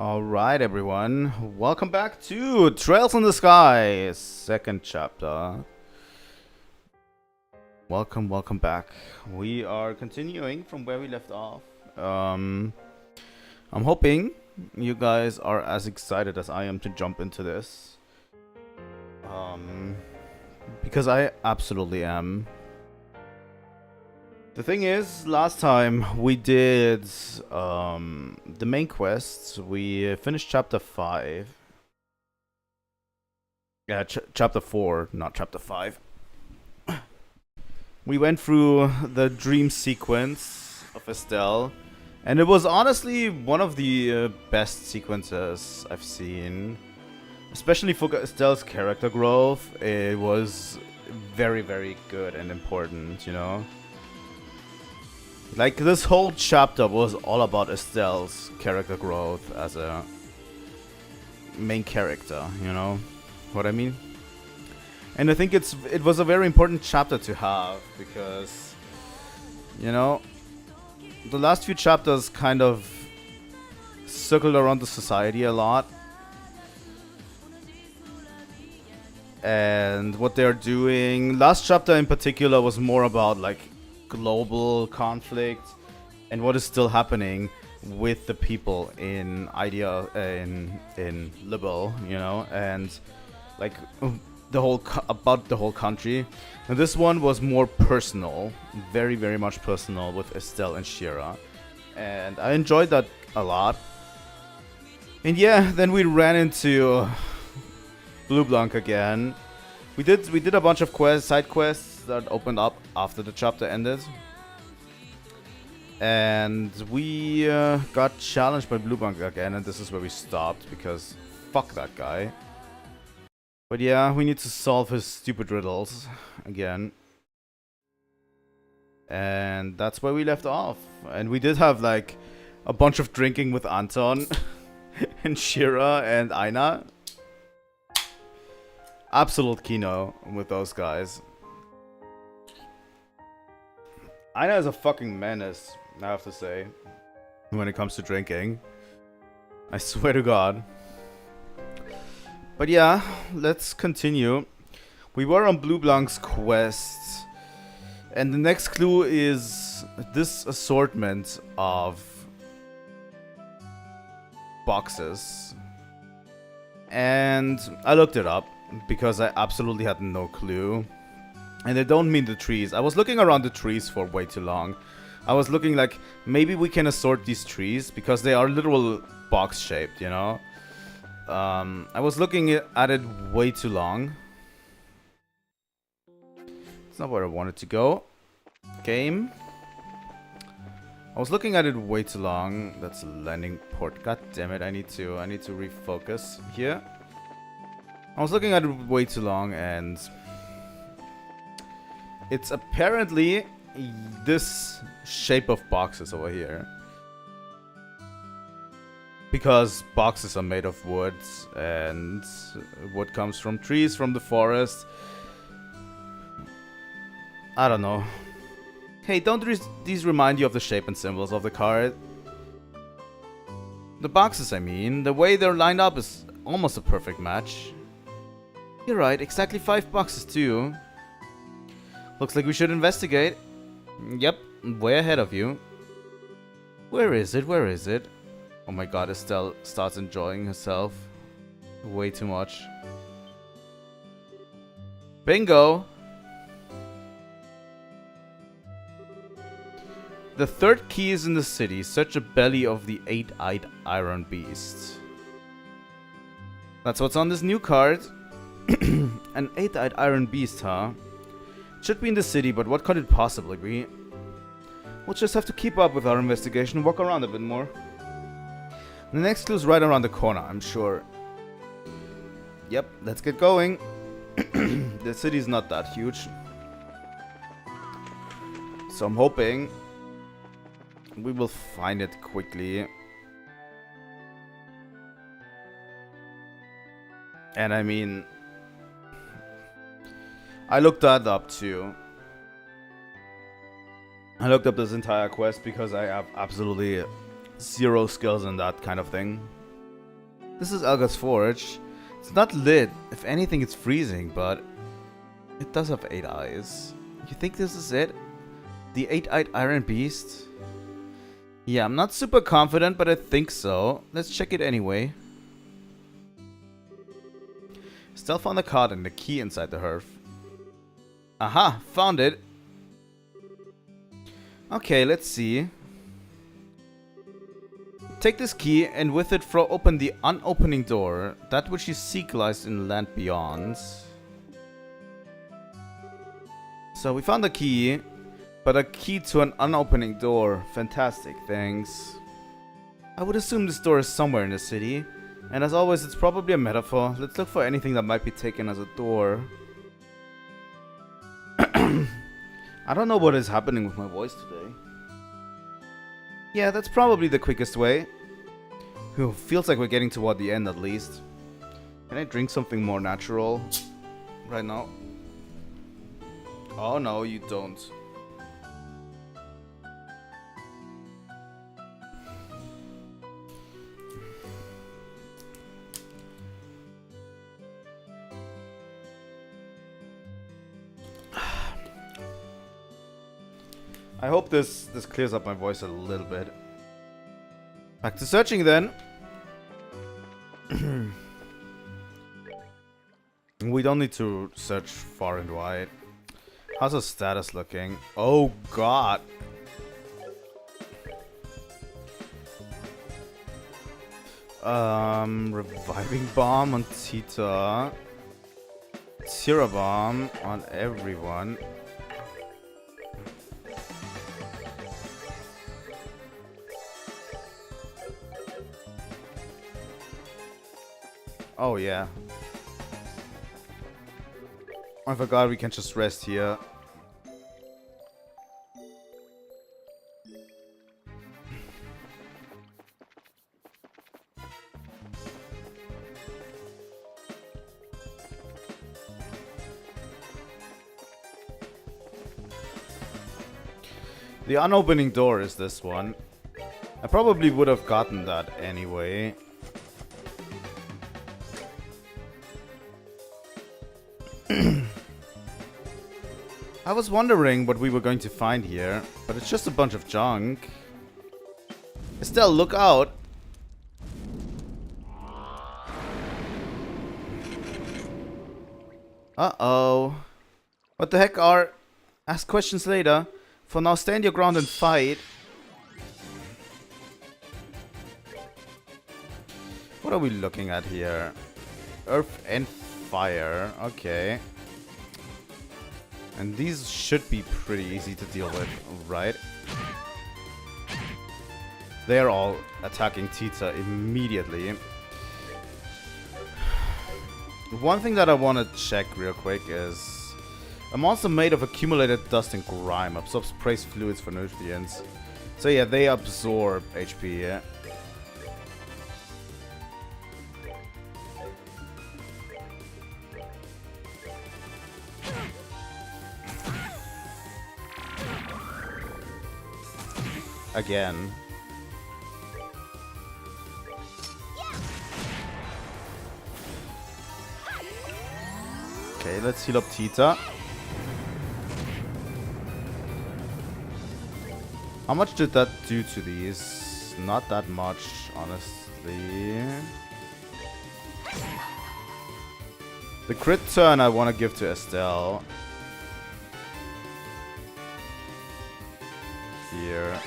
Alright, everyone. Welcome back to Trails in the Sky, second chapter. Welcome back. We are continuing from where we left off. I'm hoping you guys are as excited as I am to jump into this. Because I absolutely am. The thing is, last time we did the main quests. We finished chapter 5. Yeah, chapter 4, not chapter 5. We went through the dream sequence of Estelle, and it was honestly one of the best sequences I've seen. Especially for Estelle's character growth, it was very, very good and important, you know? Like, this whole chapter was all about Estelle's character growth as a main character, you know what I mean? And I think it was a very important chapter to have, because, you know, the last few chapters kind of circled around the society a lot. And what they're doing. Last chapter in particular was more about, like, global conflict and what is still happening with the people in Libel, you know, and like about the whole country. And this one was more personal, very, very much personal, with Estelle and Shira, and I enjoyed that a lot. And yeah, then we ran into Blue Blanc again. We did a bunch of side quests that opened up after the chapter ended, and we got challenged by Blue Blanc again, and this is where we stopped because fuck that guy. But yeah, we need to solve his stupid riddles again, and that's where we left off. And we did have like a bunch of drinking with Anton and Shira and Aina. Absolute kino with those guys. Aina is a fucking menace, I have to say, when it comes to drinking. I swear to God. But yeah, let's continue. We were on Blue Blanc's quest, and the next clue is this assortment of boxes. And I looked it up because I absolutely had no clue. And I don't mean the trees. I was looking around the trees for way too long. I was looking like, maybe we can assort these trees, because they are literal box shaped, you know? I was looking at it way too long. It's not where I wanted to go. Game. I was looking at it way too long. That's a landing port. God damn it, I need to refocus here. I was looking at it way too long, and it's apparently this shape of boxes over here. Because boxes are made of wood, and wood comes from trees, from the forest. I don't know. Hey, don't these remind you of the shape and symbols of the card? The boxes, I mean. The way they're lined up is almost a perfect match. You're right, exactly 5 boxes too. Looks like we should investigate. Yep, way ahead of you. Where is it? Where is it? Oh my god, Estelle starts enjoying herself way too much. Bingo! The third key is in the city. Search the belly of the 8-eyed iron beast. That's what's on this new card. An 8-eyed iron beast, huh? Should be in the city, but what could it possibly be? We'll just have to keep up with our investigation and walk around a bit more. The next clue's right around the corner, I'm sure. Yep, let's get going. The city's not that huge, so I'm hoping we will find it quickly. And I mean, I looked that up too. I looked up this entire quest because I have absolutely zero skills in that kind of thing. This is Elga's forge. It's not lit. If anything, it's freezing, but it does have 8 eyes. You think this is it? The 8-eyed iron beast? Yeah, I'm not super confident, but I think so. Let's check it anyway. Estelle found the card and the key inside the hearth. Aha, found it. Okay, let's see. Take this key and with it throw open the unopening door. That which you seek lies in the land beyond. So we found the key, but a key to an unopening door. Fantastic, thanks. I would assume this door is somewhere in the city. And as always, it's probably a metaphor. Let's look for anything that might be taken as a door. I don't know what is happening with my voice today. Yeah, that's probably the quickest way. Whew, feels like we're getting toward the end at least. Can I drink something more natural right now? Oh no, you don't. I hope this clears up my voice a little bit. Back to searching then. We don't need to search far and wide. How's our status looking? Oh god. Reviving bomb on Tita. Tira bomb on everyone. Oh yeah. I forgot we can just rest here. The unopening door is this one. I probably would have gotten that anyway. I was wondering what we were going to find here, but it's just a bunch of junk. Estelle, look out! Uh-oh. What the heck are... Ask questions later. For now, stand your ground and fight. What are we looking at here? Earth and fire. Okay. And these should be pretty easy to deal with, right? They're all attacking Tita immediately. One thing that I want to check real quick is... A monster made of accumulated dust and grime absorbs praise fluids for nutrients. So yeah, they absorb HP, yeah. Again. Okay, let's heal up Tita. How much did that do to these? Not that much, honestly. The crit turn I want to give to Estelle. Here.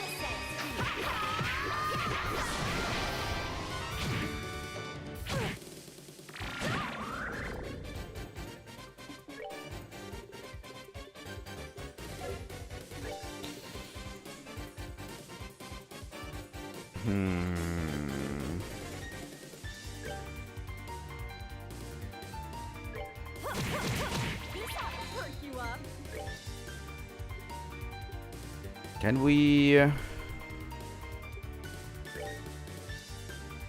Can we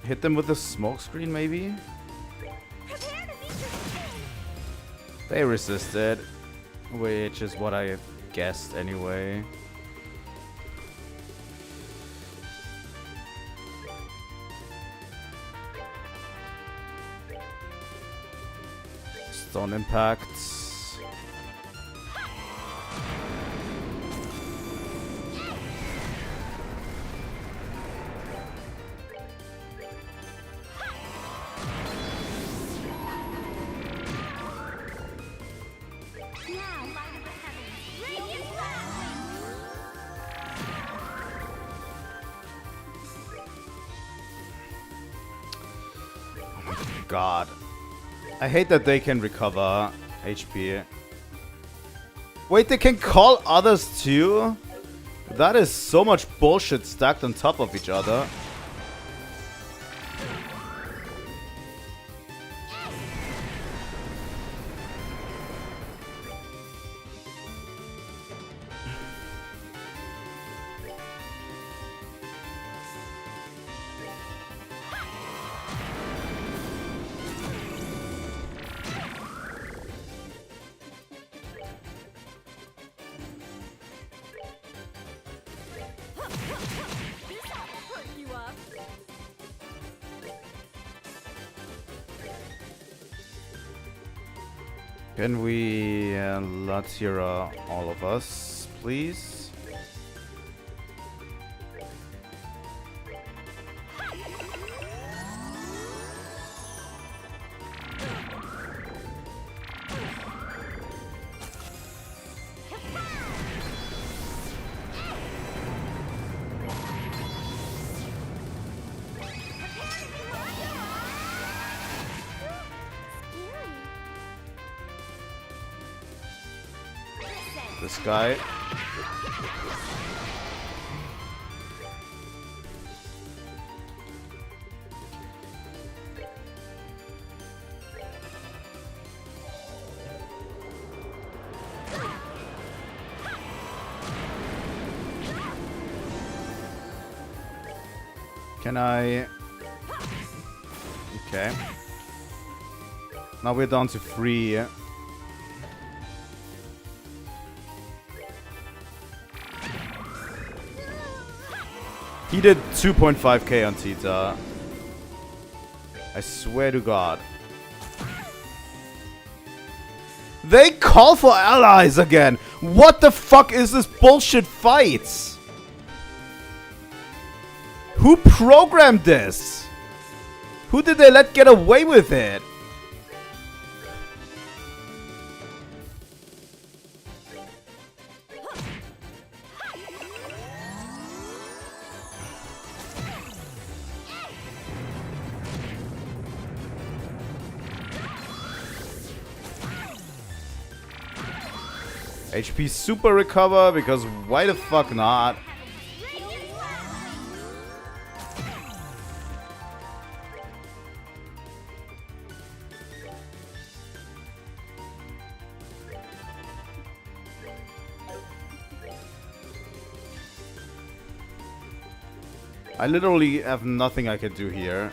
hit them with a smoke screen, maybe? They resisted, which is what I guessed anyway. Stone impacts. God. I hate that they can recover HP. Wait, they can call others too? That is so much bullshit stacked on top of each other. Can we Latira all of us, please? This guy. Can I? Okay. Now we're down to 3. He did 2.5k on Tita. I swear to God. They call for allies again! What the fuck is this bullshit fight? Who programmed this? Who did they let get away with it? HP super recover, because why the fuck not? I literally have nothing I can do here.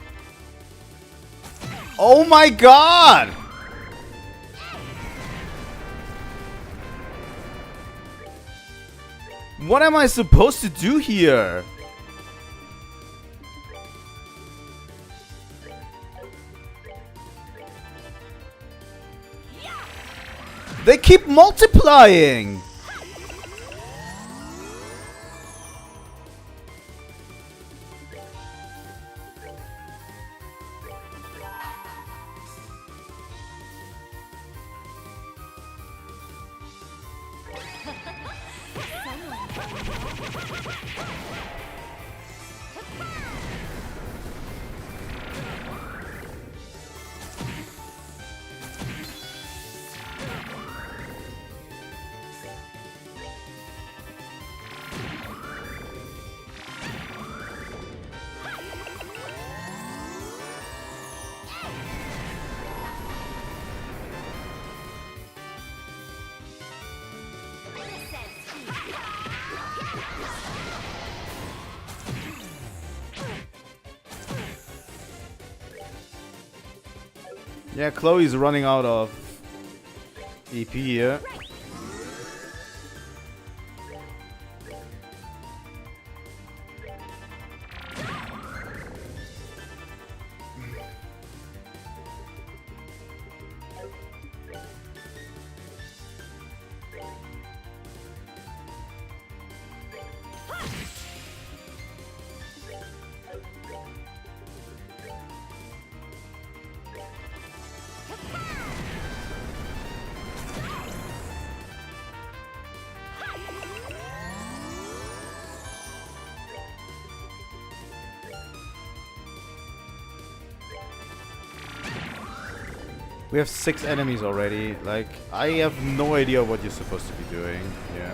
Oh my God! What am I supposed to do here? They keep multiplying! Yeah, Chloe's running out of EP here. We have 6 enemies already. Like, I have no idea what you're supposed to be doing. Yeah.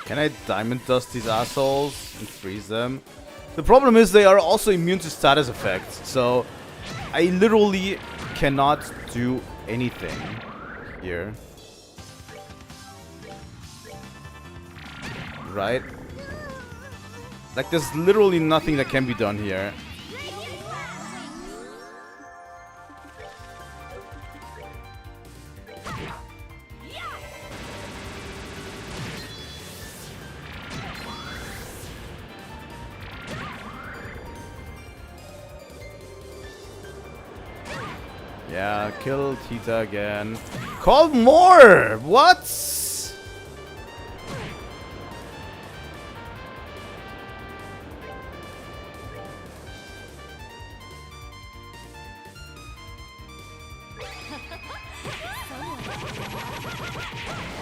Can I diamond dust these assholes and freeze them? The problem is they are also immune to status effects, so I literally cannot do anything here. Right? Like, there's literally nothing that can be done here. Yeah, kill Tita again. Call more! What?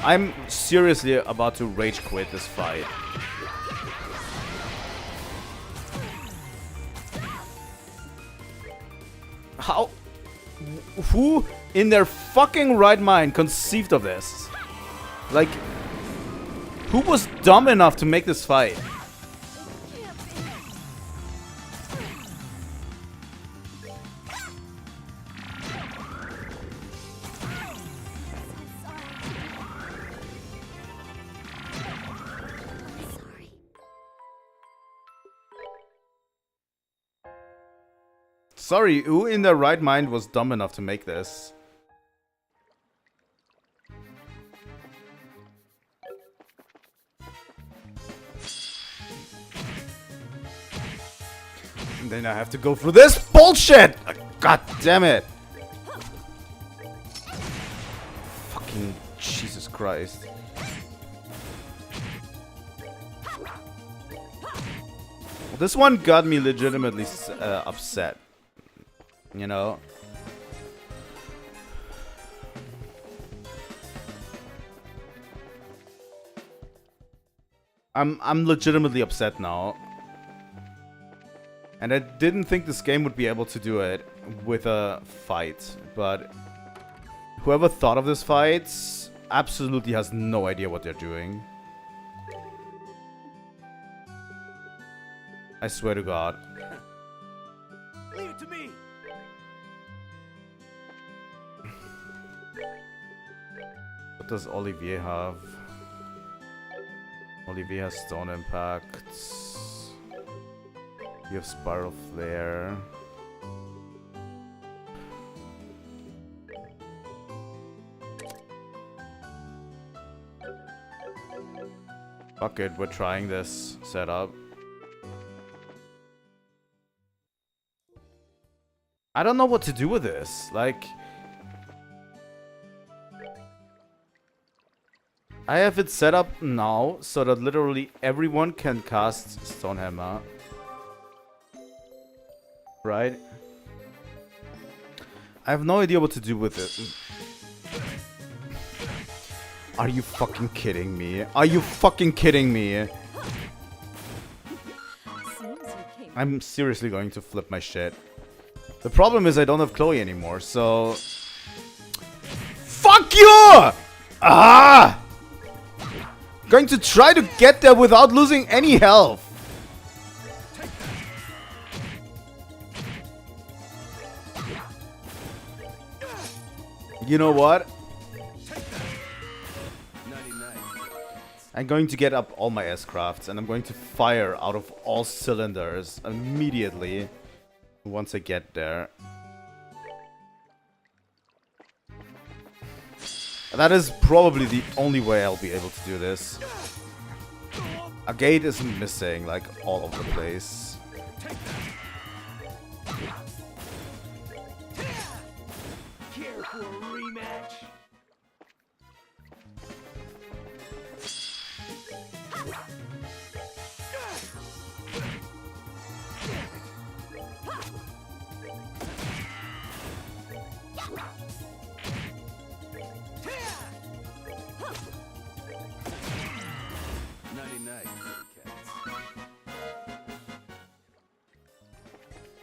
I'm seriously about to rage quit this fight. How? Who in their fucking right mind conceived of this? Like, who was dumb enough to make this fight? Sorry, who in their right mind was dumb enough to make this? And then I have to go through this bullshit! God damn it! Fucking Jesus Christ. This one got me legitimately upset. You know? I'm legitimately upset now. And I didn't think this game would be able to do it with a fight, but whoever thought of this fight absolutely has no idea what they're doing. I swear to God. Leave it to me. What does Olivier have? Olivier has Stone Impact. You have Spiral Flare. Fuck it, we're trying this setup. I don't know what to do with this. Like, I have it set up now so that literally everyone can cast Stonehammer. Right? I have no idea what to do with it. Are you fucking kidding me? Are you fucking kidding me? I'm seriously going to flip my shit. The problem is I don't have Chloe anymore, so... Fuck you! Ah! Going to try to get there without losing any health. You know what? I'm going to get up all my S-crafts and I'm going to fire out of all cylinders immediately once I get there. And that is probably the only way I'll be able to do this. A gate is missing, like, all over the place. Care for a rematch?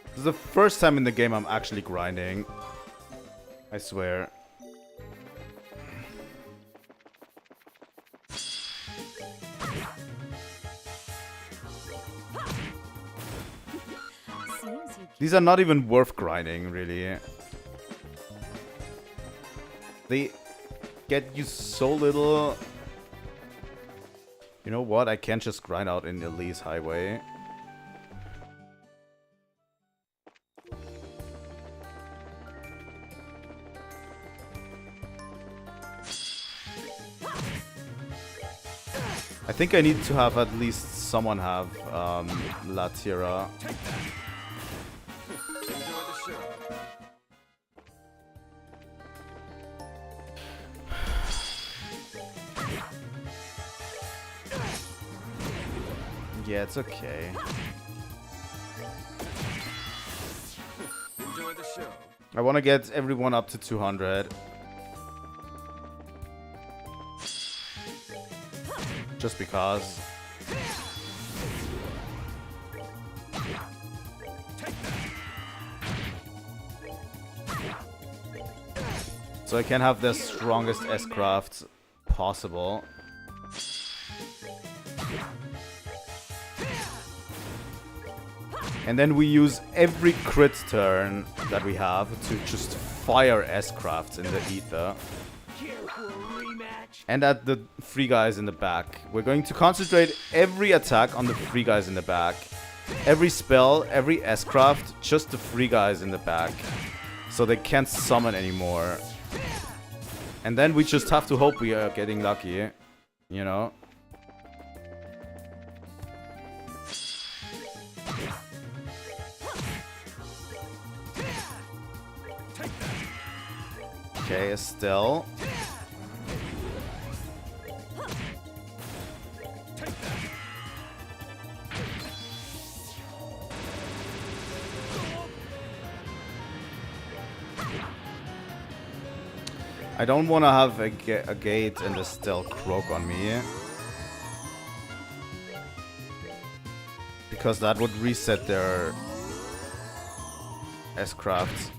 This is the first time in the game I'm actually grinding. I swear. These are not even worth grinding, really. They get you so little. You know what? I can't just grind out in Elise Highway. I think I need to have at least someone have La Tierra. Yeah, it's okay. Enjoy the show. I want to get everyone up to 200. Just because. So I can have the strongest S-crafts possible. And then we use every crit turn that we have to just fire S-crafts in the ether. And at the free guys in the back. We're going to concentrate every attack on the free guys in the back. Every spell, every S-craft, just the free guys in the back. So they can't summon anymore. And then we just have to hope we are getting lucky. You know? Okay, Estelle. I don't want to have a gate and Estelle croak on me. Because that would reset their S-crafts.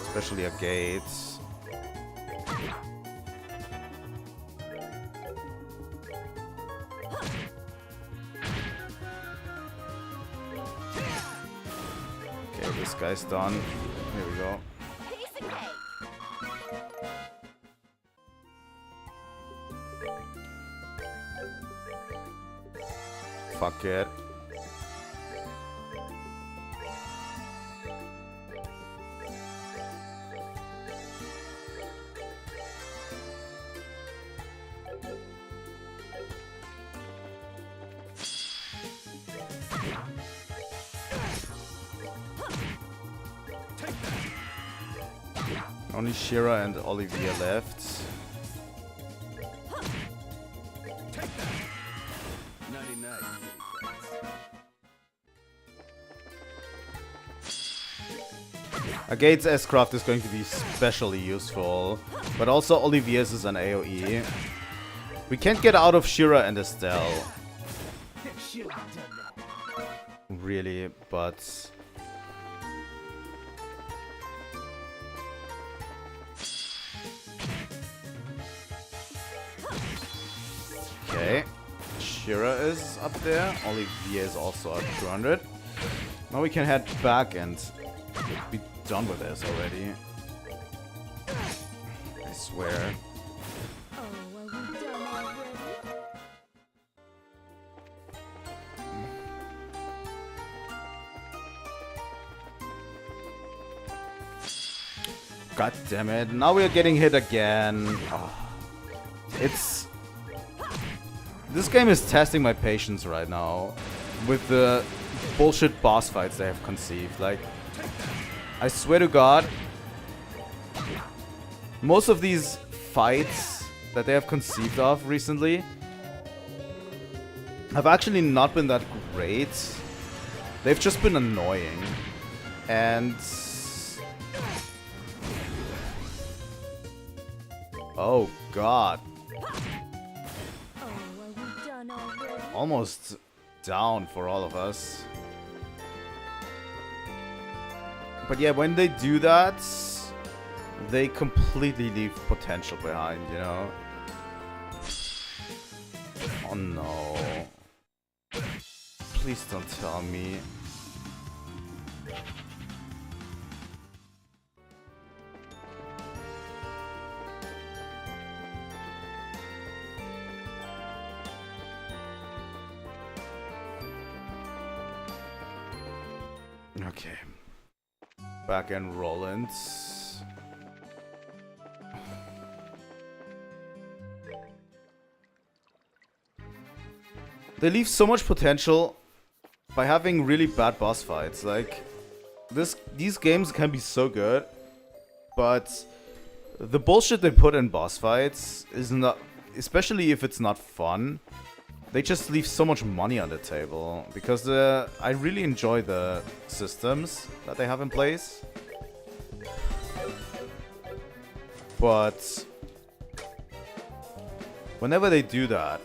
Especially a gate. Okay, this guy's done. Here we go. Fuck it. Only Shira and Olivia left. A Gates S-craft is going to be especially useful, but also Olivia's is an AoE. We can't get out of Shira and Estelle. Really, but... Okay. Kira is up there. Olivia is also at 200. Now we can head back and be done with this already. I swear. Oh, are we done already? God damn it. Now we are getting hit again. Oh. This game is testing my patience right now with the bullshit boss fights they have conceived. Like, I swear to God, most of these fights that they have conceived of recently have actually not been that great. They've just been annoying. And... oh God. Oh, are we done already? Almost down for all of us. But yeah, when they do that, they completely leave potential behind, you know? Oh no. Please don't tell me. Okay. Back end Rollins. They leave so much potential by having really bad boss fights. Like, these games can be so good, but the bullshit they put in boss fights is not, especially if it's not fun. They just leave so much money on the table, because I really enjoy the systems that they have in place. But whenever they do that,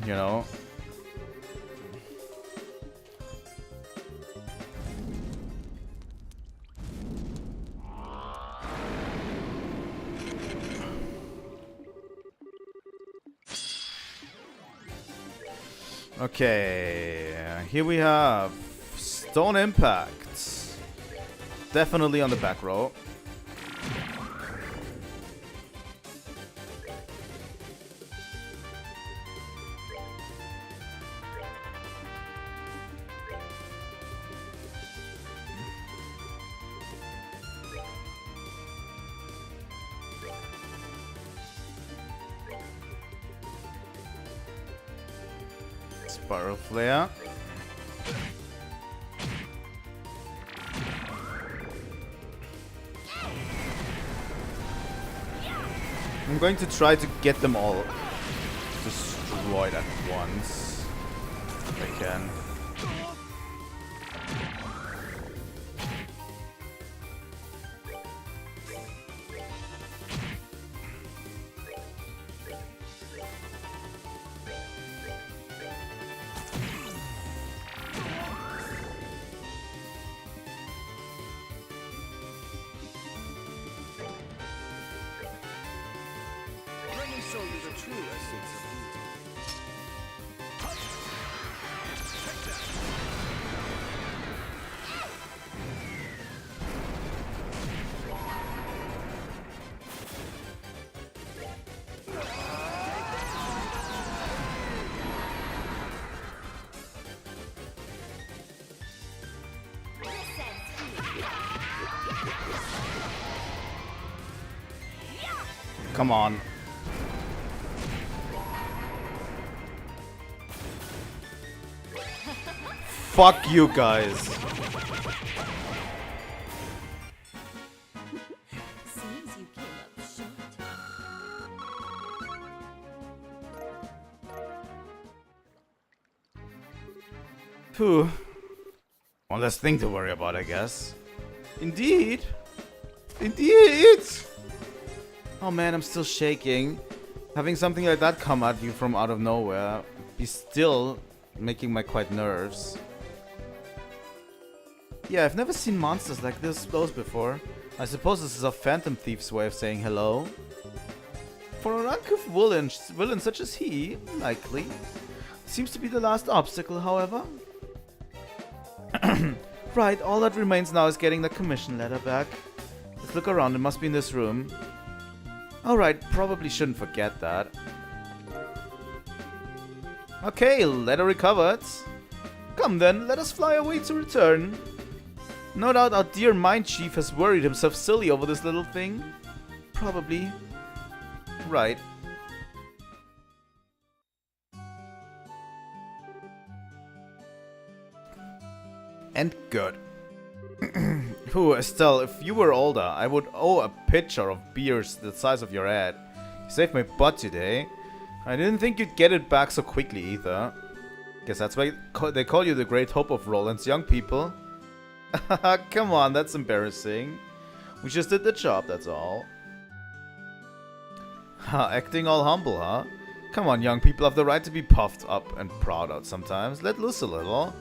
you know, okay, here we have Stone Impact. Definitely on the back row. Spiral Flare. I'm going to try to get them all destroyed at once, if I can. Let me show you the true essence of beauty. Take that. Come on. Fuck you guys. Seems you came up short. Phew. One less thing to worry about, I guess. Indeed. Indeed. Oh man, I'm still shaking. Having something like that come at you from out of nowhere be still making my quiet nerves. Yeah, I've never seen monsters like those before. I suppose this is a Phantom Thief's way of saying hello. For an uncouth villain such as he, likely. Seems to be the last obstacle, however. Right, all that remains now is getting the commission letter back. Let's look around, it must be in this room. Alright, probably shouldn't forget that. Okay, letter recovered. Come then, let us fly away to return. No doubt our dear mine chief has worried himself silly over this little thing. Probably. Right. And good. Ooh, Estelle, if you were older, I would owe a pitcher of beers the size of your head. You saved my butt today. I didn't think you'd get it back so quickly either. Guess that's why they call you the great hope of Roland's young people. Come on, that's embarrassing. We just did the job, that's all. Acting all humble, huh? Come on, young people have the right to be puffed up and proud out sometimes. Let loose a little.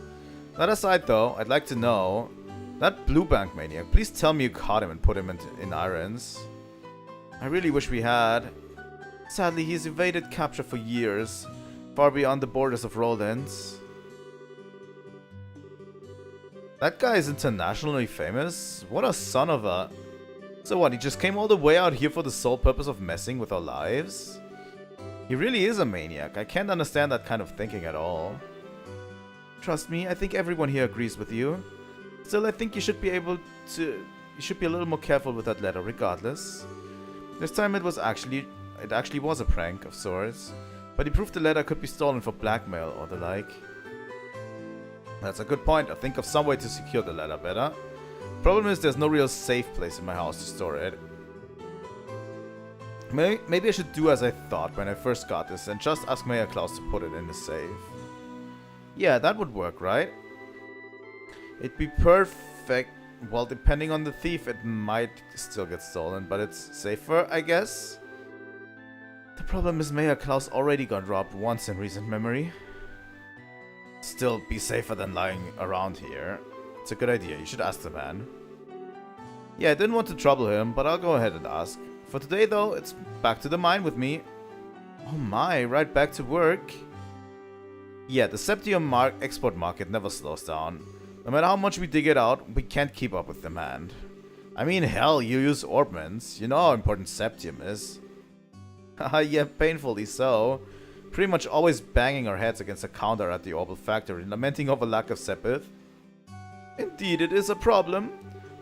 That aside though, I'd like to know, that Blue Bank maniac, please tell me you caught him and put him in irons. I really wish we had. Sadly, he's evaded capture for years, far beyond the borders of Roland's. That guy is internationally famous? What a son of a... So what, he just came all the way out here for the sole purpose of messing with our lives? He really is a maniac. I can't understand that kind of thinking at all. Trust me, I think everyone here agrees with you. Still, I think you should be able to... You should be a little more careful with that letter, regardless. This time it actually was a prank of sorts. But he proved the letter could be stolen for blackmail or the like. That's a good point. I'll think of some way to secure the letter better. Problem is there's no real safe place in my house to store it. Maybe I should do as I thought when I first got this and just ask Mayor Klaus to put it in the safe. Yeah, that would work, right? It'd be perfect. Well, depending on the thief, it might still get stolen, but it's safer, I guess. The problem is Mayor Klaus already got robbed once in recent memory. Still be safer than lying around here. It's a good idea, you should ask the man. Yeah, I didn't want to trouble him, but I'll go ahead and ask. For today though, it's back to the mine with me. Oh my, right back to work. Yeah, the Septium export market never slows down. No matter how much we dig it out, we can't keep up with demand. I mean, hell, you use Orbments. You know how important Septium is. Haha, yeah, painfully so. Pretty much always banging our heads against a counter at the Orbal factory, lamenting over lack of Sepith. Indeed, it is a problem.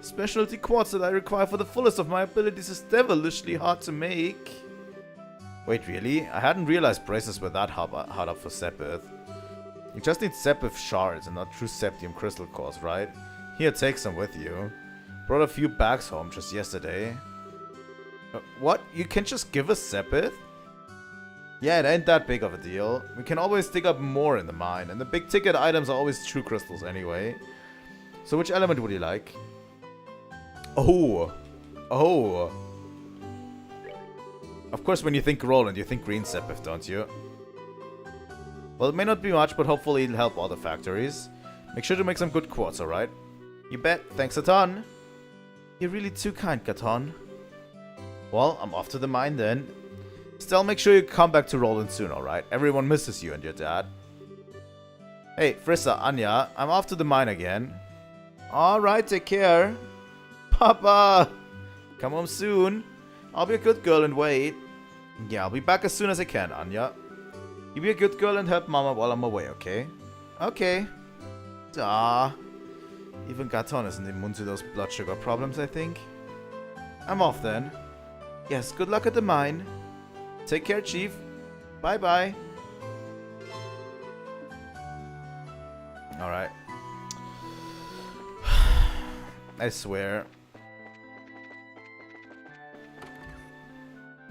Specialty quartz that I require for the fullest of my abilities is devilishly hard to make. Wait, really? I hadn't realized braces were that hard up for Sepith. You just need Sepith shards and not true Septium crystal cores, right? Here, take some with you. Brought a few bags home just yesterday. What? You can just give us Sepith? Yeah, it ain't that big of a deal. We can always dig up more in the mine, and the big ticket items are always true crystals anyway. So which element would you like? Oh. Oh. Of course, when you think Roland, you think green Sepith, don't you? Well, it may not be much, but hopefully it'll help all the factories. Make sure to make some good quartz, alright? You bet. Thanks a ton. You're really too kind, Katon. Well, I'm off to the mine then. Still, make sure you come back to Roland soon, alright? Everyone misses you and your dad. Hey, Frissa, Anya, I'm off to the mine again. Alright, take care. Papa! Come home soon. I'll be a good girl and wait. Yeah, I'll be back as soon as I can, Anya. You be a good girl and help Mama while I'm away, okay? Okay. Ah. Even Gaton isn't immune to those blood sugar problems, I think. I'm off then. Yes, good luck at the mine. Take care, Chief. Bye-bye. Alright. I swear.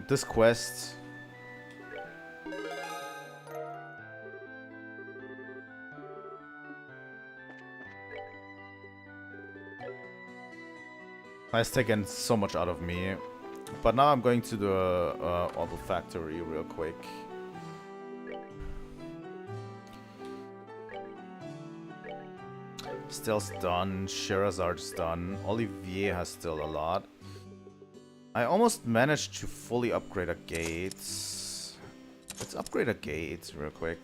This quest... has taken so much out of me. But now I'm going to the Orbal factory real quick. Stell's done, Sherazard's done, Olivier has still a lot. I almost managed to fully upgrade our gates. Let's upgrade our gates real quick.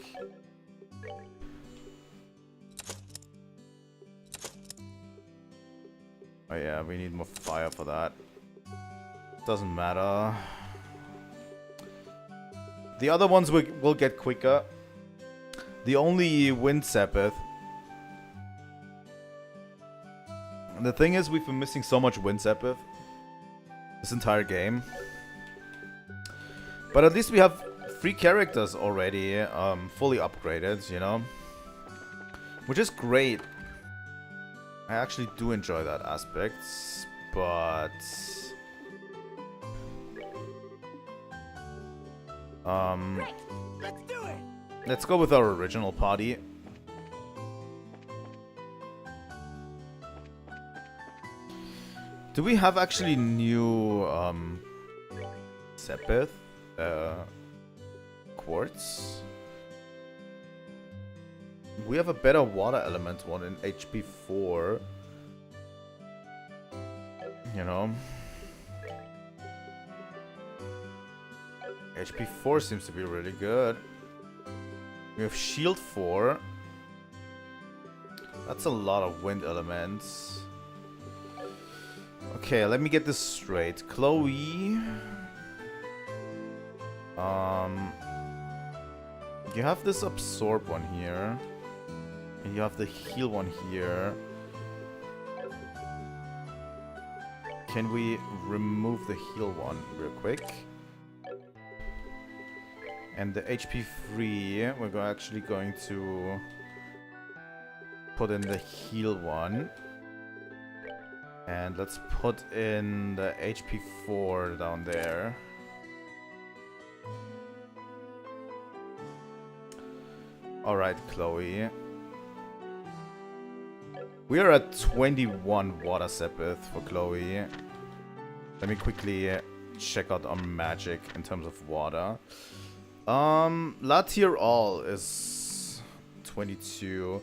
Oh yeah, we need more fire for that. Doesn't matter. The other ones will get quicker. The only Wind Sabbath. And the thing is, we've been missing so much Wind Sabbath this entire game. But at least we have 3 characters already fully upgraded, you know? Which is great. I actually do enjoy that aspect, but... Right, let's do it. let's go with our original party. Do we have actually new Sabbath quartz? We have a better water element one in HP 4. You know. HP 4 seems to be really good. We have Shield 4. That's a lot of wind elements. Okay, let me get this straight. Chloe. You have this absorb one here. And you have the heal one here. Can we remove the heal one real quick? And the HP 3, we're actually going to put in the heal one. And let's put in the HP 4 down there. Alright, Chloe. We are at 21 Water Sabbath for Chloe. Let me quickly check out our magic in terms of water. Latier All is 22.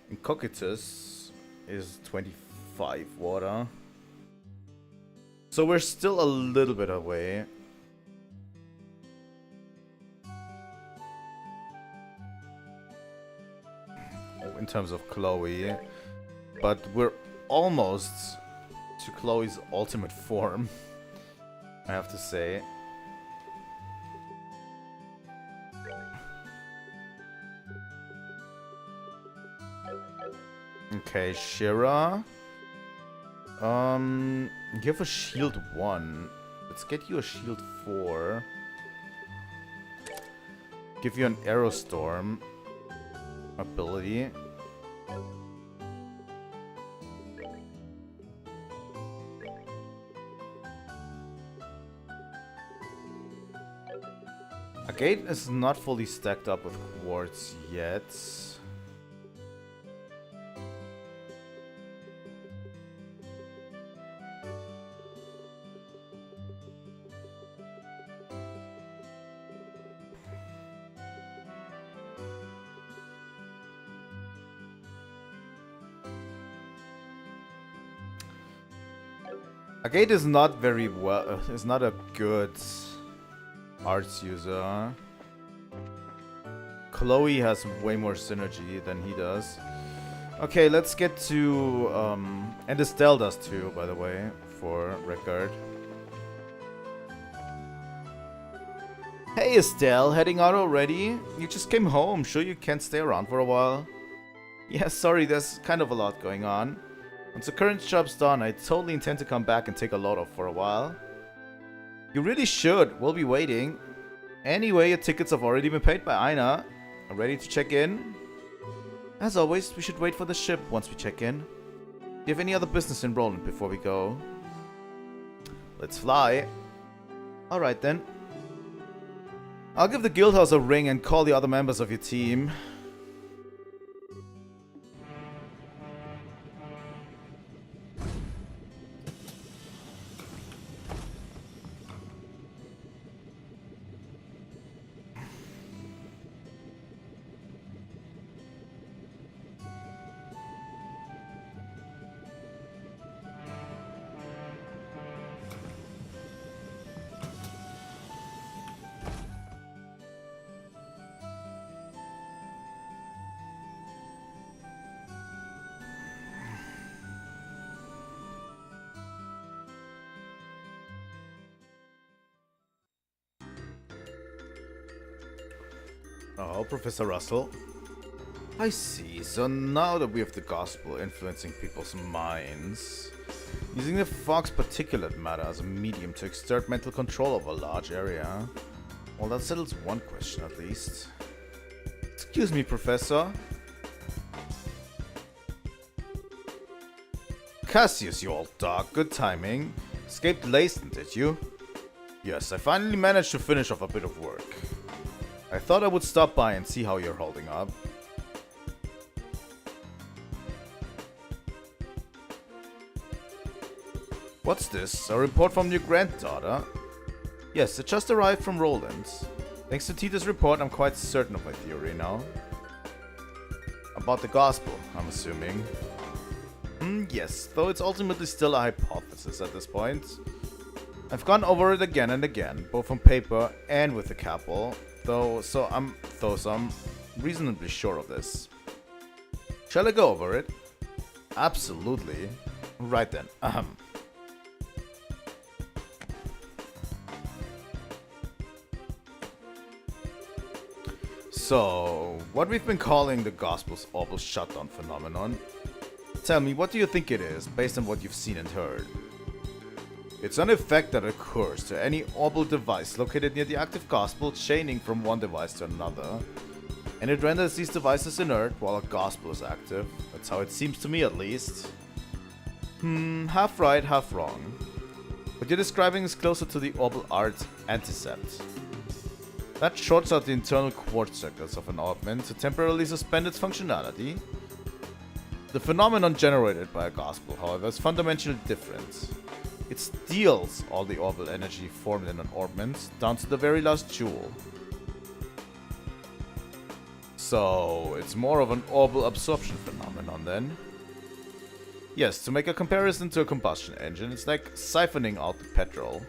And Cocytus is 25 water. So we're still a little bit away. In terms of Chloe. But we're almost to Chloe's ultimate form, I have to say. Okay, Shira. You have a shield 1. Let's get you a shield 4. Give you an arrow storm ability. A gate is not fully stacked up with quartz yet. Agate is not very well. Is not a good arts user. Chloe has way more synergy than he does. Okay, let's get to and Estelle does too, by the way, for record. Hey Estelle, heading out already? You just came home. Sure you can't stay around for a while? Yeah, sorry, there's kind of a lot going on. Once the current job's done, I totally intend to come back and take a load off for a while. You really should. We'll be waiting. Anyway, your tickets have already been paid by Aina. Ready to check in? As always, we should wait for the ship once we check in. Do you have any other business in Roland before we go? Let's fly. Alright then. I'll give the guildhouse a ring and call the other members of your team. Oh, Professor Russell. I see. So now that we have the gospel influencing people's minds, using the fog's particulate matter as a medium to exert mental control over a large area, well, that settles one question at least. Excuse me, Professor. Cassius, you old dog. Good timing. Escaped Lacent, did you? Yes, I finally managed to finish off a bit of work. I thought I would stop by and see how you're holding up. What's this? A report from your granddaughter? Yes, it just arrived from Roland. Thanks to Tita's report, I'm quite certain of my theory now. About the gospel, I'm assuming. Yes, though it's ultimately still a hypothesis at this point. I've gone over it again and again, both on paper and with the Capel, so I'm reasonably sure of this. Shall I go over it? Absolutely. Right then. So, what we've been calling the Gospel's Orbital Shutdown phenomenon. Tell me, what do you think it is, based on what you've seen and heard? It's an effect that occurs to any orbital device located near the active gospel, chaining from one device to another. And it renders these devices inert while a gospel is active. That's how it seems to me, at least. Half right, half wrong. What you're describing is closer to the orbital art anticept. That shorts out the internal quartz circuits of an orbment to temporarily suspend its functionality. The phenomenon generated by a gospel, however, is fundamentally different. It steals all the orbital energy formed in an orbment, down to the very last joule. So, it's more of an orbital absorption phenomenon then. Yes, to make a comparison to a combustion engine, it's like siphoning out the petrol.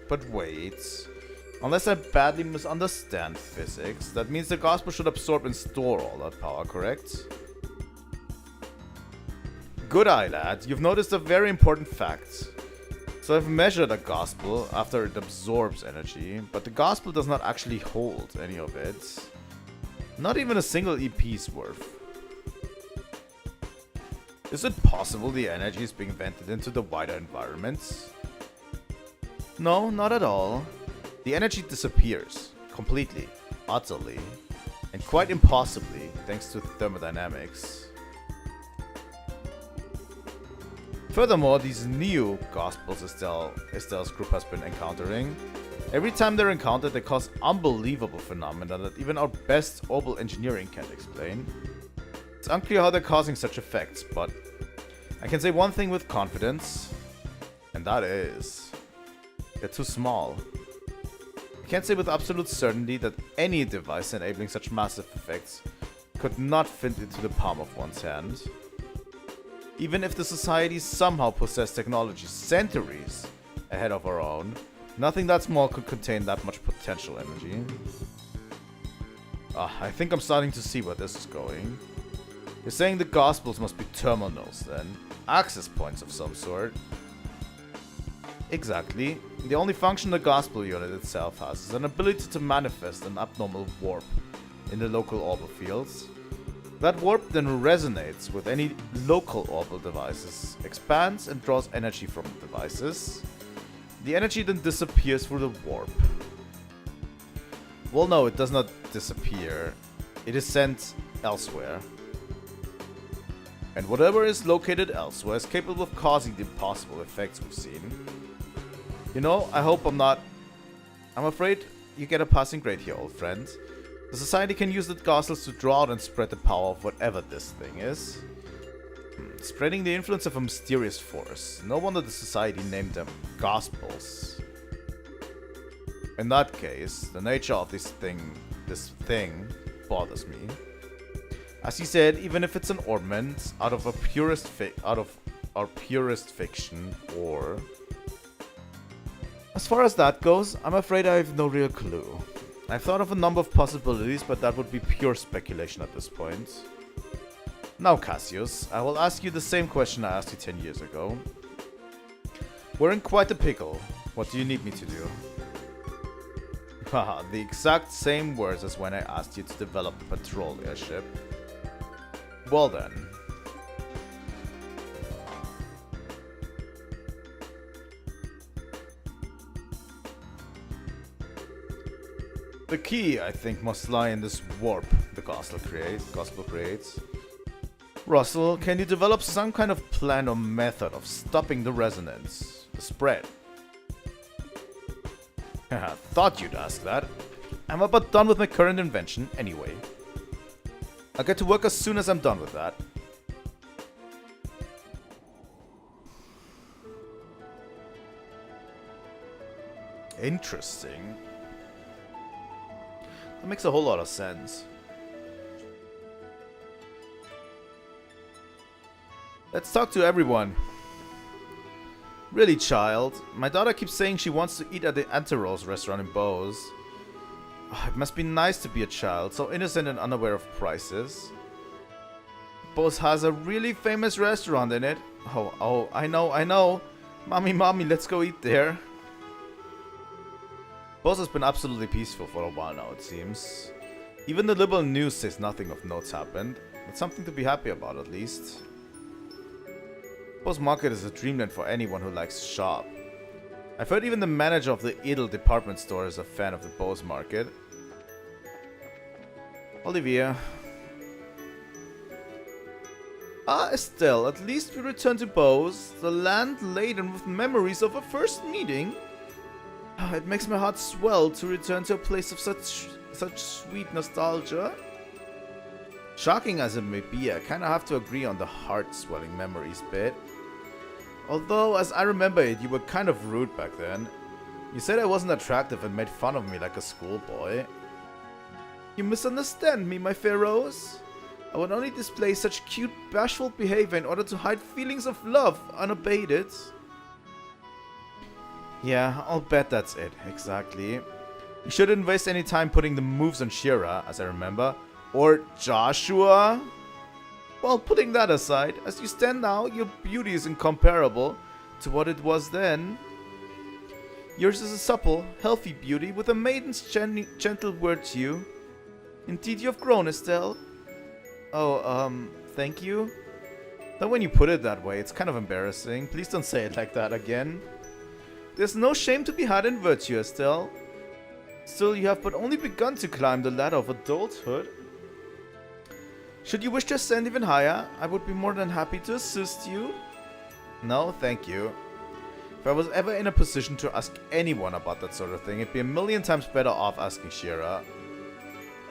But wait. Unless I badly misunderstand physics, that means the gospel should absorb and store all that power, correct? Good eye, lad. You've noticed a very important fact. So I've measured a gospel after it absorbs energy, but the gospel does not actually hold any of it. Not even a single EP's worth. Is it possible the energy is being vented into the wider environment? No, not at all. The energy disappears. Completely. Utterly. And quite impossibly, thanks to thermodynamics. Furthermore, these new gospels Estelle's group has been encountering, every time they're encountered, they cause unbelievable phenomena that even our best orbital engineering can't explain. It's unclear how they're causing such effects, but I can say one thing with confidence, and that is, they're too small. I can't say with absolute certainty that any device enabling such massive effects could not fit into the palm of one's hand. Even if the society somehow possessed technology centuries ahead of our own, nothing that small could contain that much potential energy. I think I'm starting to see where this is going. You're saying the gospels must be terminals then? Access points of some sort? Exactly. The only function the gospel unit itself has is an ability to manifest an abnormal warp in the local orbital fields. That warp then resonates with any local orbital devices, expands and draws energy from the devices. The energy then disappears through the warp. Well, no, it does not disappear. It is sent elsewhere. And whatever is located elsewhere is capable of causing the impossible effects we've seen. You know, I hope I'm afraid you get a passing grade here, old friend. The society can use the gospels to draw out and spread the power of whatever this thing is. Spreading the influence of a mysterious force. No wonder the society named them gospels. In that case, the nature of this thing bothers me. As you said, even if it's an ornament out of our purest fiction, or as far as that goes, I'm afraid I have no real clue. I've thought of a number of possibilities, but that would be pure speculation at this point. Now, Cassius, I will ask you the same question I asked you 10 years ago. We're in quite a pickle. What do you need me to do? Haha, the exact same words as when I asked you to develop the patrol airship. Well then. The key, I think, must lie in this warp the gospel creates. Russell, can you develop some kind of plan or method of stopping the resonance, the spread? Thought you'd ask that. I'm about done with my current invention anyway. I'll get to work as soon as I'm done with that. Interesting. That makes a whole lot of sense. Let's talk to everyone. Really, child? My daughter keeps saying she wants to eat at the Anteros restaurant in Bose. Oh, it must be nice to be a child, so innocent and unaware of prices. Bose has a really famous restaurant in it. Oh, I know. Mommy, let's go eat there. Bose has been absolutely peaceful for a while now, it seems. Even the liberal news says nothing of note's happened. It's something to be happy about, at least. Bose Market is a dreamland for anyone who likes to shop. I've heard even the manager of the Edel department store is a fan of the Bose Market. Olivia. Ah, Estelle, at least we returned to Bose, the land laden with memories of our first meeting. It makes my heart swell to return to a place of such sweet nostalgia. Shocking as it may be, I kinda have to agree on the heart-swelling memories bit. Although, as I remember it, you were kind of rude back then. You said I wasn't attractive and made fun of me like a schoolboy. You misunderstand me, my fair Rose. I would only display such cute, bashful behavior in order to hide feelings of love unabated. Yeah, I'll bet that's it, exactly. You shouldn't waste any time putting the moves on Shira, as I remember. Or Joshua? Well, putting that aside, as you stand now, your beauty is incomparable to what it was then. Yours is a supple, healthy beauty with a maiden's gentle word to you. Indeed, you have grown, Estelle. Oh, thank you? Now when you put it that way, it's kind of embarrassing. Please don't say it like that again. There's no shame to be had in virtue, Estelle. Still, you have but only begun to climb the ladder of adulthood. Should you wish to ascend even higher, I would be more than happy to assist you. No, thank you. If I was ever in a position to ask anyone about that sort of thing, it'd be a million times better off asking Shira.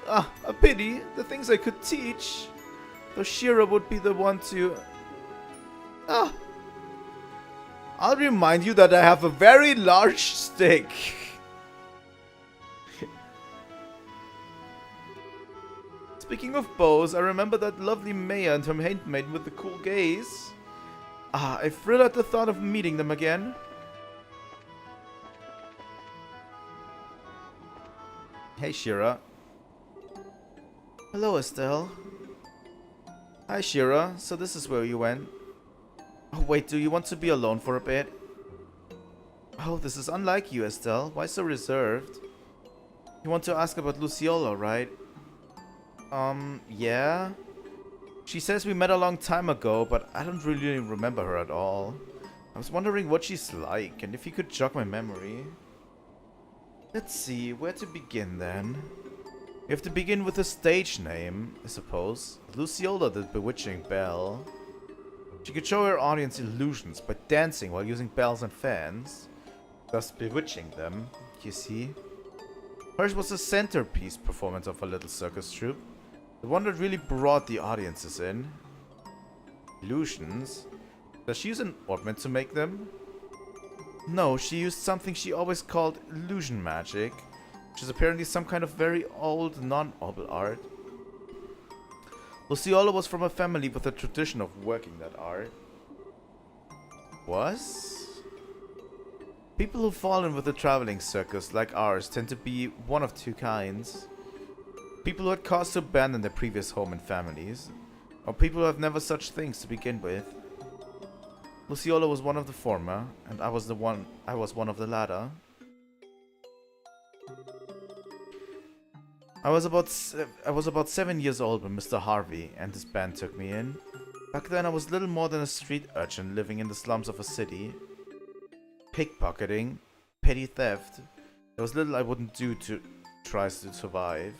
Ah, a pity. The things I could teach. Though Shira would be the one to... Ah. I'll remind you that I have a very large stick. Speaking of bows, I remember that lovely Maya and her handmaid with the cool gaze. Ah, I thrill at the thought of meeting them again. Hey, Shira. Hello, Estelle. Hi, Shira. So this is where you went. Oh, wait, do you want to be alone for a bit? Oh, this is unlike you, Estelle. Why so reserved? You want to ask about Luciola, right? Yeah? She says we met a long time ago, but I don't really remember her at all. I was wondering what she's like, and if you could jog my memory. Let's see, where to begin then? We have to begin with a stage name, I suppose. Luciola the Bewitching Belle. She could show her audience illusions by dancing while using bells and fans, thus bewitching them, you see. Hers was a centerpiece performance of a little circus troupe. The one that really brought the audiences in. Illusions? Does she use an Orbment to make them? No, she used something she always called illusion magic, which is apparently some kind of very old non-obel art. Luciola was from a family with a tradition of working that art. Was? People who fall in with a traveling circus like ours tend to be one of two kinds. People who had cause to abandon their previous home and families, or people who have never such things to begin with. Luciola was one of the former, and I was one of the latter. I was about 7 years old when Mr. Harvey and his band took me in. Back then I was little more than a street urchin living in the slums of a city. Pickpocketing, petty theft. There was little I wouldn't do to try to survive.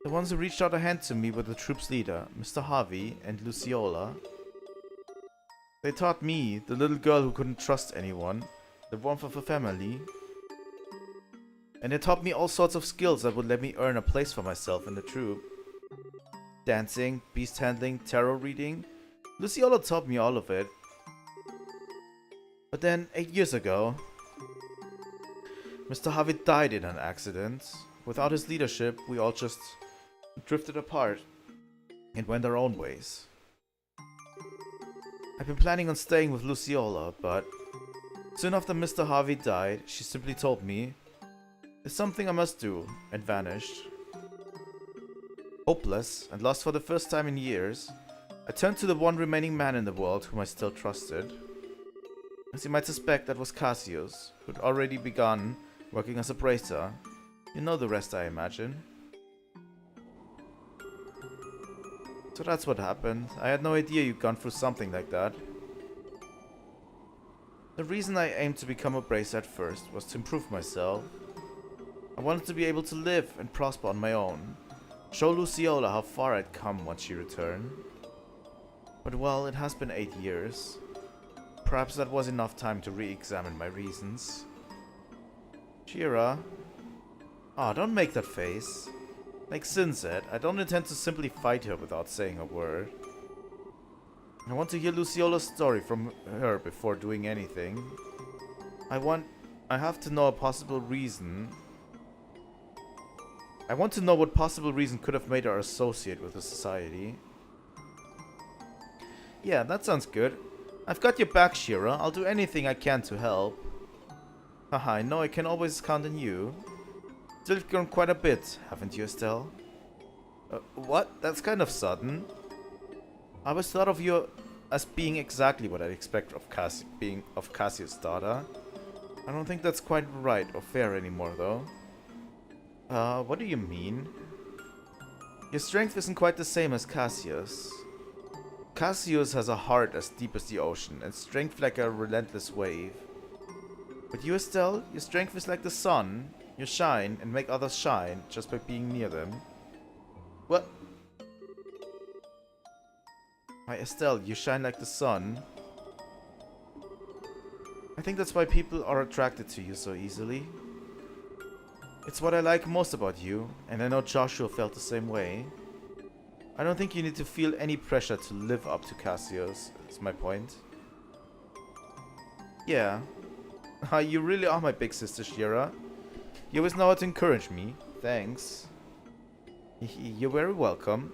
The ones who reached out a hand to me were the troop's leader, Mr. Harvey, and Luciola. They taught me, the little girl who couldn't trust anyone, the warmth of a family. And they taught me all sorts of skills that would let me earn a place for myself in the troop. Dancing, beast handling, tarot reading. Luciola taught me all of it. But then, 8 years ago, Mr. Harvey died in an accident. Without his leadership, we all just drifted apart and went our own ways. I've been planning on staying with Luciola, but soon after Mr. Harvey died, she simply told me, "There's something I must do," and vanished. Hopeless and lost for the first time in years, I turned to the one remaining man in the world whom I still trusted. As you might suspect, that was Cassius, who'd already begun working as a bracer. You know the rest, I imagine. So that's what happened. I had no idea you'd gone through something like that. The reason I aimed to become a bracer at first was to improve myself. I wanted to be able to live and prosper on my own. Show Luciola how far I'd come once she returned. But well, it has been 8 years. Perhaps that was enough time to re-examine my reasons. Shira. Ah, don't make that face. Like Sin said, I don't intend to simply fight her without saying a word. I want to hear Luciola's story from her before doing anything. I have to know a possible reason. I want to know what possible reason could have made her associate with the society. Yeah, that sounds good. I've got your back, Shira. I'll do anything I can to help. Haha, I know I can always count on you. Still grown quite a bit, haven't you, Estelle? What? That's kind of sudden. I always thought of you as being exactly what I'd expect of being Cassius' daughter. I don't think that's quite right or fair anymore, though. What do you mean? Your strength isn't quite the same as Cassius. Cassius has a heart as deep as the ocean, and strength like a relentless wave. But you, Estelle, your strength is like the sun. You shine and make others shine just by being near them. What? Why, Estelle, you shine like the sun. I think that's why people are attracted to you so easily. It's what I like most about you, and I know Joshua felt the same way. I don't think you need to feel any pressure to live up to Cassius, is my point. Yeah. You really are my big sister, Shira. You always know how to encourage me. Thanks. You're very welcome.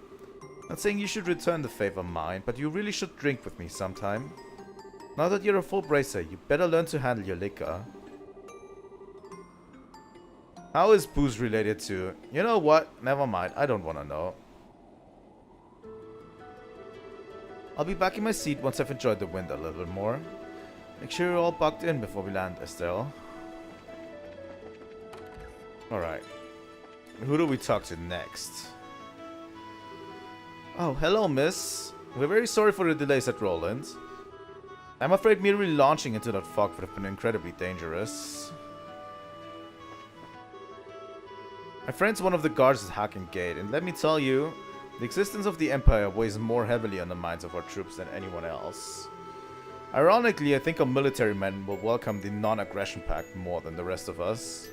Not saying you should return the favor mine, but you really should drink with me sometime. Now that you're a full bracer, you better learn to handle your liquor. How is booze related to... You know what? Never mind. I don't want to know. I'll be back in my seat once I've enjoyed the wind a little bit more. Make sure you're all bucked in before we land, Estelle. Alright. Who do we talk to next? Oh, hello, miss. We're very sorry for the delays at Roland. I'm afraid merely launching into that fog would have been incredibly dangerous. My friend's one of the guards at Hacking Gate, and let me tell you, the existence of the Empire weighs more heavily on the minds of our troops than anyone else. Ironically, I think our military men will welcome the non-aggression pact more than the rest of us.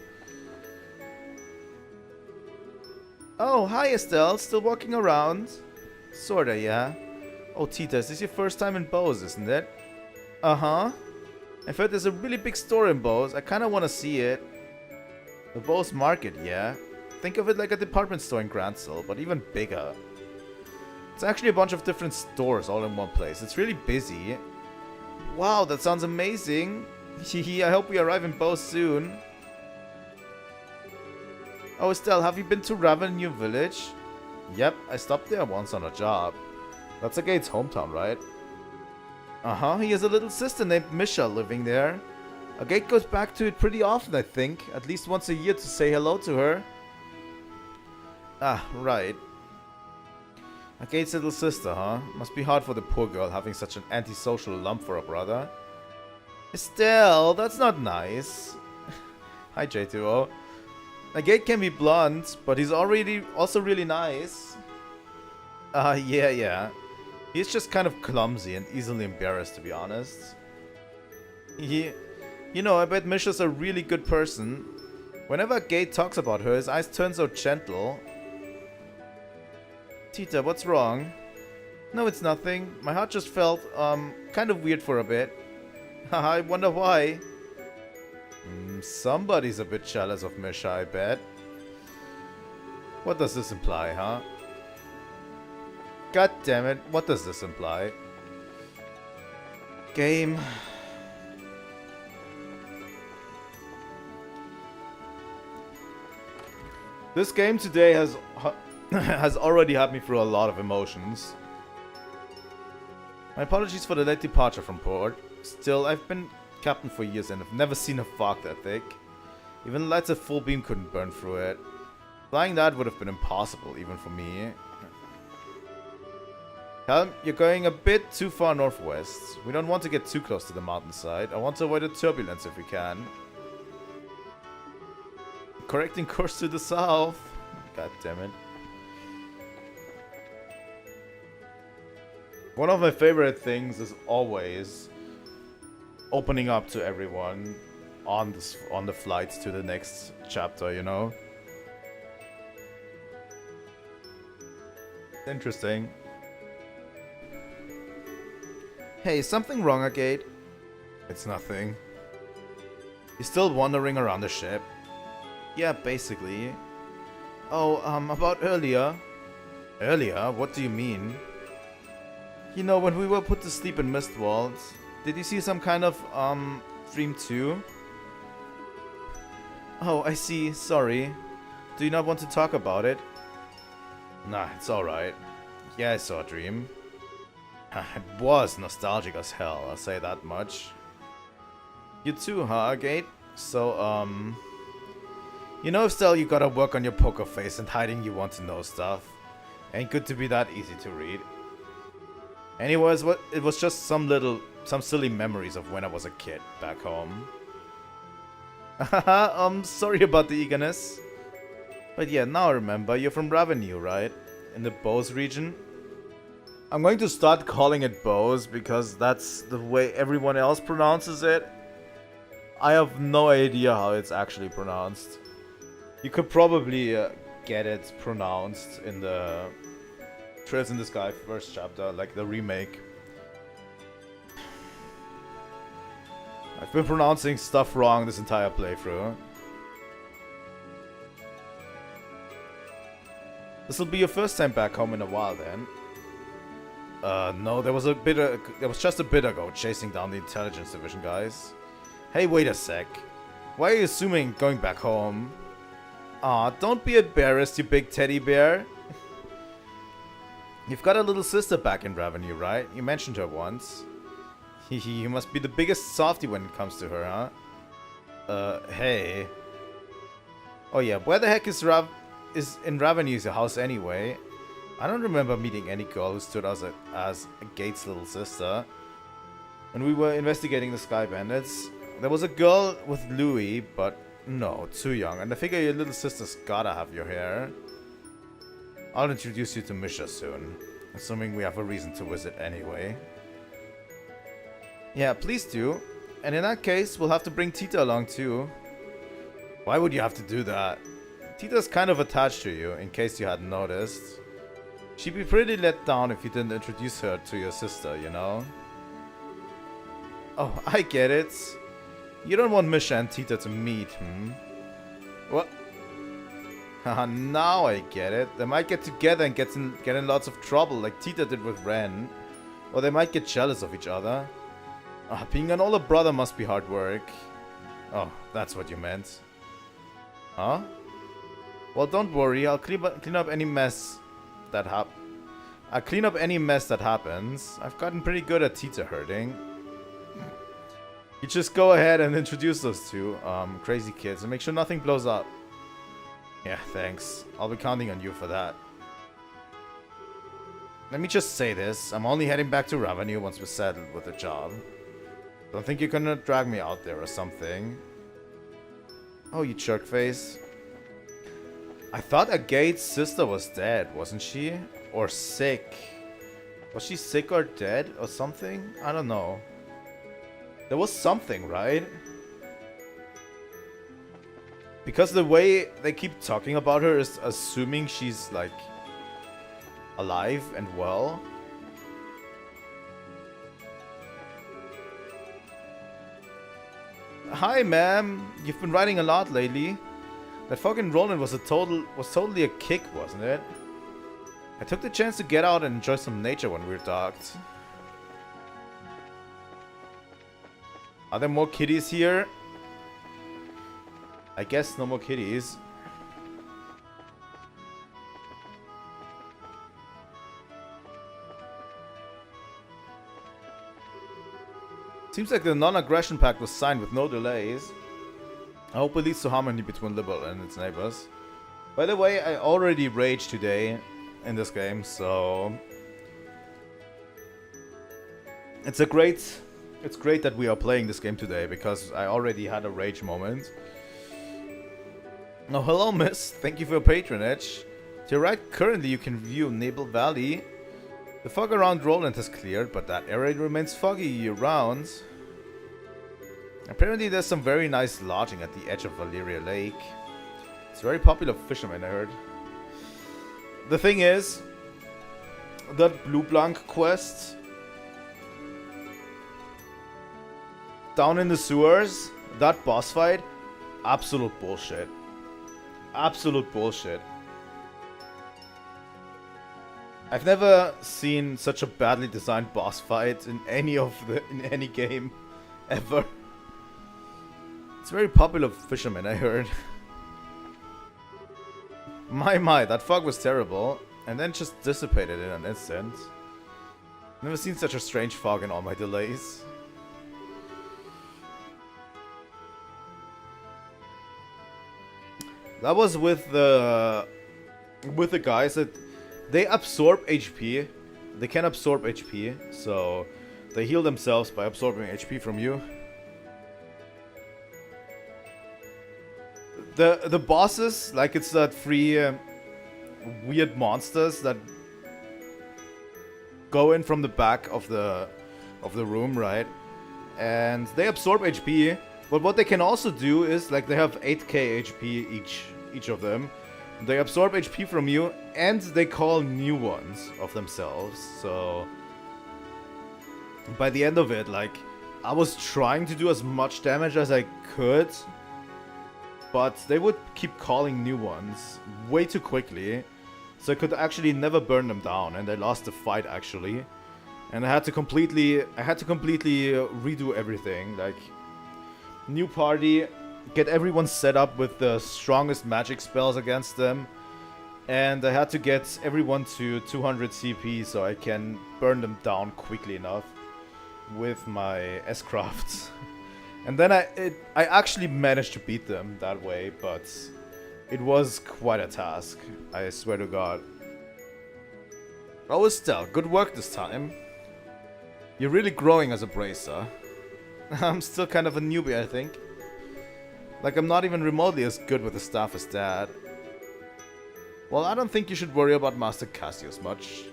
Oh, hi Estelle, still walking around? Sorta, yeah. Oh Tita, is this your first time in Bose, isn't it? Uh-huh. I've heard there's a really big store in Bose, I kinda wanna see it. The Bose Market, yeah. Think of it like a department store in Grantsville, but even bigger. It's actually a bunch of different stores all in one place, it's really busy. Wow, that sounds amazing. I hope we arrive in Bose soon. Oh, Estelle, have you been to Raven New Village? Yep, I stopped there once on a job. That's Agate's hometown, right? Uh-huh, he has a little sister named Misha living there. Agate goes back to it pretty often, I think. At least once a year to say hello to her. Ah, right. Agate's little sister, huh? Must be hard for the poor girl having such an antisocial lump for a brother. Estelle, that's not nice. Hi, J2O. Agate can be blunt, but he's also really nice. Yeah. He's just kind of clumsy and easily embarrassed, to be honest. You know, I bet Misha's a really good person. Whenever Agate talks about her, his eyes turn so gentle. Tita, what's wrong? No, it's nothing. My heart just felt, kind of weird for a bit. Haha, I wonder why. Somebody's a bit jealous of Misha, I bet. What does this imply, huh? God damn it, what does this imply? Game. This game today has already had me through a lot of emotions. My apologies for the late departure from port. Still, I've been captain for years and I've never seen a fog that thick. Even the lights at full beam couldn't burn through it. Flying that would have been impossible, even for me. Helm, you're going a bit too far northwest. We don't want to get too close to the mountainside. I want to avoid the turbulence if we can. Correcting course to the south. God damn it. One of my favorite things is always opening up to everyone on the flights to the next chapter, you know? Interesting. Hey, is something wrong, Agate? It's nothing. You still wandering around the ship? Yeah, basically. Oh, about earlier. Earlier? What do you mean? You know, when we were put to sleep in Mistwald, did you see some kind of, dream too? Oh, I see. Sorry. Do you not want to talk about it? Nah, it's alright. Yeah, I saw a dream. It was nostalgic as hell, I'll say that much. You too, huh, Gate? So, you know, Estelle, you gotta work on your poker face and hiding you want to know stuff. Ain't good to be that easy to read. Anyways, it was just some silly memories of when I was a kid back home. Sorry about the eagerness. But yeah, now I remember, you're from Ravenue, right? In the Bose region? I'm going to start calling it Bose because that's the way everyone else pronounces it. I have no idea how it's actually pronounced. You could probably get it pronounced in the Trails in the Sky first chapter, like the remake. I've been pronouncing stuff wrong this entire playthrough. This will be your first time back home in a while then. No, there was just a bit ago chasing down the intelligence division guys. Hey, wait a sec. Why are you assuming going back home? Aw, don't be embarrassed, you big teddy bear. You've got a little sister back in Ravenue, right? You mentioned her once. You must be the biggest softie when it comes to her, huh? Hey. Oh yeah, where the heck is in Ravenue's house anyway? I don't remember meeting any girl who stood as Gate's little sister. When we were investigating the Sky Bandits, there was a girl with Louis, but no, too young. And I figure your little sister's gotta have your hair. I'll introduce you to Misha soon, assuming we have a reason to visit anyway. Yeah, please do. And in that case, we'll have to bring Tita along too. Why would you have to do that? Tita's kind of attached to you, in case you hadn't noticed. She'd be pretty let down if you didn't introduce her to your sister, you know? Oh, I get it. You don't want Misha and Tita to meet, What? Haha, now I get it. They might get together and get in lots of trouble like Tita did with Ren. Or they might get jealous of each other. Being an older brother must be hard work. Oh, that's what you meant. Huh? Well, don't worry. I'll clean up any mess that happens. I've gotten pretty good at Tita herding. You just go ahead and introduce those two crazy kids and make sure nothing blows up. Yeah, thanks. I'll be counting on you for that. Let me just say this. I'm only heading back to Revenue once we're settled with the job. Don't think you're gonna drag me out there or something. Oh, you jerk face. I thought Agate's sister was dead, wasn't she? Or sick. Was she sick or dead or something? I don't know. There was something, right? Because the way they keep talking about her is assuming she's like alive and well. Hi, ma'am. You've been writing a lot lately. That fucking Roland was totally a kick, wasn't it? I took the chance to get out and enjoy some nature when we were docked. Are there more kitties here? I guess no more kitties. Seems like the non-aggression pact was signed with no delays. I hope it leads to harmony between Liberal and its neighbors. By the way, I already raged today in this game, so it's great that we are playing this game today because I already had a rage moment. Oh, hello, miss. Thank you for your patronage. To your right, currently you can view Nebel Valley. The fog around Roland has cleared, but that area remains foggy year-round. Apparently there's some very nice lodging at the edge of Valeria Lake. It's very popular for fishermen, I heard. The thing is, that Blue Blanc quest down in the sewers, that boss fight, absolute bullshit. Absolute bullshit. I've never seen such a badly designed boss fight in any game ever. It's very popular for fishermen, I heard. My, that fog was terrible, and then just dissipated in an instant. Never seen such a strange fog in all my delays. That was with the guys that they absorb HP. They can absorb HP, so they heal themselves by absorbing HP from you. The bosses, like it's that three weird monsters that go in from the back of the room, right? And they absorb HP, but what they can also do is like they have 8k HP each of them. They absorb HP from you and they call new ones of themselves. So by the end of it, like I was trying to do as much damage as I could, but they would keep calling new ones way too quickly. So I could actually never burn them down, and I lost the fight actually. And I had to completely redo everything. Like new party, get everyone set up with the strongest magic spells against them, and I had to get everyone to 200 CP so I can burn them down quickly enough with my S-crafts. And then I actually managed to beat them that way, but it was quite a task, I swear to God. Oh, Estelle, good work this time. You're really growing as a bracer. I'm still kind of a newbie, I think. Like, I'm not even remotely as good with the staff as Dad. Well, I don't think you should worry about Master Cassius much.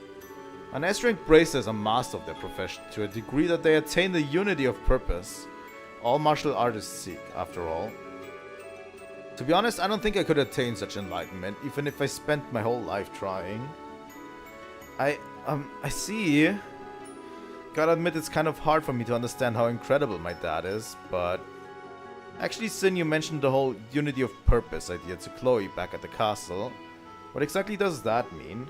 An S-rank bracer is a master of their profession to a degree that they attain the unity of purpose all martial artists seek, after all. To be honest, I don't think I could attain such enlightenment, even if I spent my whole life trying. I see. Gotta admit, it's kind of hard for me to understand how incredible my dad is, but actually, Sin, you mentioned the whole unity of purpose idea to Chloe back at the castle. What exactly does that mean?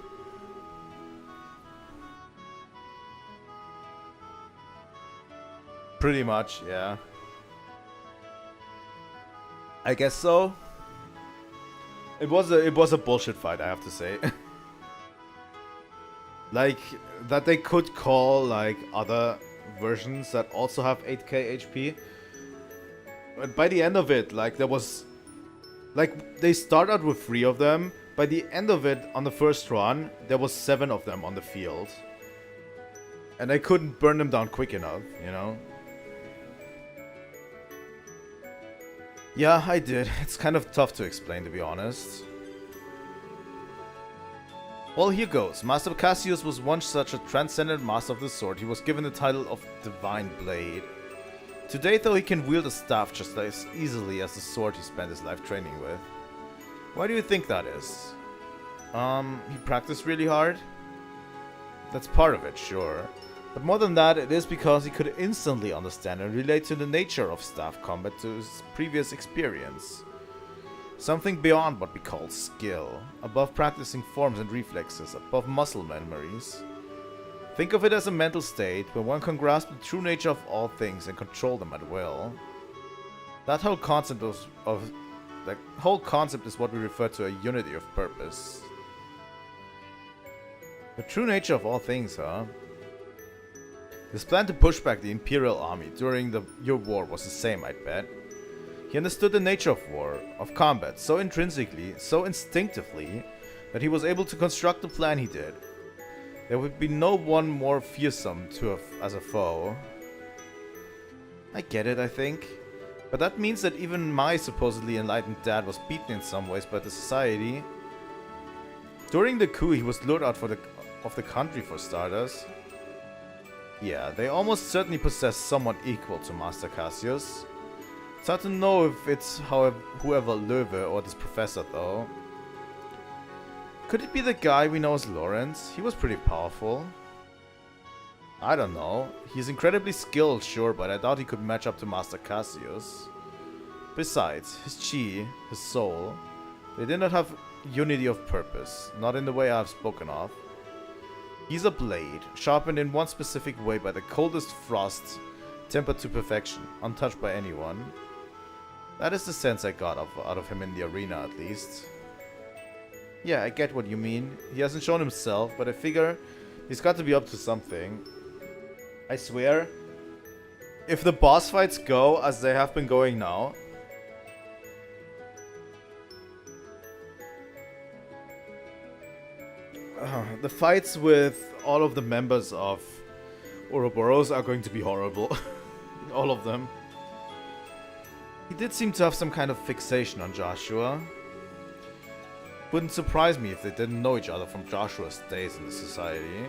Pretty much, yeah. I guess so. It was a bullshit fight, I have to say. Like, that they could call, like, other versions that also have 8k HP. But by the end of it, like, there was Like, they start out with 3 of them. By the end of it, on the first run, there was 7 of them on the field. And I couldn't burn them down quick enough, you know? Yeah, I did. It's kind of tough to explain, to be honest. Well, here goes. Master Cassius was once such a transcendent master of the sword, he was given the title of Divine Blade. Today, though, he can wield a staff just as easily as the sword he spent his life training with. Why do you think that is? He practiced really hard? That's part of it, sure. But more than that, it is because he could instantly understand and relate to the nature of staff combat to his previous experience. Something beyond what we call skill, above practicing forms and reflexes, above muscle memories. Think of it as a mental state where one can grasp the true nature of all things and control them at will. That whole concept is what we refer to a unity of purpose. The true nature of all things, huh? His plan to push back the Imperial army during your war was the same, I'd bet. He understood the nature of war, of combat, so intrinsically, so instinctively, that he was able to construct the plan he did. There would be no one more fearsome as a foe. I get it, I think. But that means that even my supposedly enlightened dad was beaten in some ways by the society. During the coup, he was lured out of the country for starters. Yeah, they almost certainly possess someone equal to Master Cassius. It's hard to know if it's whoever Löwe or this professor though. Could it be the guy we know as Lawrence? He was pretty powerful. I don't know. He's incredibly skilled, sure, but I doubt he could match up to Master Cassius. Besides, his chi, his soul, they did not have unity of purpose, not in the way I've spoken of. He's a blade, sharpened in one specific way by the coldest frost, tempered to perfection, untouched by anyone. That is the sense I got out of him in the arena, at least. Yeah, I get what you mean. He hasn't shown himself, but I figure he's got to be up to something. I swear, if the boss fights go as they have been going now, the fights with all of the members of Ouroboros are going to be horrible. All of them. He did seem to have some kind of fixation on Joshua. Wouldn't surprise me if they didn't know each other from Joshua's days in the society.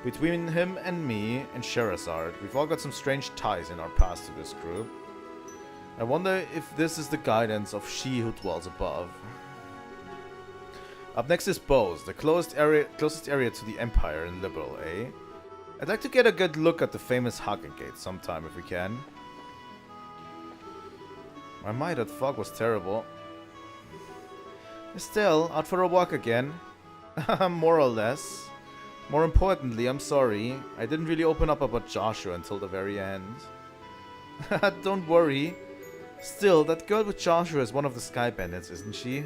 Between him and me and Sherazard, we've all got some strange ties in our past to this group. I wonder if this is the guidance of she who dwells above. Up next is Bose, the closest area to the Empire in Liberal, eh? I'd like to get a good look at the famous Hagen Gate sometime if we can. My mind, that fog was terrible. Estelle, out for a walk again? More or less. More importantly, I'm sorry. I didn't really open up about Joshua until the very end. Don't worry. Still, that girl with Joshua is one of the Sky Bandits, isn't she?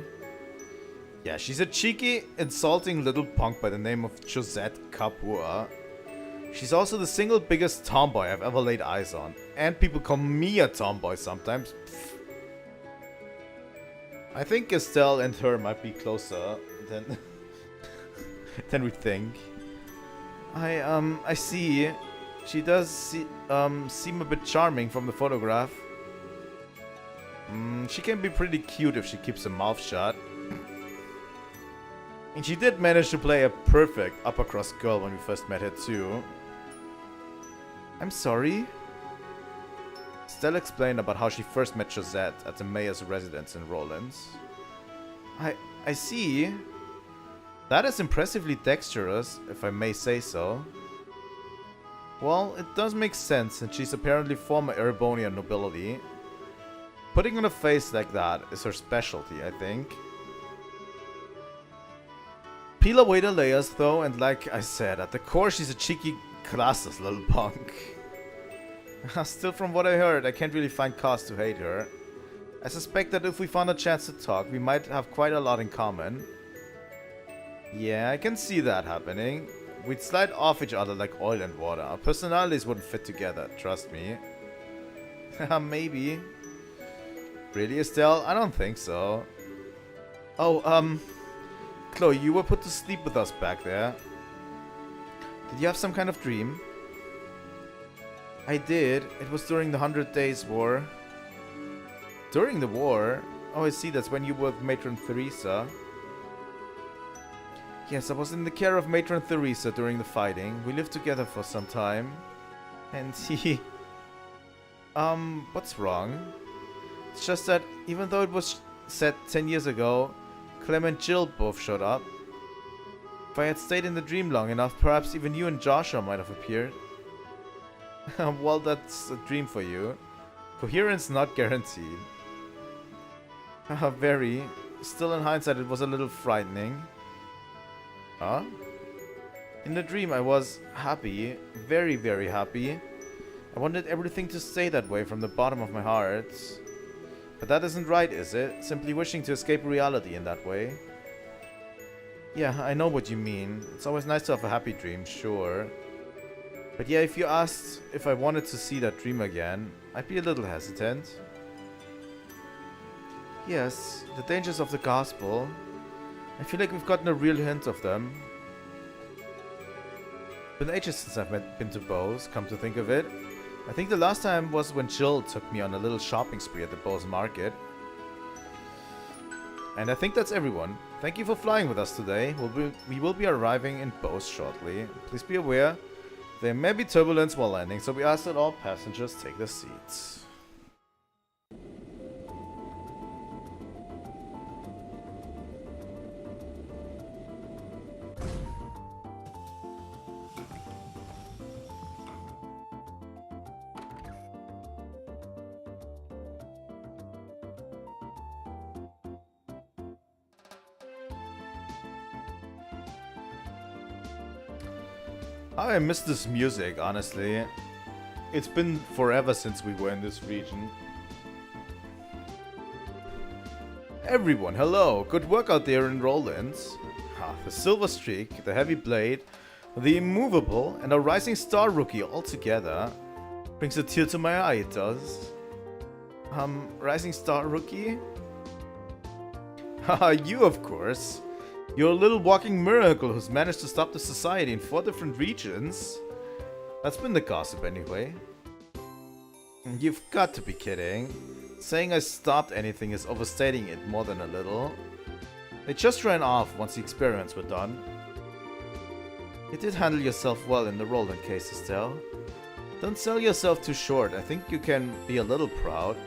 Yeah, she's a cheeky, insulting little punk by the name of Josette Capua. She's also the single biggest tomboy I've ever laid eyes on. And people call me a tomboy sometimes. Pfft. I think Estelle and her might be closer than than we think. I see. She does seem a bit charming from the photograph. She can be pretty cute if she keeps her mouth shut. And she did manage to play a perfect upper-cross girl when we first met her too. I'm sorry? Estelle explained about how she first met Josette at the mayor's residence in Rollins. I see. That is impressively dexterous, if I may say so. Well, it does make sense, since she's apparently former Erebonian nobility. Putting on a face like that is her specialty, I think. Peel away the layers though, and like I said, at the core she's a cheeky, classless little punk. Still, from what I heard, I can't really find cause to hate her. I suspect that if we found a chance to talk, we might have quite a lot in common. Yeah, I can see that happening. We'd slide off each other like oil and water. Our personalities wouldn't fit together, trust me. Maybe. Really, Estelle? I don't think so. Oh, Chloe, you were put to sleep with us back there. Did you have some kind of dream? I did. It was during the 100 Days War. During the war? Oh, I see. That's when you were with Matron Theresa. Yes, I was in the care of Matron Theresa during the fighting. We lived together for some time. And he... what's wrong? It's just that even though it was set 10 years ago, Clem and Jill both showed up. If I had stayed in the dream long enough, perhaps even you and Joshua might have appeared. Well, that's a dream for you. Coherence not guaranteed. Very. Still, in hindsight, it was a little frightening. Huh? In the dream, I was happy. Very, very happy. I wanted everything to stay that way from the bottom of my heart. But that isn't right, is it? Simply wishing to escape reality in that way. Yeah, I know what you mean. It's always nice to have a happy dream, sure. But yeah, if you asked if I wanted to see that dream again, I'd be a little hesitant. Yes, the dangers of the gospel. I feel like we've gotten a real hint of them. Been ages since I've been to Bose, come to think of it. I think the last time was when Jill took me on a little shopping spree at the Bose market. And I think that's everyone. Thank you for flying with us today. We will be arriving in Bose shortly. Please be aware, there may be turbulence while landing, so we ask that all passengers take their seats. I miss this music, honestly. It's been forever since we were in this region. Everyone, hello! Good work out there in Rollins. The Silver Streak, the Heavy Blade, the Immovable, and a Rising Star Rookie all together. Brings a tear to my eye, it does. Rising Star Rookie? Haha, you of course. You're a little walking miracle who's managed to stop the society in 4 different regions. That's been the gossip anyway. You've got to be kidding. Saying I stopped anything is overstating it more than a little. They just ran off once the experiments were done. You did handle yourself well in the Roland case, Estelle. Don't sell yourself too short. I think you can be a little proud.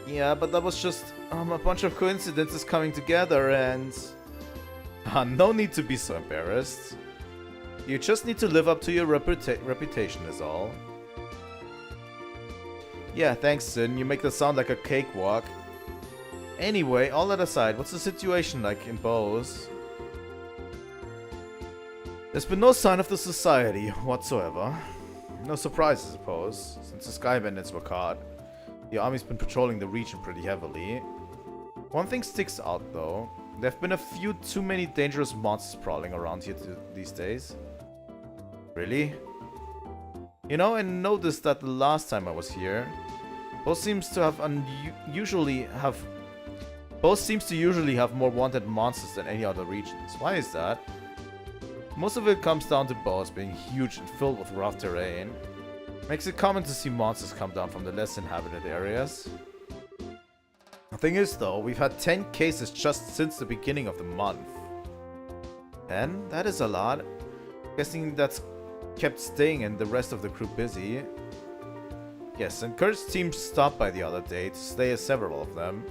Yeah, but that was just a bunch of coincidences coming together and... no need to be so embarrassed. You just need to live up to your reputation is all. Yeah, thanks, Sin. You make that sound like a cakewalk. Anyway, all that aside, what's the situation like in Bose? There's been no sign of the society whatsoever. No surprise, I suppose, since the Sky Bandits were caught. The army's been patrolling the region pretty heavily. One thing sticks out, though. There have been a few too many dangerous monsters prowling around here these days. Really? You know, I noticed that the last time I was here, Bose seems to usually have more wanted monsters than any other regions. Why is that? Most of it comes down to Bose being huge and filled with rough terrain. Makes it common to see monsters come down from the less inhabited areas. The thing is though, we've had 10 cases just since the beginning of the month. 10? That is a lot. Guessing that's kept Sting and the rest of the crew busy. Yes, and Kurt's team stopped by the other day to slay several of them.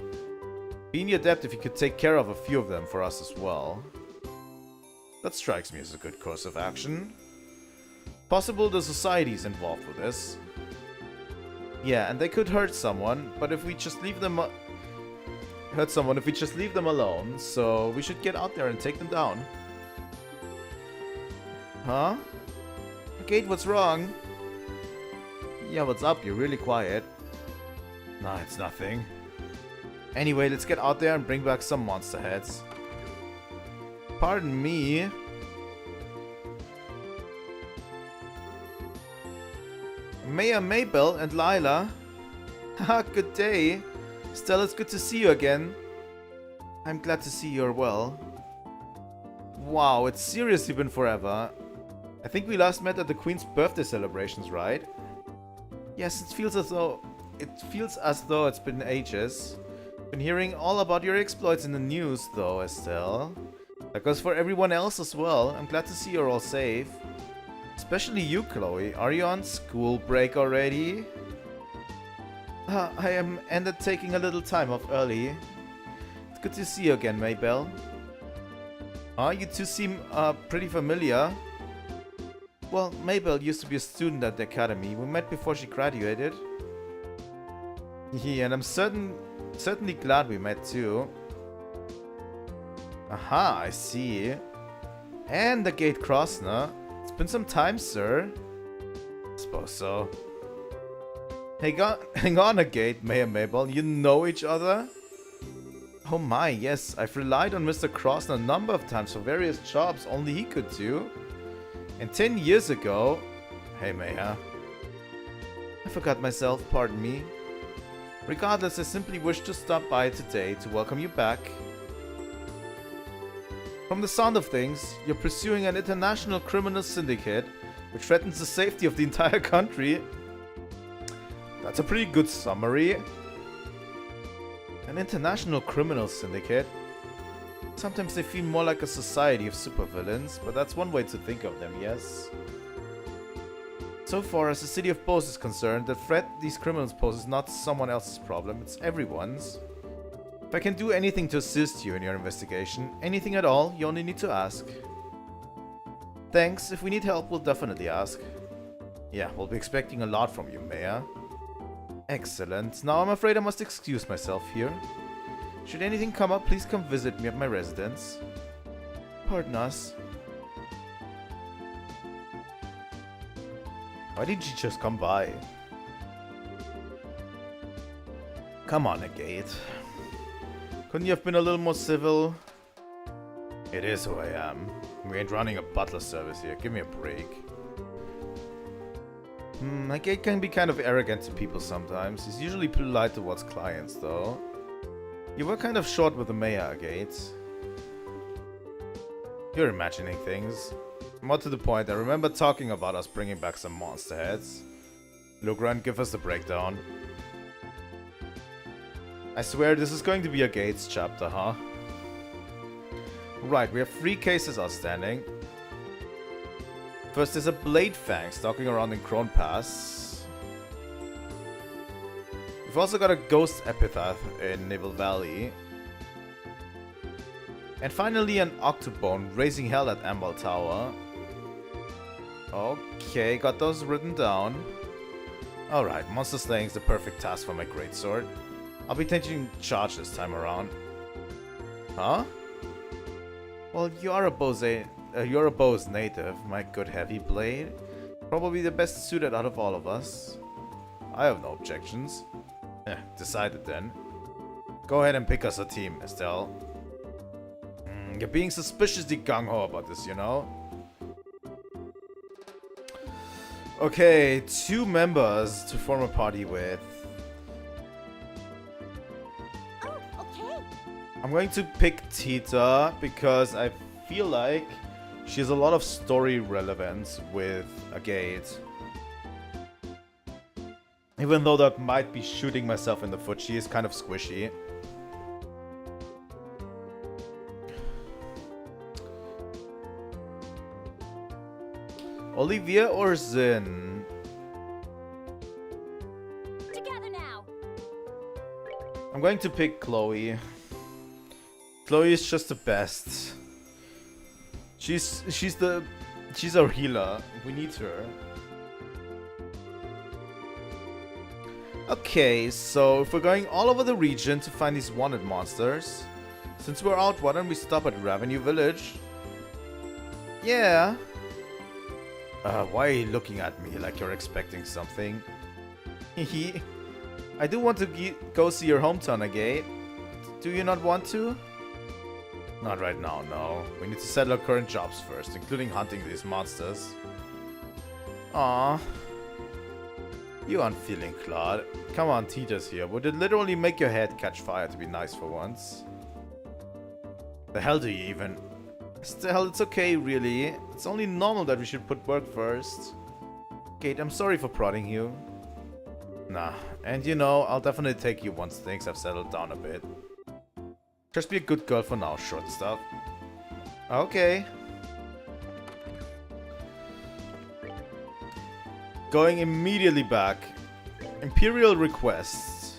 Being adept if you could take care of a few of them for us as well. That strikes me as a good course of action. Possible the society's involved with this. Yeah, and they could hurt someone, but if we just leave them alone, so we should get out there and take them down. Huh? Kate, what's wrong? Yeah, what's up? You're really quiet. Nah, it's nothing. Anyway, let's get out there and bring back some monster heads. Pardon me. Mayor Maybell and Lila. Haha, good day. Estelle, it's good to see you again. I'm glad to see you're well. Wow, it's seriously been forever. I think we last met at the Queen's birthday celebrations, right? Yes, it feels as though it's been ages. Been hearing all about your exploits in the news though, Estelle. That goes for everyone else as well. I'm glad to see you're all safe. Especially you, Chloe. Are you on school break already? I am ended taking a little time off early. It's good to see you again, Maybell. You two seem pretty familiar. Well, Maybell used to be a student at the academy. We met before she graduated. Yeah, and I'm certainly glad we met too. Aha, I see. And the gate Crossner. It's been some time, sir. Suppose so. Hang on a gate, Mayor Mabel. You know each other? Oh my, yes. I've relied on Mr. Crossner a number of times for various jobs only he could do. And 10 years ago... Hey, Mayor. I forgot myself, pardon me. Regardless, I simply wish to stop by today to welcome you back. From the sound of things, you're pursuing an international criminal syndicate which threatens the safety of the entire country. That's a pretty good summary. An international criminal syndicate? Sometimes they feel more like a society of supervillains, but that's one way to think of them, yes? So far as the city of Bose is concerned, the threat these criminals pose is not someone else's problem, it's everyone's. If I can do anything to assist you in your investigation, anything at all, you only need to ask. Thanks, if we need help, we'll definitely ask. Yeah, we'll be expecting a lot from you, Mayor. Excellent. Now I'm afraid I must excuse myself here. Should anything come up, please come visit me at my residence. Pardon us. Why didn't you just come by? Come on, Agate. Couldn't you have been a little more civil? It is who I am. We ain't running a butler service here. Give me a break. Agate can be kind of arrogant to people sometimes. He's usually polite towards clients, though. You were kind of short with the mayor, Agate. You're imagining things. More to the point, I remember talking about us bringing back some monster heads. Look, Run, give us the breakdown. I swear this is going to be a Gates chapter, huh? Right, we have 3 cases outstanding. First, there's a Blade Fang stalking around in Crone Pass. We've also got a Ghost Epitaph in Naval Valley. And finally, an Octobone raising hell at Ambal Tower. Okay, got those written down. Alright, monster slaying is the perfect task for my greatsword. I'll be taking charge this time around. Huh? Well, you're a Bose native, my good heavy blade. Probably the best suited out of all of us. I have no objections. Decided then. Go ahead and pick us a team, Estelle. You're being suspiciously gung-ho about this, you know? Okay, 2 members to form a party with. Oh, okay. I'm going to pick Tita because I feel like she has a lot of story relevance with Agate. Even though that might be shooting myself in the foot, she is kind of squishy. Olivia or Zin? Together now. I'm going to pick Chloe. Chloe is just the best. She's our healer. We need her. Okay, so if we're going all over the region to find these wanted monsters, since we're out, why don't we stop at Revenue Village? Yeah. Why are you looking at me like you're expecting something? Hehe. I do want to go see your hometown, Agate. Do you not want to? Not right now, no. We need to settle our current jobs first, including hunting these monsters. Aww. You aren't feeling Claude. Come on, Tita's here. Would it literally make your head catch fire to be nice for once? The hell do you even? Estelle, it's okay, really. It's only normal that we should put work first. Kate, I'm sorry for prodding you. Nah, and you know, I'll definitely take you once things have settled down a bit. Just be a good girl for now, short stuff. Okay. Going immediately back. Imperial requests.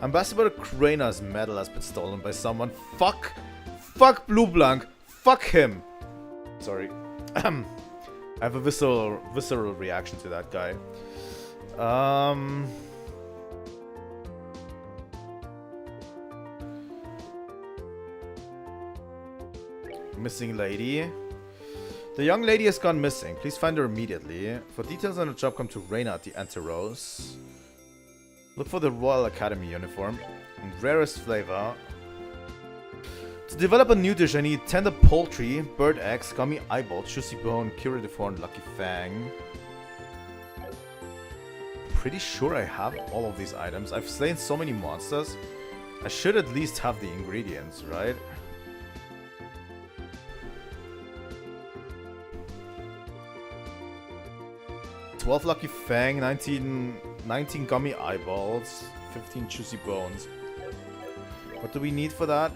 Ambassador Kraner's medal has been stolen by someone. Fuck! Fuck Blue Blanc! Fuck him! Sorry. I have a visceral reaction to that guy. Missing lady. The young lady has gone missing. Please find her immediately. For details on the job, come to Reina at the Anterose. Look for the Royal Academy uniform. And rarest flavor. To develop a new dish, I need tender poultry, bird eggs, gummy eyeball, juicy bone, curative horn, lucky fang. Pretty sure I have all of these items. I've slain so many monsters. I should at least have the ingredients, right? $12 lucky fang, 19 gummy eyeballs, 15 juicy bones. What do we need for that?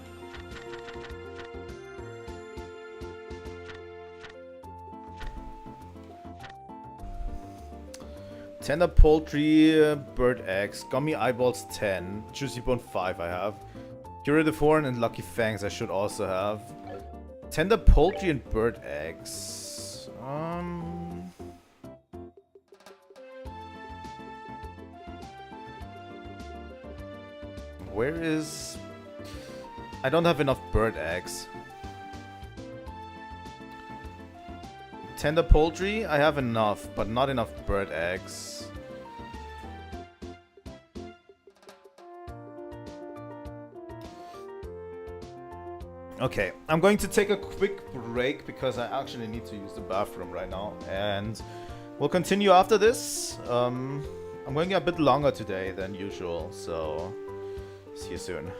Tender poultry, bird eggs, gummy eyeballs 10, juicy bone 5 I have. Curative horn and lucky fangs I should also have. Tender poultry and bird eggs. Where is... I don't have enough bird eggs. Tender poultry, I have enough, but not enough bird eggs. Okay, I'm going to take a quick break because I actually need to use the bathroom right now. And we'll continue after this. I'm going a bit longer today than usual, so see you soon.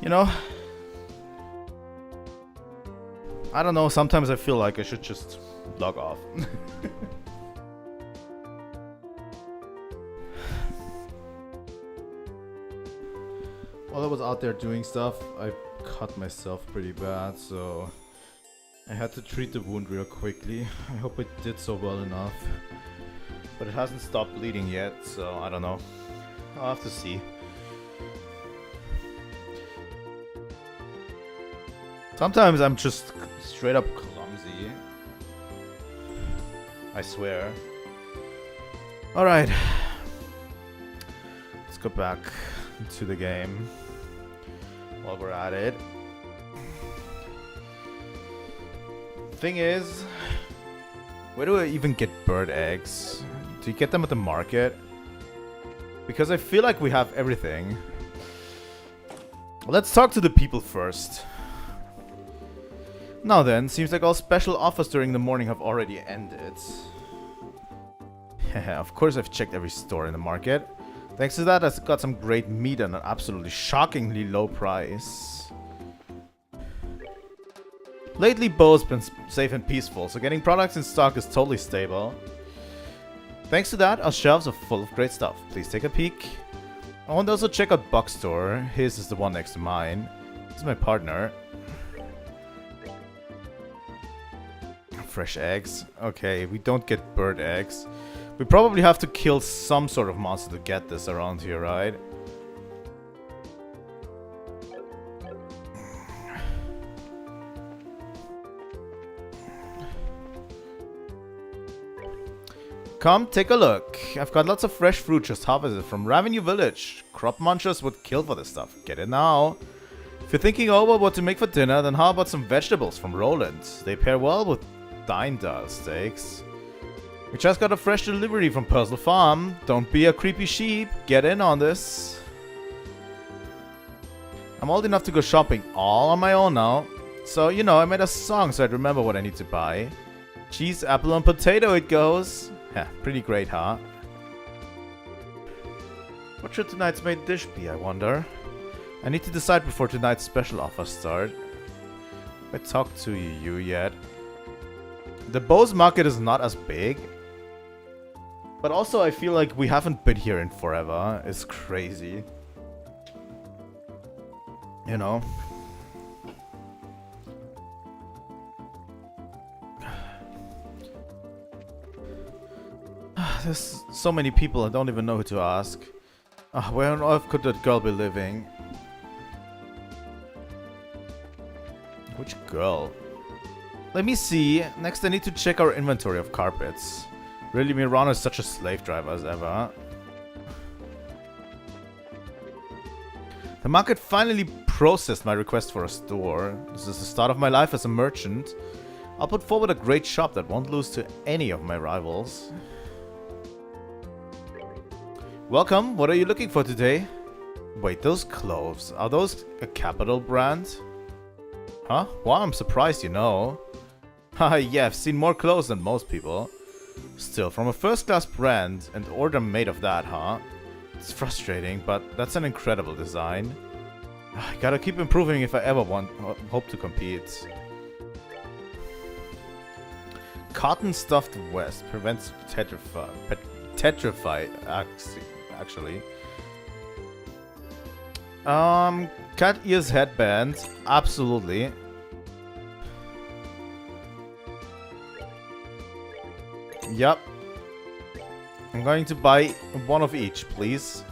You know, I don't know, sometimes I feel like I should just log off. While I was out there doing stuff, I cut myself pretty bad, so I had to treat the wound real quickly. I hope I did so well enough. But it hasn't stopped bleeding yet, so I don't know. I'll have to see. Sometimes I'm just straight up clumsy. I swear. Alright. Let's go back to the game while we're at it. Thing is, where do I even get bird eggs? Do you get them at the market? Because I feel like we have everything. Let's talk to the people first. Now then, seems like all special offers during the morning have already ended. Of course I've checked every store in the market. Thanks to that, I've got some great meat at an absolutely shockingly low price. Lately, Bo's been safe and peaceful, so getting products in stock is totally stable. Thanks to that, our shelves are full of great stuff. Please take a peek. I want to also check out Buck's store. His is the one next to mine. He's my partner. Fresh eggs. Okay, we don't get bird eggs. We probably have to kill some sort of monster to get this around here, right? Come, take a look. I've got lots of fresh fruit just harvested from Revenue Village. Crop munchers would kill for this stuff. Get it now. If you're thinking over what to make for dinner, then how about some vegetables from Roland? They pair well with Dine-Dial steaks. We just got a fresh delivery from Puzzle Farm. Don't be a creepy sheep. Get in on this. I'm old enough to go shopping all on my own now. So, you know, I made a song so I'd remember what I need to buy. Cheese, apple, and potato it goes. Yeah, pretty great, huh? What should tonight's main dish be, I wonder? I need to decide before tonight's special offers start. Have I talked to you yet? The Bose market is not as big. But also I feel like we haven't been here in forever. It's crazy. You know? There's so many people I don't even know who to ask. Where on earth could that girl be living? Which girl? Let me see. Next I need to check our inventory of carpets. Really, Mirano is such a slave driver as ever. The market finally processed my request for a store. This is the start of my life as a merchant. I'll put forward a great shop that won't lose to any of my rivals. Welcome, what are you looking for today? Wait, those clothes, are those a Capital brand? Huh? Well, I'm surprised you know. Haha, yeah, I've seen more clothes than most people. Still, from a first-class brand, and order made of that, huh? It's frustrating, but that's an incredible design. I gotta keep improving if I ever hope to compete. Cotton stuffed vest prevents tetrify, actually. Cat ears headband, absolutely. Yep. I'm going to buy one of each, please.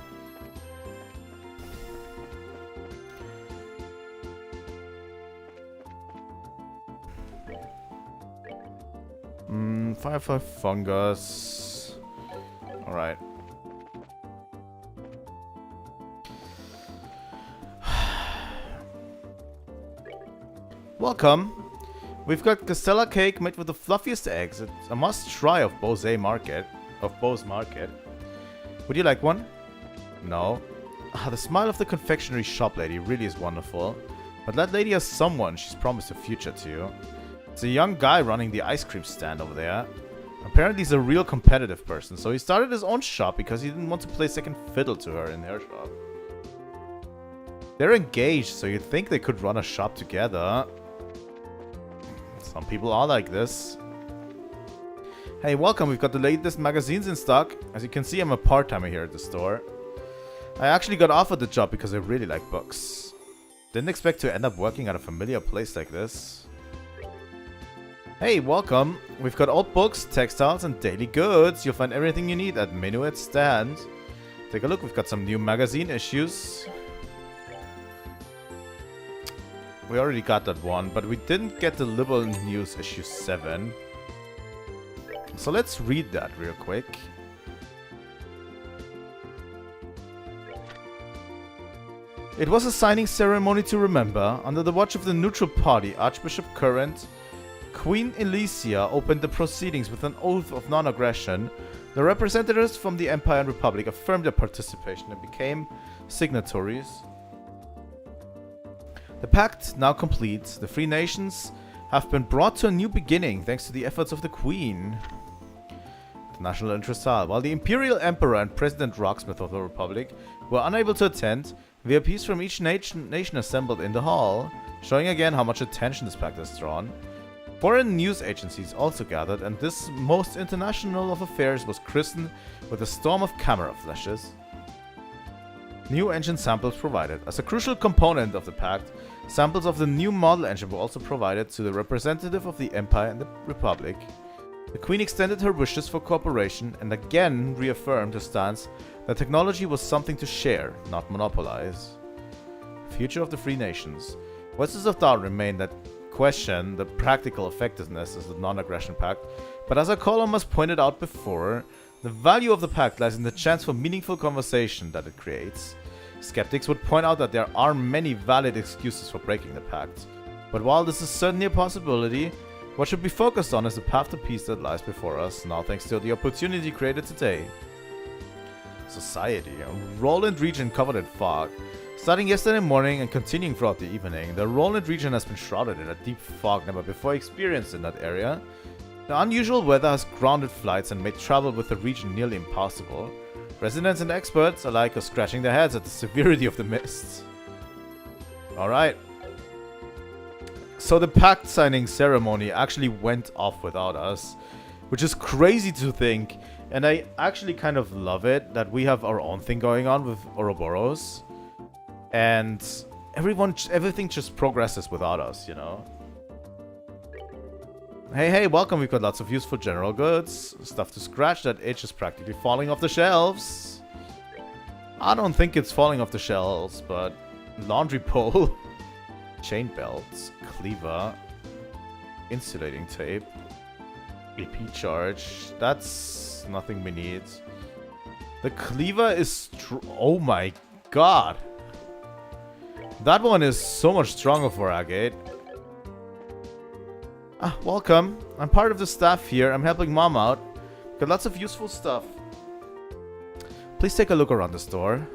Firefly fungus. Alright. Welcome. We've got Castella cake made with the fluffiest eggs. It's a must try of Bo's Market. Would you like one? No. The smile of the confectionery shop lady really is wonderful. But that lady has someone she's promised a future to. It's a young guy running the ice cream stand over there. Apparently he's a real competitive person, so he started his own shop because he didn't want to play second fiddle to her in her shop. They're engaged, so you'd think they could run a shop together. Some people are like this. Hey, welcome. We've got the latest magazines in stock. As you can see, I'm a part-timer here at the store. I actually got offered the job because I really like books. Didn't expect to end up working at a familiar place like this. Hey, welcome. We've got old books, textiles, and daily goods. You'll find everything you need at Minuet's stand. Take a look. We've got some new magazine issues. We already got that one, but we didn't get the Liberal News issue 7. So let's read that real quick. It was a signing ceremony to remember. Under the watch of the neutral party, Archbishop Current, Queen Elysia opened the proceedings with an oath of non-aggression. The representatives from the Empire and Republic affirmed their participation and became signatories. The pact now complete. The Free Nations have been brought to a new beginning thanks to the efforts of the Queen. The national interests are. While the Imperial Emperor and President Rocksmith of the Republic were unable to attend, VIPs from each nation assembled in the hall, showing again how much attention this pact has drawn. Foreign news agencies also gathered, and this most international of affairs was christened with a storm of camera flashes. New engine samples provided. As a crucial component of the pact, samples of the new model engine were also provided to the representative of the Empire and the Republic. The Queen extended her wishes for cooperation and again reaffirmed her stance that technology was something to share, not monopolize. Future of the Free Nations. Voices of doubt remain that question the practical effectiveness of the non-aggression pact, but as our column has pointed out before, the value of the pact lies in the chance for meaningful conversation that it creates. Skeptics would point out that there are many valid excuses for breaking the pact, but while this is certainly a possibility, what should be focused on is the path to peace that lies before us, now thanks to the opportunity created today. Society. Roland region covered in fog. Starting yesterday morning and continuing throughout the evening, the Roland region has been shrouded in a deep fog never before experienced in that area. The unusual weather has grounded flights and made travel with the region nearly impossible. Residents and experts alike are scratching their heads at the severity of the mists. Alright. So the pact signing ceremony actually went off without us, which is crazy to think, and I actually kind of love it that we have our own thing going on with Ouroboros, and everything just progresses without us, you know? Hey, welcome. We've got lots of useful general goods. Stuff to scratch. That itch is practically falling off the shelves. I don't think it's falling off the shelves, but laundry pole, chain belts, cleaver, insulating tape, AP charge. That's nothing we need. The cleaver is oh my god. That one is so much stronger for agate. Welcome. I'm part of the staff here. I'm helping Mom out. Got lots of useful stuff. Please take a look around the store.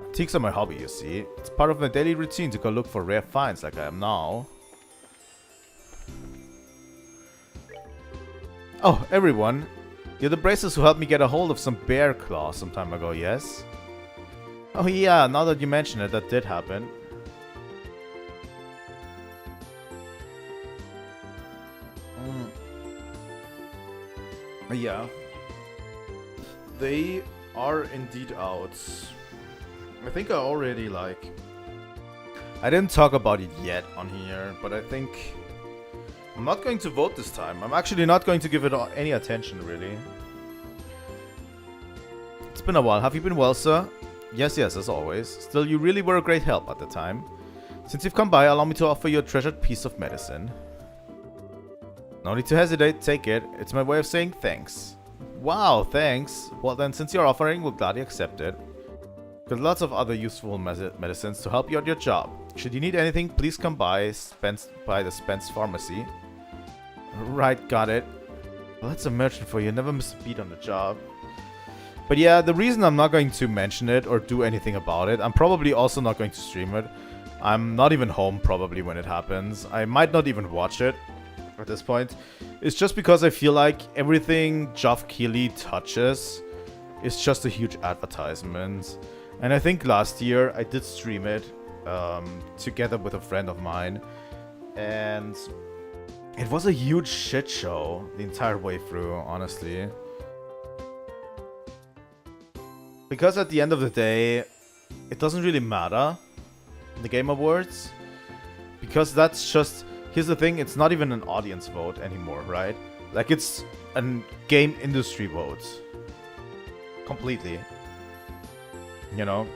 Antiques are my hobby, you see. It's part of my daily routine to go look for rare finds like I am now. Oh, everyone. You're the bracers who helped me get a hold of some bear claw some time ago, yes? Oh yeah, now that you mention it, that did happen. Yeah. They are indeed out. I think I already I didn't talk about it yet on here, but I think I'm not going to vote this time. I'm actually not going to give it any attention, really. It's been a while. Have you been well, sir? Yes, as always. Still, you really were a great help at the time. Since you've come by, allow me to offer you a treasured piece of medicine. No need to hesitate, take it. It's my way of saying thanks. Wow, thanks. Well then, since you're offering, we'll gladly accept it. Got lots of other useful medicines to help you at your job. Should you need anything, please come by the Spence Pharmacy. Right, got it. Well, that's a merchant for you. Never miss a beat on the job. But yeah, the reason I'm not going to mention it or do anything about it, I'm probably also not going to stream it. I'm not even home probably when it happens. I might not even watch it at this point. It's just because I feel like everything Geoff Keighley touches is just a huge advertisement. And I think last year I did stream it together with a friend of mine. And it was a huge shit show the entire way through, honestly. Because at the end of the day, it doesn't really matter, the Game Awards. Because that's just... Here's the thing, it's not even an audience vote anymore, right? Like, it's a game industry vote. Completely. You know?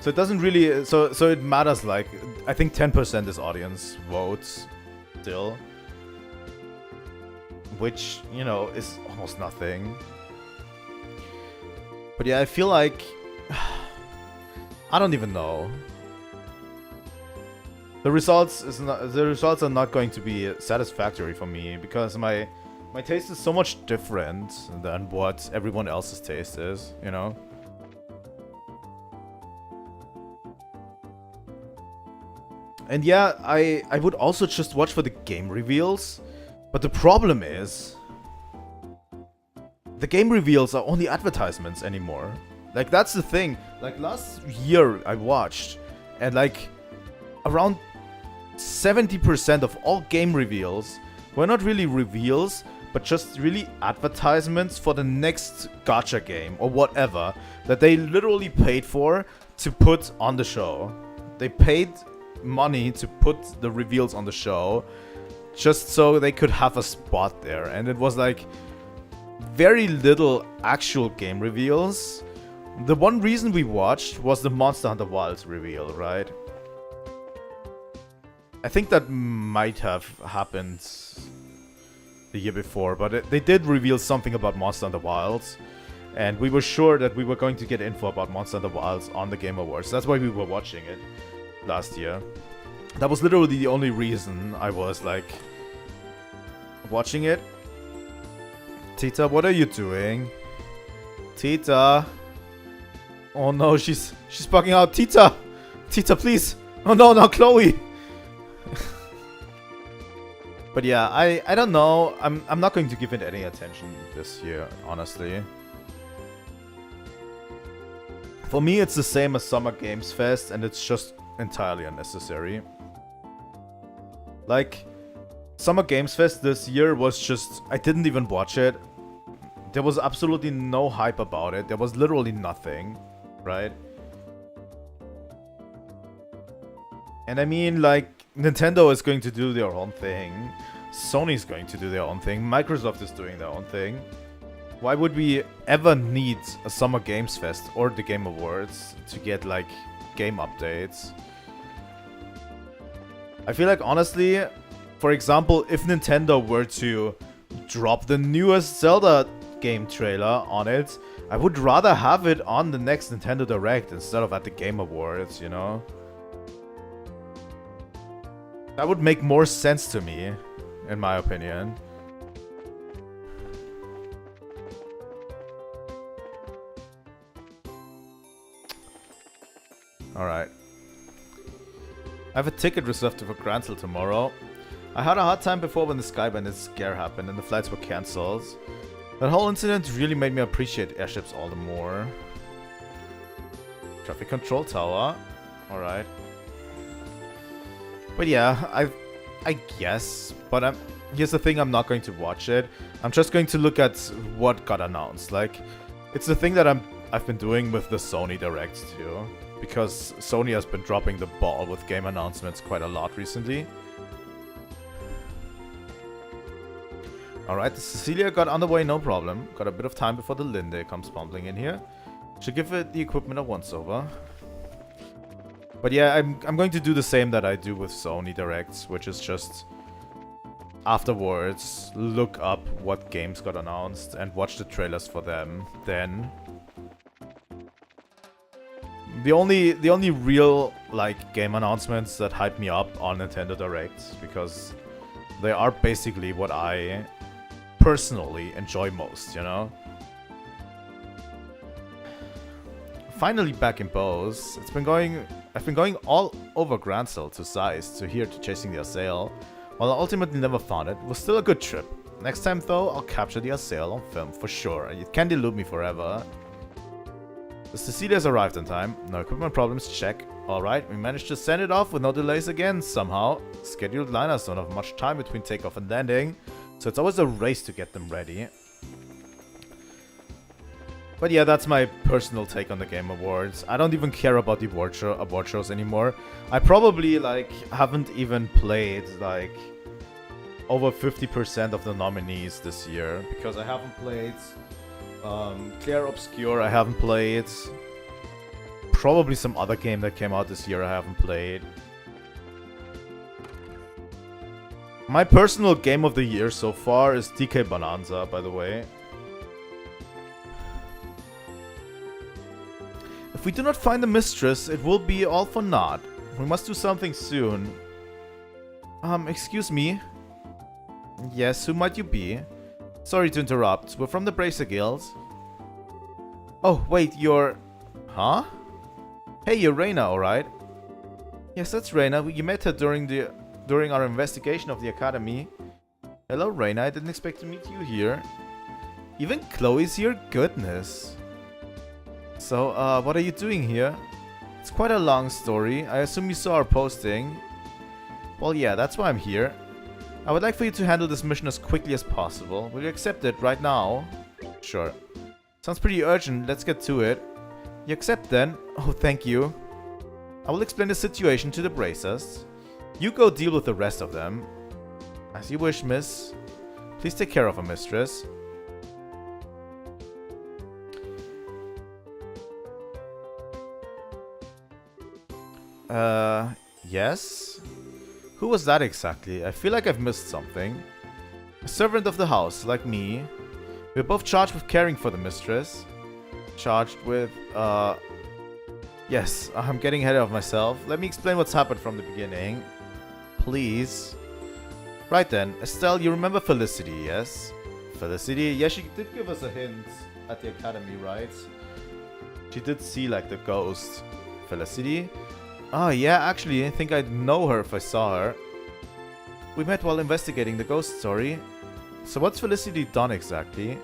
So it doesn't really... So it matters, like... I think 10% is audience votes. Still. Which, you know, is almost nothing. But yeah, I feel like... I don't even know. The results are not going to be satisfactory for me because my taste is so much different than what everyone else's taste is, you know? And yeah, I would also just watch for the game reveals, but the problem is the game reveals are only advertisements anymore. Like, that's the thing. Like, last year I watched, and like around 70% of all game reveals were not really reveals, but just really advertisements for the next gacha game or whatever that they literally paid for to put on the show. They paid money to put the reveals on the show just so they could have a spot there. And it was like very little actual game reveals. The one reason we watched was the Monster Hunter Wilds reveal, right? I think that might have happened the year before, but they did reveal something about Monster Hunter Wilds, and we were sure that we were going to get info about Monster Hunter Wilds on the Game Awards. That's why we were watching it last year. That was literally the only reason I was like watching it. Tita, what are you doing? Tita. Oh no, she's bugging out. Tita! Tita, please! Oh no, not Chloe! But yeah, I don't know. I'm not going to give it any attention this year, honestly. For me, it's the same as Summer Games Fest, and it's just entirely unnecessary. Like, Summer Games Fest this year was just... I didn't even watch it. There was absolutely no hype about it. There was literally nothing, right? And I mean, like, Nintendo is going to do their own thing. Sony's going to do their own thing. Microsoft is doing their own thing. Why would we ever need a Summer Games Fest or the Game Awards to get, like, game updates? I feel like, honestly, for example, if Nintendo were to drop the newest Zelda game trailer on it, I would rather have it on the next Nintendo Direct instead of at the Game Awards, you know? That would make more sense to me, in my opinion. Alright. I have a ticket reserved for Gransel tomorrow. I had a hard time before when the Sky Bandit scare happened and the flights were cancelled. That whole incident really made me appreciate airships all the more. Traffic control tower. Alright. But yeah, I guess. But here's the thing, I'm not going to watch it. I'm just going to look at what got announced. Like, it's the thing that I've been doing with the Sony Directs too. Because Sony has been dropping the ball with game announcements quite a lot recently. Alright, the Cecilia got underway, no problem. Got a bit of time before the Linde comes bumbling in here. Should give it the equipment a once-over. But yeah, I'm going to do the same that I do with Sony Directs, which is just afterwards look up what games got announced and watch the trailers for them. Then the only real like game announcements that hype me up are Nintendo Directs, because they are basically what I personally enjoy most, you know? Finally back in Bose. I've been going all over Gransel to Size to here to chasing the Assail. While I ultimately never found it, it was still a good trip. Next time though, I'll capture the Assail on film for sure. It can't elude me forever. The Cecilia's arrived in time. No equipment problems, check. Alright, we managed to send it off with no delays again, somehow. Scheduled liners don't have much time between takeoff and landing, so it's always a race to get them ready. But yeah, that's my personal take on the Game Awards. I don't even care about the award shows anymore. I probably, like, haven't even played, like, over 50% of the nominees this year. Because I haven't played Clair Obscur, I haven't played. Probably some other game that came out this year I haven't played. My personal game of the year so far is DK Bonanza, by the way. If we do not find the mistress, it will be all for naught. We must do something soon. Excuse me? Yes, who might you be? Sorry to interrupt. We're from the Bracer Guild. Oh, wait, you're... Huh? Hey, you're Reina, alright? Yes, that's Reina. You met her during our investigation of the academy. Hello, Reina. I didn't expect to meet you here. Even Chloe's here? Goodness. So, what are you doing here? It's quite a long story. I assume you saw our posting. Well, yeah, that's why I'm here. I would like for you to handle this mission as quickly as possible. Will you accept it right now? Sure. Sounds pretty urgent. Let's get to it. You accept then? Oh, thank you. I will explain the situation to the Bracers. You go deal with the rest of them. As you wish, miss. Please take care of her mistress. Yes? Who was that exactly? I feel like I've missed something. A servant of the house, like me. We're both charged with caring for the mistress. Charged with, Yes, I'm getting ahead of myself. Let me explain what's happened from the beginning. Please. Right then, Estelle, you remember Felicity, yes? Felicity? Yeah, she did give us a hint at the academy, right? She did see, like, the ghost. Felicity? Oh, yeah, actually, I think I'd know her if I saw her. We met while investigating the ghost story. So what's Felicity done exactly?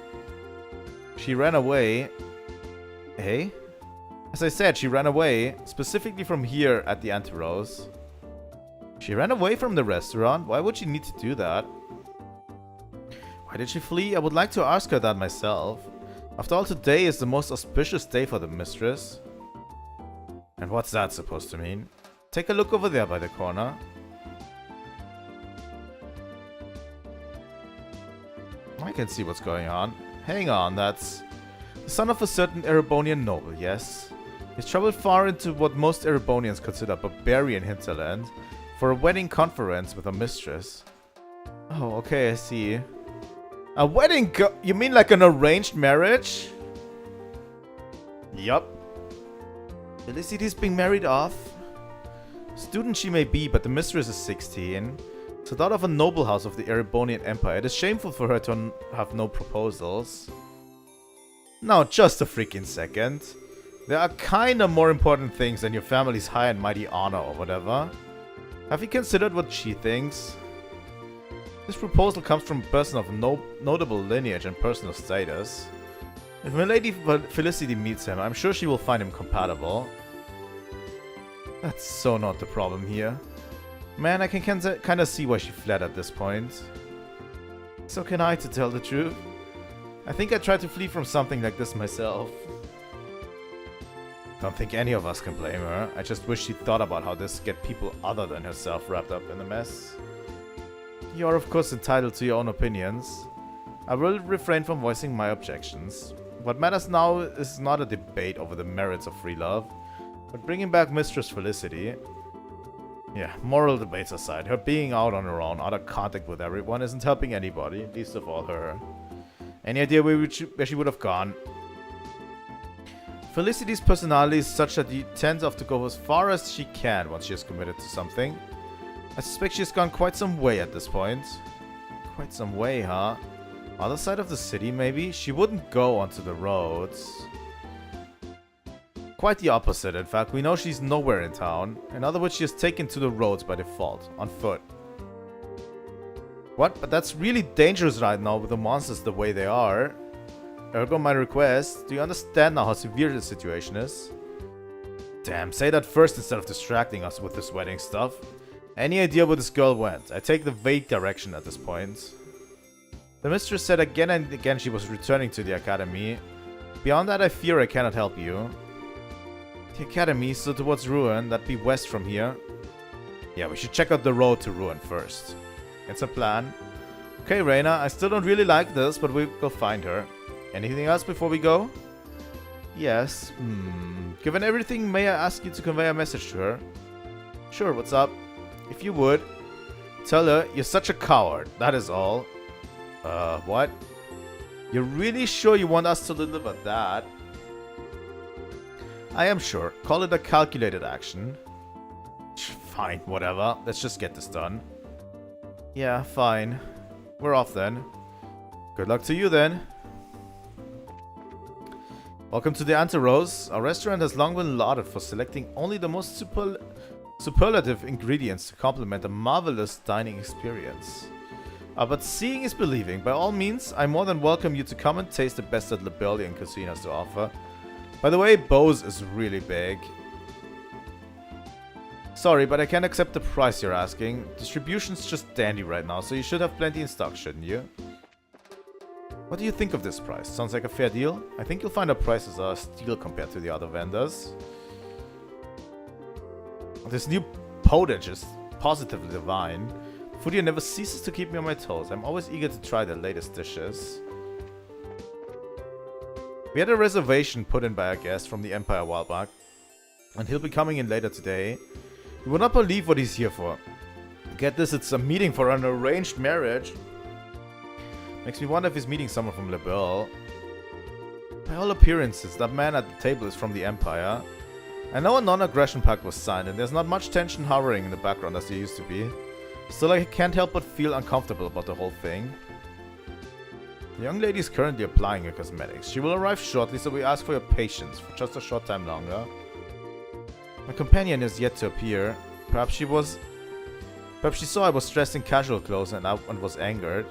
She ran away. Hey? As I said, she ran away, specifically from here at the Antirose. She ran away from the restaurant? Why would she need to do that? Why did she flee? I would like to ask her that myself. After all, today is the most auspicious day for the mistress. And what's that supposed to mean? Take a look over there by the corner. I can see what's going on. Hang on, that's the son of a certain Erebonian noble, yes? He's traveled far into what most Erebonians consider barbarian hinterland for a wedding conference with a mistress. Oh, okay, I see. A wedding you mean like an arranged marriage? Yup. Felicity's being married off. Student she may be, but the mistress is 16. So out of a noble house of the Erebonian Empire, it is shameful for her to have no proposals. Now, just a freaking second. There are kinda more important things than your family's high and mighty honor or whatever. Have you considered what she thinks? This proposal comes from a person of notable lineage and personal status. If my lady Felicity meets him, I'm sure she will find him compatible. That's so not the problem here. Man, I can kinda see why she fled at this point. So can I, to tell the truth. I think I tried to flee from something like this myself. Don't think any of us can blame her. I just wish she'd thought about how this get people other than herself wrapped up in the mess. You are of course entitled to your own opinions. I will refrain from voicing my objections. What matters now is not a debate over the merits of free love, but bringing back Mistress Felicity. Yeah, moral debates aside, her being out on her own, out of contact with everyone, isn't helping anybody, least of all her. Any idea where she would have gone? Felicity's personality is such that she tends to go as far as she can once she is committed to something. I suspect she's gone quite some way at this point. Quite some way, huh? Other side of the city, maybe? She wouldn't go onto the roads. Quite the opposite, in fact. We know she's nowhere in town. In other words, she has taken to the roads by default, on foot. What? But that's really dangerous right now with the monsters the way they are. Ergo my request. Do you understand now how severe the situation is? Damn, say that first instead of distracting us with this wedding stuff. Any idea where this girl went? I take the vague direction at this point. The mistress said again and again she was returning to the academy. Beyond that, I fear I cannot help you. The academy, so towards Ruin, that'd be west from here. Yeah, we should check out the road to Ruin first. It's a plan. Okay, Reina, I still don't really like this, but we'll go find her. Anything else before we go? Yes. Given everything, may I ask you to convey a message to her? Sure, what's up? If you would, tell her you're such a coward, that is all. What? You're really sure you want us to deliver that? I am sure. Call it a calculated action. Fine, whatever. Let's just get this done. Yeah, fine. We're off then. Good luck to you then. Welcome to the Anterose. Our restaurant has long been lauded for selecting only the most superlative ingredients to complement a marvelous dining experience. But seeing is believing. By all means, I more than welcome you to come and taste the best that Libellian cuisine has to offer. By the way, Bose is really big. Sorry, but I can't accept the price you're asking. Distribution's just dandy right now, so you should have plenty in stock, shouldn't you? What do you think of this price? Sounds like a fair deal? I think you'll find our prices are a steal compared to the other vendors. This new potage is positively divine. Food here never ceases to keep me on my toes. I'm always eager to try the latest dishes. We had a reservation put in by a guest from the Empire a while back, and he'll be coming in later today. You will not believe what he's here for. Get this, it's a meeting for an arranged marriage. Makes me wonder if he's meeting someone from Lebel. By all appearances, that man at the table is from the Empire. I know a non-aggression pact was signed, and there's not much tension hovering in the background as there used to be. Still, I can't help but feel uncomfortable about the whole thing. The young lady is currently applying her cosmetics. She will arrive shortly, so we ask for your patience for just a short time longer. My companion is yet to appear. Perhaps she saw I was dressed in casual clothes and was angered.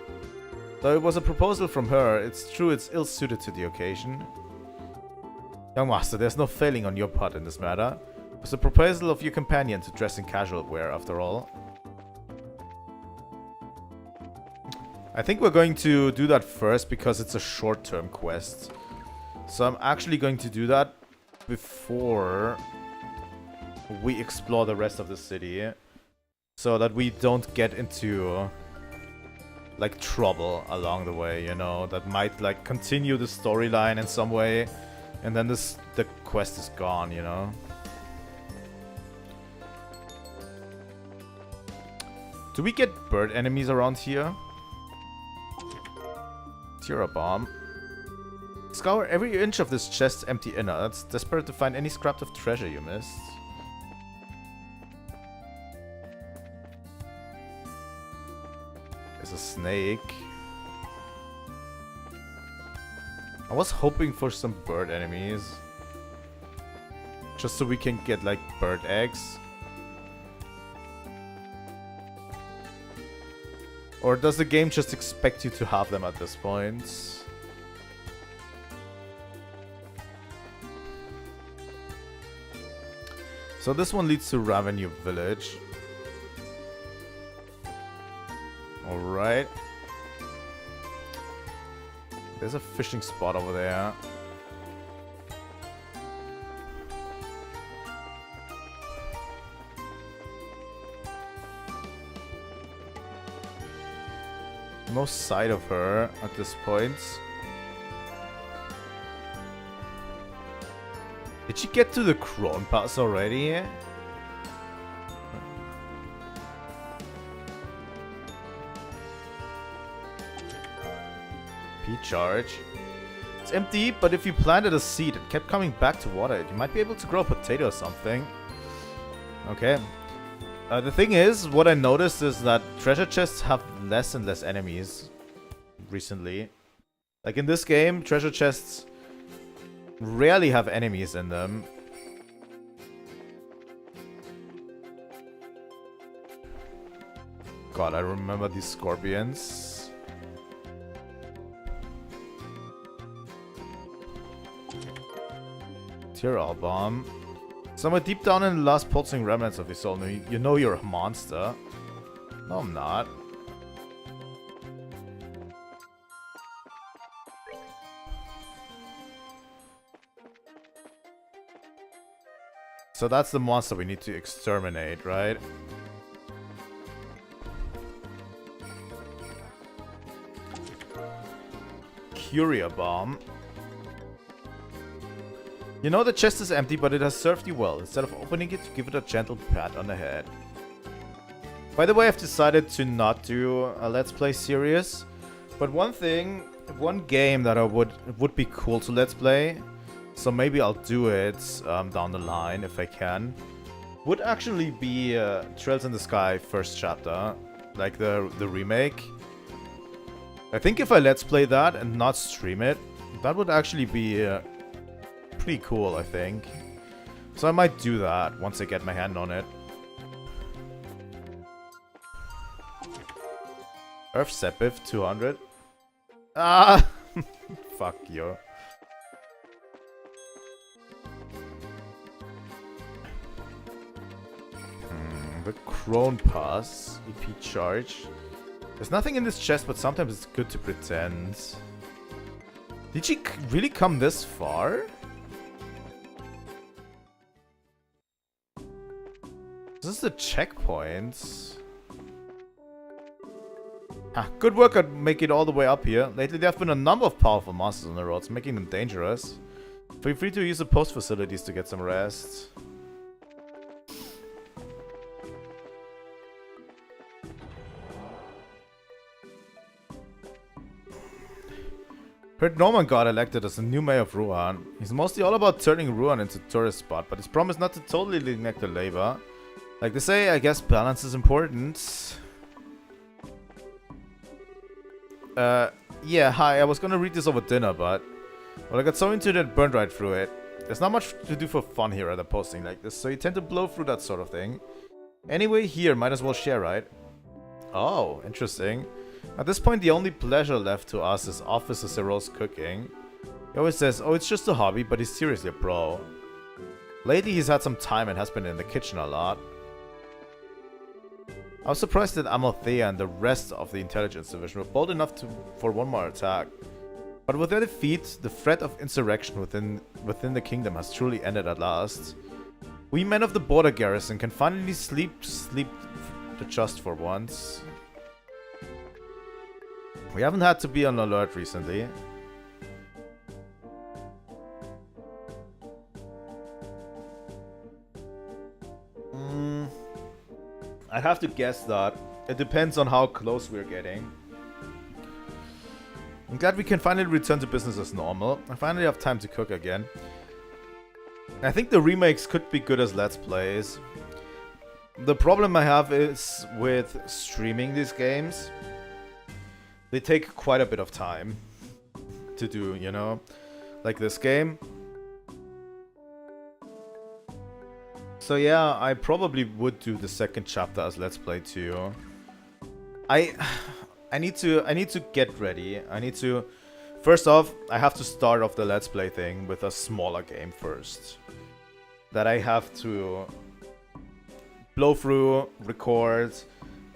Though it was a proposal from her, it's true it's ill-suited to the occasion. Young master, there's no failing on your part in this matter. It was a proposal of your companion to dress in casual wear, after all. I think we're going to do that first because it's a short-term quest. So I'm actually going to do that before we explore the rest of the city. So that we don't get into like trouble along the way, you know, that might like continue the storyline in some way, and then the quest is gone, you know. Do we get bird enemies around here? Tira bomb. Scour every inch of this chest's empty innards, desperate to find any scrap of treasure you missed. There's a snake. I was hoping for some bird enemies. Just so we can get like bird eggs. Or does the game just expect you to have them at this point? So this one leads to Revenue Village. Alright. There's a fishing spot over there. No sight of her at this point. Did she get to the Crone Pass already? P-charge. It's empty, but if you planted a seed and kept coming back to water it, you might be able to grow a potato or something. Okay. The thing is, what I noticed is that treasure chests have less and less enemies recently. Like in this game, treasure chests rarely have enemies in them. God, I remember these scorpions. Tyrol Bomb. Somewhere deep down in the last pulsing remnants of your soul, you know you're a monster. No, I'm not. So that's the monster we need to exterminate, right? Curia Bomb. You know the chest is empty, but it has served you well. Instead of opening it, give it a gentle pat on the head. By the way, I've decided to not do a Let's Play series. But one game that would be cool to Let's Play, so maybe I'll do it down the line if I can, would actually be Trails in the Sky first chapter, like the remake. I think if I Let's Play that and not stream it, that would actually be pretty cool, I think. So I might do that once I get my hand on it. Earth Sepif 200. Ah! Fuck you. The Crone Pass. EP charge. There's nothing in this chest, but sometimes it's good to pretend. Did she really come this far? This is the checkpoint. Good work at making it all the way up here. Lately there have been a number of powerful monsters on the roads, making them dangerous. Feel free to use the post facilities to get some rest. Heard Norman got elected as the new mayor of Ruan. He's mostly all about turning Ruan into a tourist spot, but he's promised not to totally neglect the labor. Like they say, I guess balance is important. Yeah, hi, I was gonna read this over dinner, but... Well, I got so into it and burned right through it. There's not much to do for fun here at a posting like this, so you tend to blow through that sort of thing. Anyway, here, might as well share, right? Oh, interesting. At this point, the only pleasure left to us is Officer Cyril's cooking. He always says, oh, it's just a hobby, but he's seriously a pro. Lately, he's had some time and has been in the kitchen a lot. I was surprised that Amalthea and the rest of the intelligence division were bold enough for one more attack. But with their defeat, the threat of insurrection within the kingdom has truly ended at last. We men of the border garrison can finally sleep just for once. We haven't had to be on alert recently. I'd have to guess that. It depends on how close we're getting. I'm glad we can finally return to business as normal. I finally have time to cook again. I think the remakes could be good as Let's Plays. The problem I have is with streaming these games. They take quite a bit of time to do, you know? Like this game. So yeah, I probably would do the second chapter as Let's Play too. I need to get ready. First off, I have to start off the Let's Play thing with a smaller game first. That I have to blow through, record,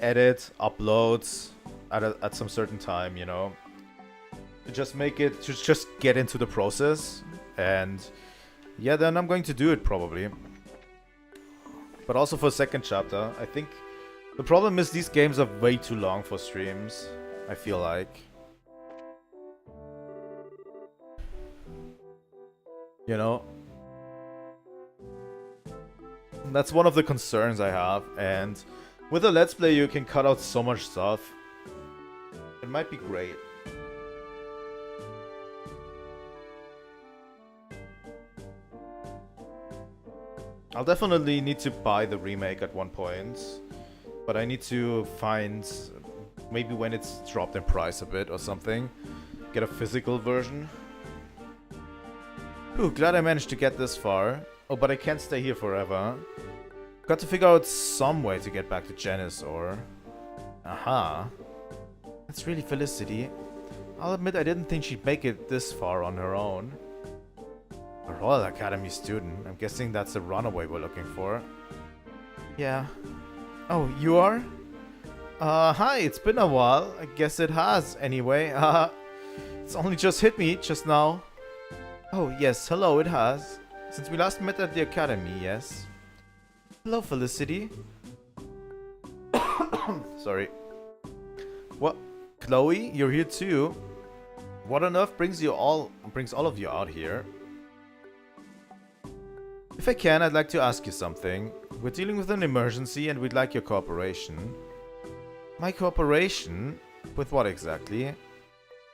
edit, upload at some certain time, you know. To just get into the process. And yeah, then I'm going to do it probably. But also for second chapter, I think the problem is these games are way too long for streams, I feel like. You know? That's one of the concerns I have, and with a Let's Play you can cut out so much stuff. It might be great. I'll definitely need to buy the remake at one point, but I need to find, maybe when it's dropped in price a bit or something, get a physical version. Ooh, glad I managed to get this far. Oh, but I can't stay here forever. Got to figure out some way to get back to Janice or... Aha. That's really Felicity. I'll admit I didn't think she'd make it this far on her own. A Royal Academy student. I'm guessing that's the runaway we're looking for. Yeah. Oh, you are? Hi, it's been a while. I guess it has, anyway. It's only just hit me just now. Oh, yes, hello, it has. Since we last met at the academy, yes. Hello, Felicity. Sorry. What? Chloe, you're here too? What on earth brings all of you out here? If I can, I'd like to ask you something. We're dealing with an emergency and we'd like your cooperation. My cooperation? With what exactly?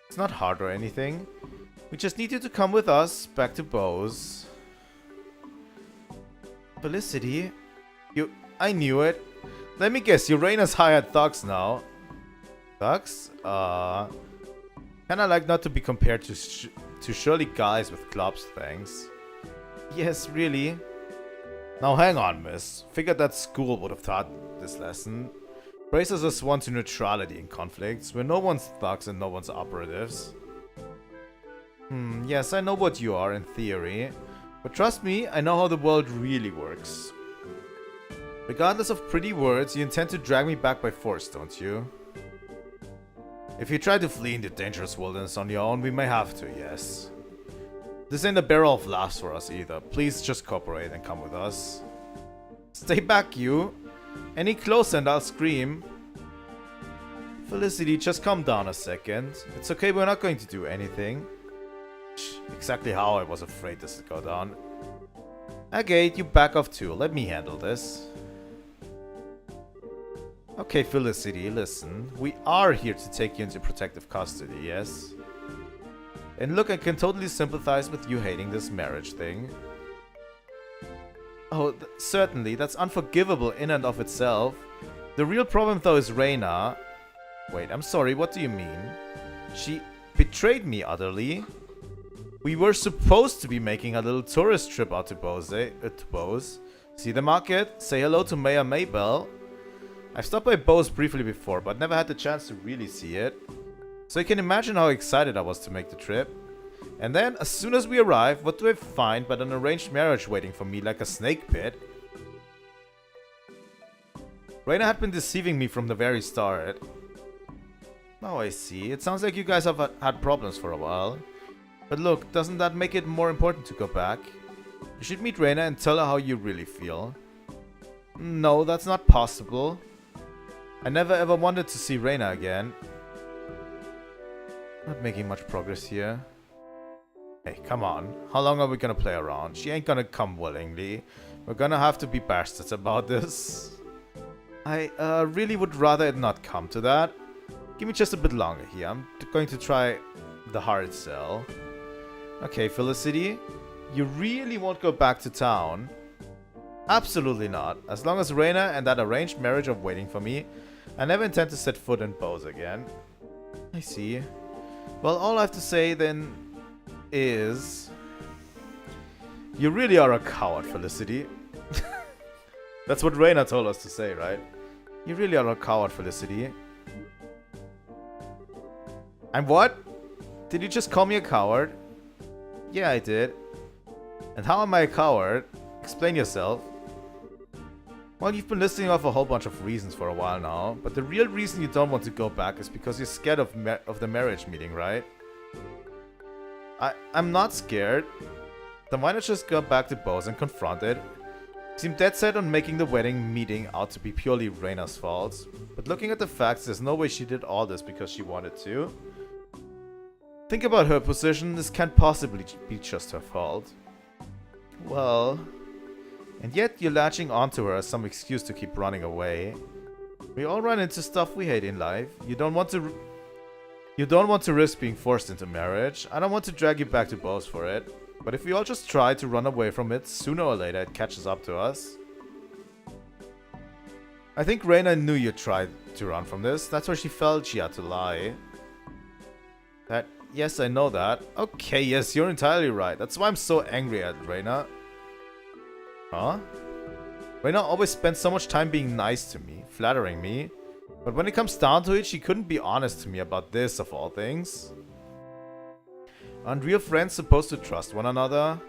It's not hard or anything. We just need you to come with us back to Bose. Felicity? I knew it. Let me guess, Uranus hired thugs now. Thugs? Kinda like not to be compared to surely guys with clubs, thanks. Yes, really? Now hang on, miss. Figured that school would have taught this lesson. Braces are sworn to neutrality in conflicts, where no one's thugs and no one's operatives. Yes, I know what you are in theory. But trust me, I know how the world really works. Regardless of pretty words, you intend to drag me back by force, don't you? If you try to flee into dangerous wilderness on your own, we may have to, yes. This ain't a barrel of laughs for us either. Please just cooperate and come with us. Stay back, you. Any closer and I'll scream. Felicity, just calm down a second. It's okay, we're not going to do anything. Exactly how I was afraid this would go down. Okay, you back off too. Let me handle this. Okay, Felicity, listen. We are here to take you into protective custody, yes? And look, I can totally sympathize with you hating this marriage thing. Oh, certainly, that's unforgivable in and of itself. The real problem though is Reina. Wait, I'm sorry, what do you mean? She betrayed me utterly. We were supposed to be making a little tourist trip out to Bose. See the market, say hello to Mayor Maybell. I've stopped by Bose briefly before, but never had the chance to really see it. So you can imagine how excited I was to make the trip. And then, as soon as we arrive, what do I find but an arranged marriage waiting for me like a snake pit? Reina had been deceiving me from the very start. Now I see. It sounds like you guys have had problems for a while. But look, doesn't that make it more important to go back? You should meet Reina and tell her how you really feel. No, that's not possible. I never ever wanted to see Reina again. Not making much progress here. Hey, come on. How long are we gonna play around? She ain't gonna come willingly. We're gonna have to be bastards about this. I really would rather it not come to that. Give me just a bit longer here. I'm going to try the hard sell. Okay, Felicity. You really won't go back to town? Absolutely not. As long as Reina and that arranged marriage are waiting for me, I never intend to set foot in Bose again. I see. Well, all I have to say then is... You really are a coward, Felicity. That's what Reina told us to say, right? You really are a coward, Felicity. I'm what? Did you just call me a coward? Yeah, I did. And how am I a coward? Explain yourself. Well, you've been listing off a whole bunch of reasons for a while now, but the real reason you don't want to go back is because you're scared of the marriage meeting, right? I'm not scared. Then why not just go back to Bose and confront it? You seem dead set on making the wedding meeting out to be purely Reina's fault, but looking at the facts, there's no way she did all this because she wanted to. Think about her position, this can't possibly be just her fault. Well... And yet you're latching onto her as some excuse to keep running away. We all run into stuff we hate in life. You don't want to risk being forced into marriage. I don't want to drag you back to Bose for it. But if we all just try to run away from it, sooner or later it catches up to us. I think Reina knew you tried to run from this. That's why she felt she had to lie. Yes, I know that. Okay, yes, you're entirely right. That's why I'm so angry at Reina. Huh? Reina always spends so much time being nice to me, flattering me. But when it comes down to it, she couldn't be honest to me about this, of all things. Aren't real friends supposed to trust one another?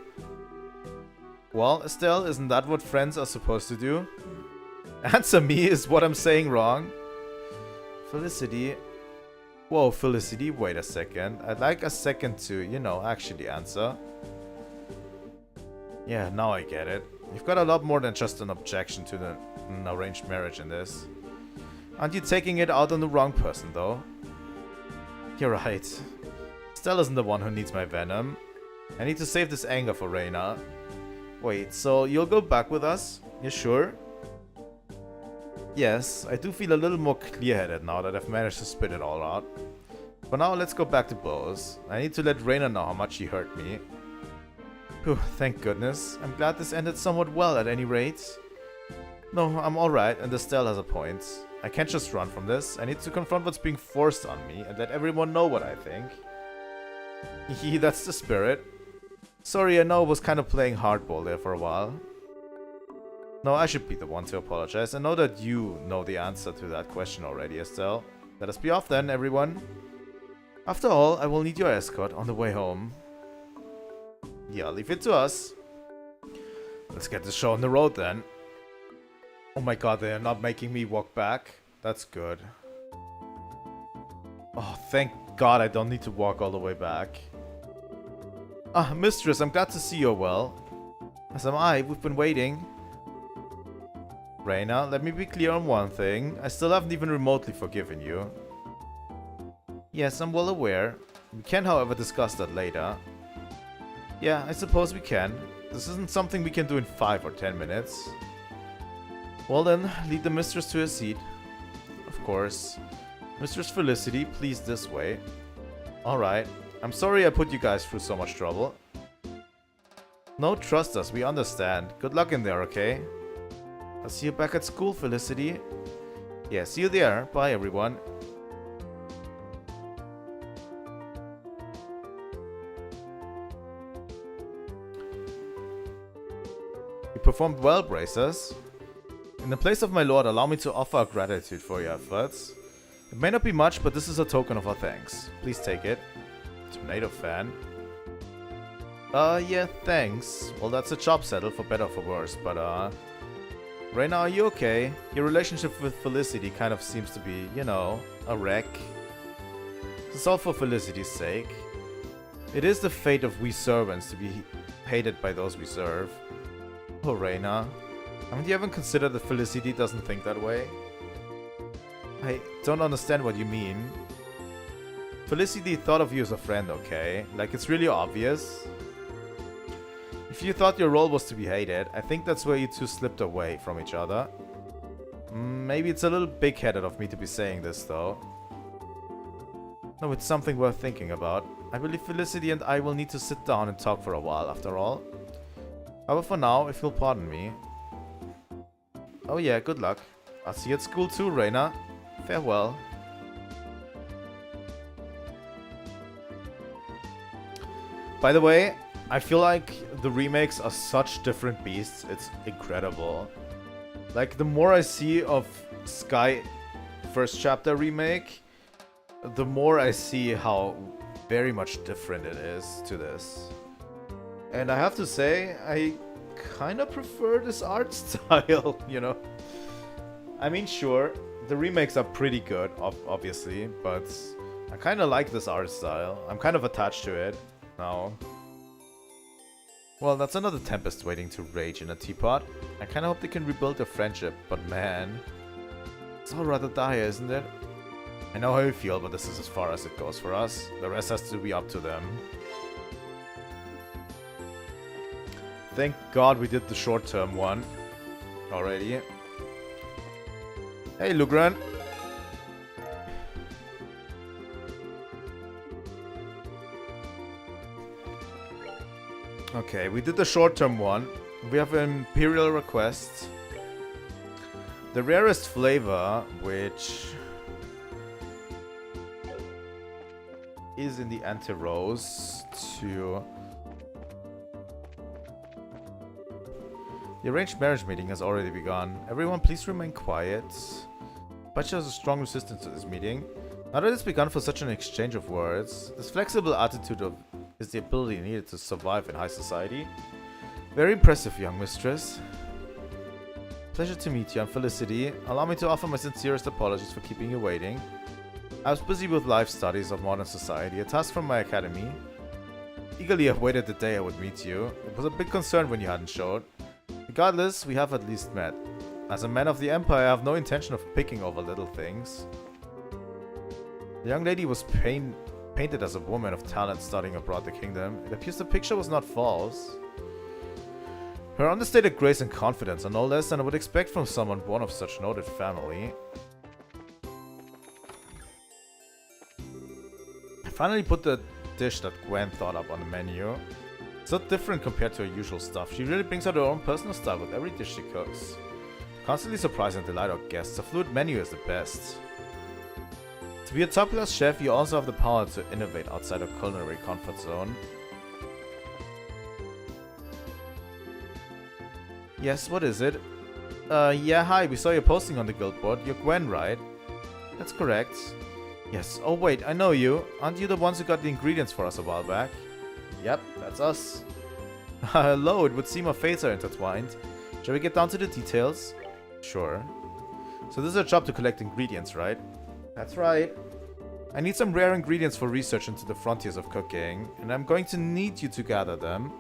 Well, Estelle, isn't that what friends are supposed to do? Answer me, is what I'm saying wrong? Felicity. Whoa, Felicity, wait a second. I'd like a second to, you know, actually answer. Yeah, now I get it. You've got a lot more than just an objection to an arranged marriage in this. Aren't you taking it out on the wrong person, though? You're right. Estelle isn't the one who needs my venom. I need to save this anger for Reina. Wait, so you'll go back with us? You sure? Yes, I do feel a little more clear-headed now that I've managed to spit it all out. For now, let's go back to Bose. I need to let Reina know how much she hurt me. Whew, thank goodness. I'm glad this ended somewhat well at any rate. No, I'm alright, and Estelle has a point. I can't just run from this. I need to confront what's being forced on me and let everyone know what I think. Hehe, that's the spirit. Sorry, I know I was kind of playing hardball there for a while. No, I should be the one to apologize. I know that you know the answer to that question already, Estelle. Let us be off then, everyone. After all, I will need your escort on the way home. Yeah, leave it to us. Let's get the show on the road then. Oh my god, they are not making me walk back. That's good. Oh, thank god I don't need to walk all the way back. Ah, mistress, I'm glad to see you're well. As am I, we've been waiting. Reina, let me be clear on one thing. I still haven't even remotely forgiven you. Yes, I'm well aware. We can, however, discuss that later. Yeah, I suppose we can. This isn't something we can do in 5 or 10 minutes. Well then, lead the mistress to her seat. Of course. Mistress Felicity, please this way. Alright. I'm sorry I put you guys through so much trouble. No, trust us, we understand. Good luck in there, okay? I'll see you back at school, Felicity. Yeah, see you there. Bye, everyone. You performed well, Bracers. In the place of my lord, allow me to offer our gratitude for your efforts. It may not be much, but this is a token of our thanks. Please take it. Tomato fan. Yeah, thanks. Well, that's a job settled, for better or for worse, but, Reina, are you okay? Your relationship with Felicity kind of seems to be, you know, a wreck. This is all for Felicity's sake. It is the fate of we servants to be hated by those we serve. Oh, Reina. Haven't you ever considered that Felicity doesn't think that way? I don't understand what you mean. Felicity thought of you as a friend, okay? Like, it's really obvious. If you thought your role was to be hated, I think that's where you two slipped away from each other. Maybe it's a little big-headed of me to be saying this, though. No, it's something worth thinking about. I believe Felicity and I will need to sit down and talk for a while, after all. However, for now, if you'll pardon me. Oh yeah, good luck. I'll see you at school too, Reina. Farewell. By the way, I feel like the remakes are such different beasts, it's incredible. Like, the more I see of Sky First Chapter remake, the more I see how very much different it is to this. And I have to say, I kind of prefer this art style, you know? I mean, sure, the remakes are pretty good, obviously, but I kind of like this art style. I'm kind of attached to it now. Well, that's another Tempest waiting to rage in a teapot. I kinda hope they can rebuild their friendship, but man... It's all rather dire, isn't it? I know how you feel, but this is as far as it goes for us. The rest has to be up to them. Thank God we did the short-term one already. Hey, Lugran. Okay, we did the short-term one. We have an Imperial request. The rarest flavor, which is in the anti-rose to... The arranged marriage meeting has already begun. Everyone please remain quiet. But has a strong resistance to this meeting. Now that it's begun for such an exchange of words, this flexible attitude is the ability needed to survive in high society. Very impressive, young mistress. Pleasure to meet you. I'm Felicity. Allow me to offer my sincerest apologies for keeping you waiting. I was busy with life studies of modern society, a task from my academy. Eagerly awaited the day I would meet you. It was a big concern when you hadn't showed. Regardless, we have at least met. As a man of the Empire, I have no intention of picking over little things. The young lady was painted as a woman of talent studying abroad the kingdom. It appears the picture was not false. Her understated grace and confidence are no less than I would expect from someone born of such noted family. I finally put the dish that Gwen thought up on the menu. It's so different compared to her usual stuff. She really brings out her own personal style with every dish she cooks. Constantly surprise and delight our guests. A fluid menu is the best. To be a top-class chef, you also have the power to innovate outside your culinary comfort zone. Yes, what is it? Yeah, hi, we saw you posting on the guild board. You're Gwen, right? That's correct. Yes, oh wait, I know you. Aren't you the ones who got the ingredients for us a while back? Yep, that's us. Hello, it would seem our fates are intertwined. Shall we get down to the details? Sure. So this is our job to collect ingredients, right? That's right. I need some rare ingredients for research into the frontiers of cooking, and I'm going to need you to gather them.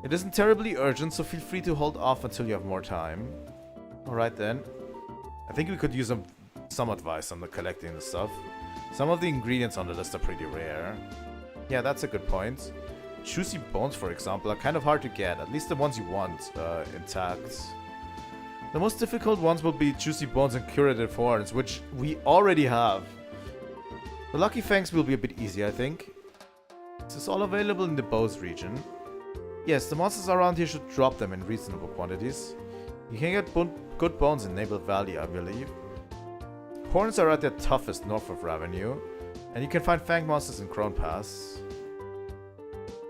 It isn't terribly urgent, so feel free to hold off until you have more time. Alright then. I think we could use some advice on the collecting the stuff. Some of the ingredients on the list are pretty rare. Yeah, that's a good point. Juicy bones, for example, are kind of hard to get, at least the ones you want intact. The most difficult ones will be juicy bones and curative horns, which we already have. The lucky fangs will be a bit easy, I think. This is all available in the bows region. Yes, the monsters around here should drop them in reasonable quantities. You can get good bones in Naval Valley, I believe. Horns are at their toughest north of Revenue, and you can find fang monsters in Crone Pass.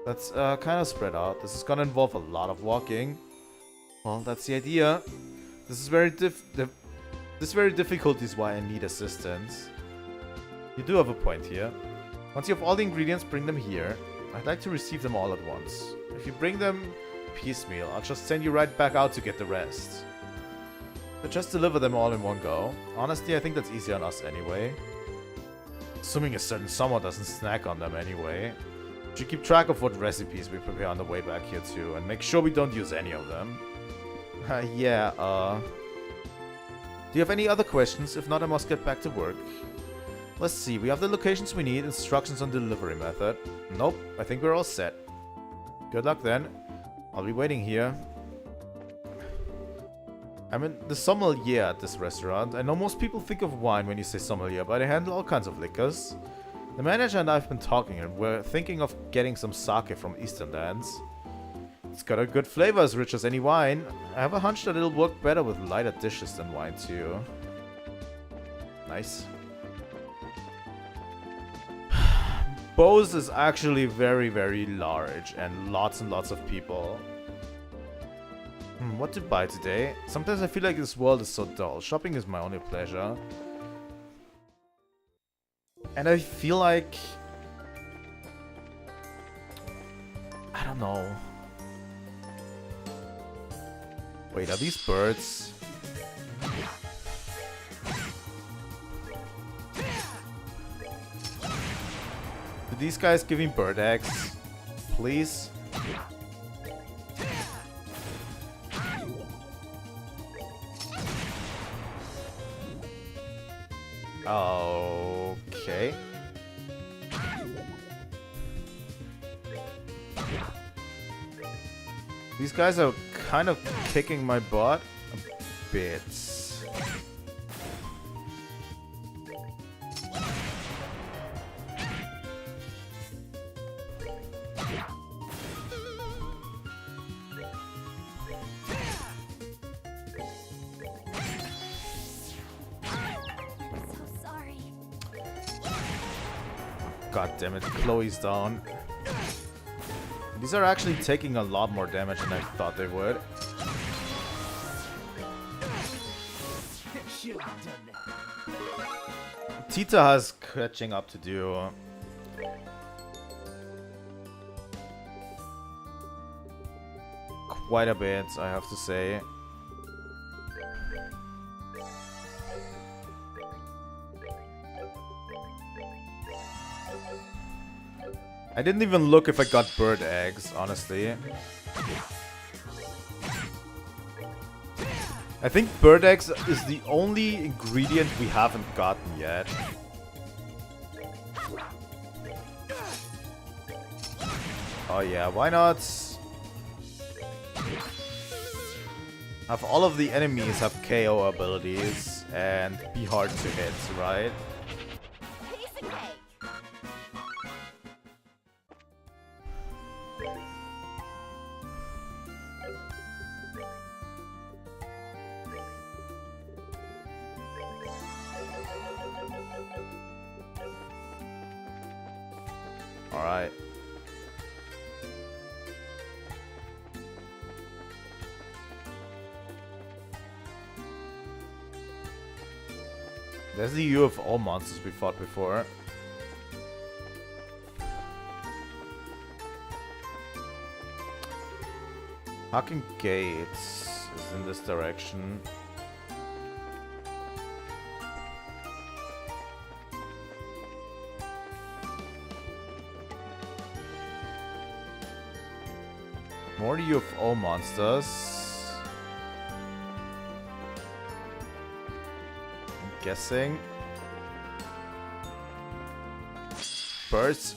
That's kind of spread out. This is gonna involve a lot of walking. Well, that's the idea. This very difficult is why I need assistance. You do have a point here. Once you have all the ingredients, bring them here. I'd like to receive them all at once. If you bring them piecemeal, I'll just send you right back out to get the rest. But just deliver them all in one go. Honestly, I think that's easier on us anyway. Assuming a certain someone doesn't snack on them anyway. We should keep track of what recipes we prepare on the way back here too, and make sure we don't use any of them. Yeah, do you have any other questions? If not, I must get back to work. Let's see, we have the locations we need, instructions on delivery method. Nope, I think we're all set. Good luck then. I'll be waiting here. I'm in the sommelier at this restaurant. I know most people think of wine when you say sommelier, but I handle all kinds of liquors. The manager and I have been talking, and we're thinking of getting some sake from Eastern lands. It's got a good flavor, as rich as any wine. I have a hunch that it'll work better with lighter dishes than wine too. Nice. Bose is actually very, very large, and lots of people. What to buy today? Sometimes I feel like this world is so dull. Shopping is my only pleasure. And I feel like... I don't know. Wait, are these birds? Do these guys give me bird eggs? Please? Okay. These guys are kind of kicking my butt a bit. God damn it, Chloe's down. These are actually taking a lot more damage than I thought they would. Tita has catching up to do. quite a bit, I have to say. I didn't even look if I got bird eggs, honestly. I think bird eggs is the only ingredient we haven't gotten yet. Oh yeah, why not? Have all of the enemies have KO abilities and be hard to hit, right? Piece of cake. Alright. There's the UFO monsters we fought before. Hacking Gates is in this direction. More UFO monsters. I'm guessing. Birds.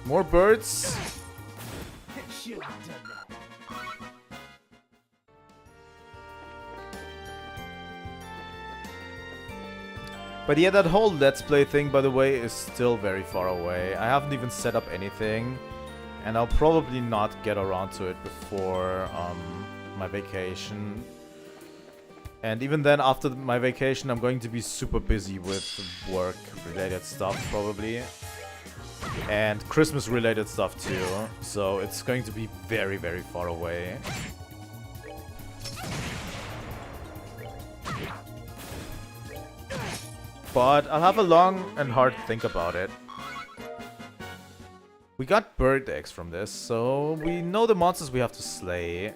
More birds. But yeah, that whole Let's Play thing, by the way, is still very far away. I haven't even set up anything. And I'll probably not get around to it before my vacation. And even then, after my vacation, I'm going to be super busy with work-related stuff, probably. And Christmas-related stuff, too. So it's going to be very, very far away. But I'll have a long and hard think about it. We got bird eggs from this, so we know the monsters we have to slay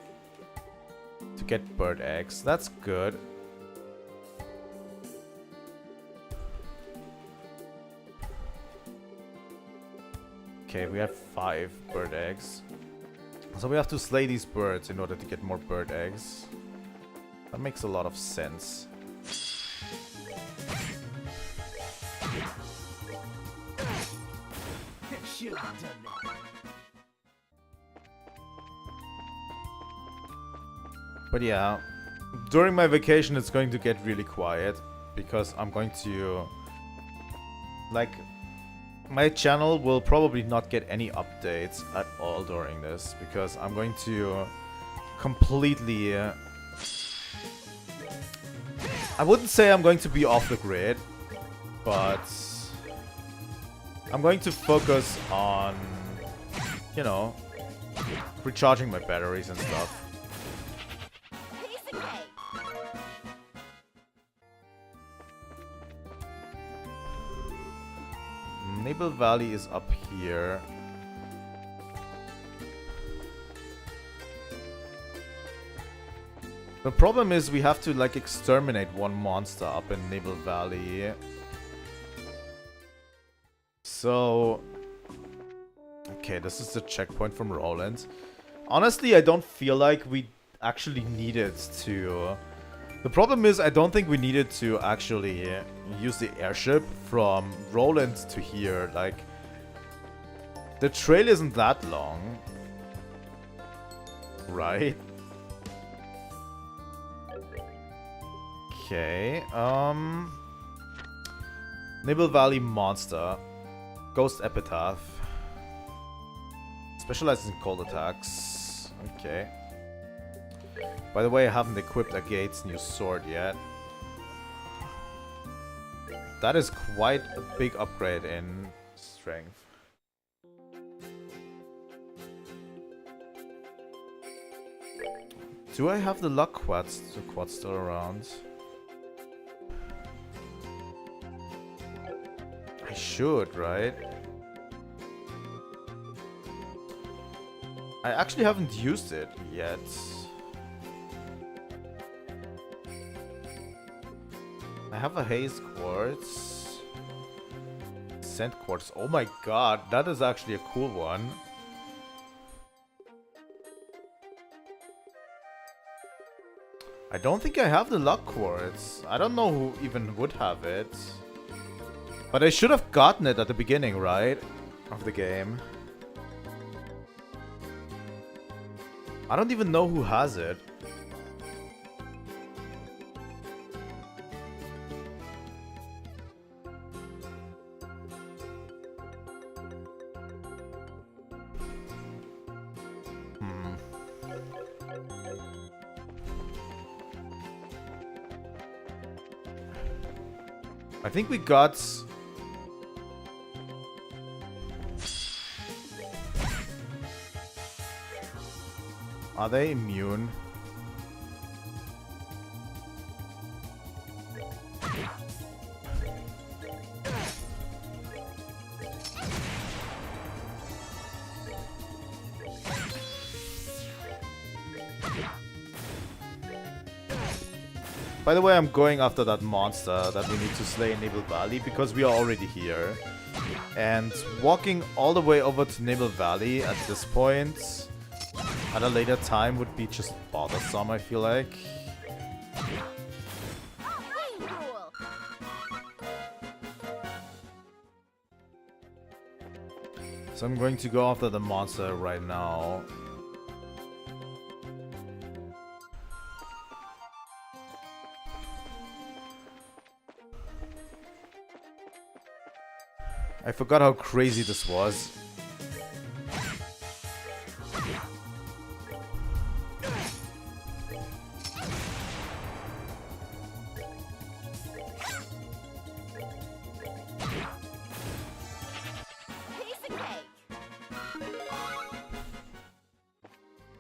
to get bird eggs. That's good. Okay, we have 5 bird eggs. So we have to slay these birds in order to get more bird eggs. That makes a lot of sense. But yeah, during my vacation it's going to get really quiet because I'm going to, like, my channel will probably not get any updates at all during this because I'm going to completely, I wouldn't say I'm going to be off the grid, but I'm going to focus on, you know, recharging my batteries and stuff. Nibble Valley is up here. The problem is we have to like exterminate one monster up in Nibble Valley. So... okay, this is the checkpoint from Roland. Honestly, I don't feel like we actually needed to... the problem is I don't think we needed to actually use the airship from Roland to here. Like, the trail isn't that long. Right? Okay, Nibble Valley Monster. Ghost Epitaph. Specializes in cold attacks. Okay. By the way, I haven't equipped Agate's new sword yet. That is quite a big upgrade in strength. Do I have the luck quads still around? I should, right? I actually haven't used it yet. I have a haze quartz. Scent quartz. Oh my god, that is actually a cool one. I don't think I have the luck quartz. I don't know who even would have it. But I should have gotten it at the beginning, right? Of the game. I don't even know who has it. I think we got... Are they immune? By the way, I'm going after that monster that we need to slay in Nebel Valley because we are already here. And walking all the way over to Nebel Valley at this point, at a later time, would be just bothersome, I feel like. So I'm going to go after the monster right now. I forgot how crazy this was.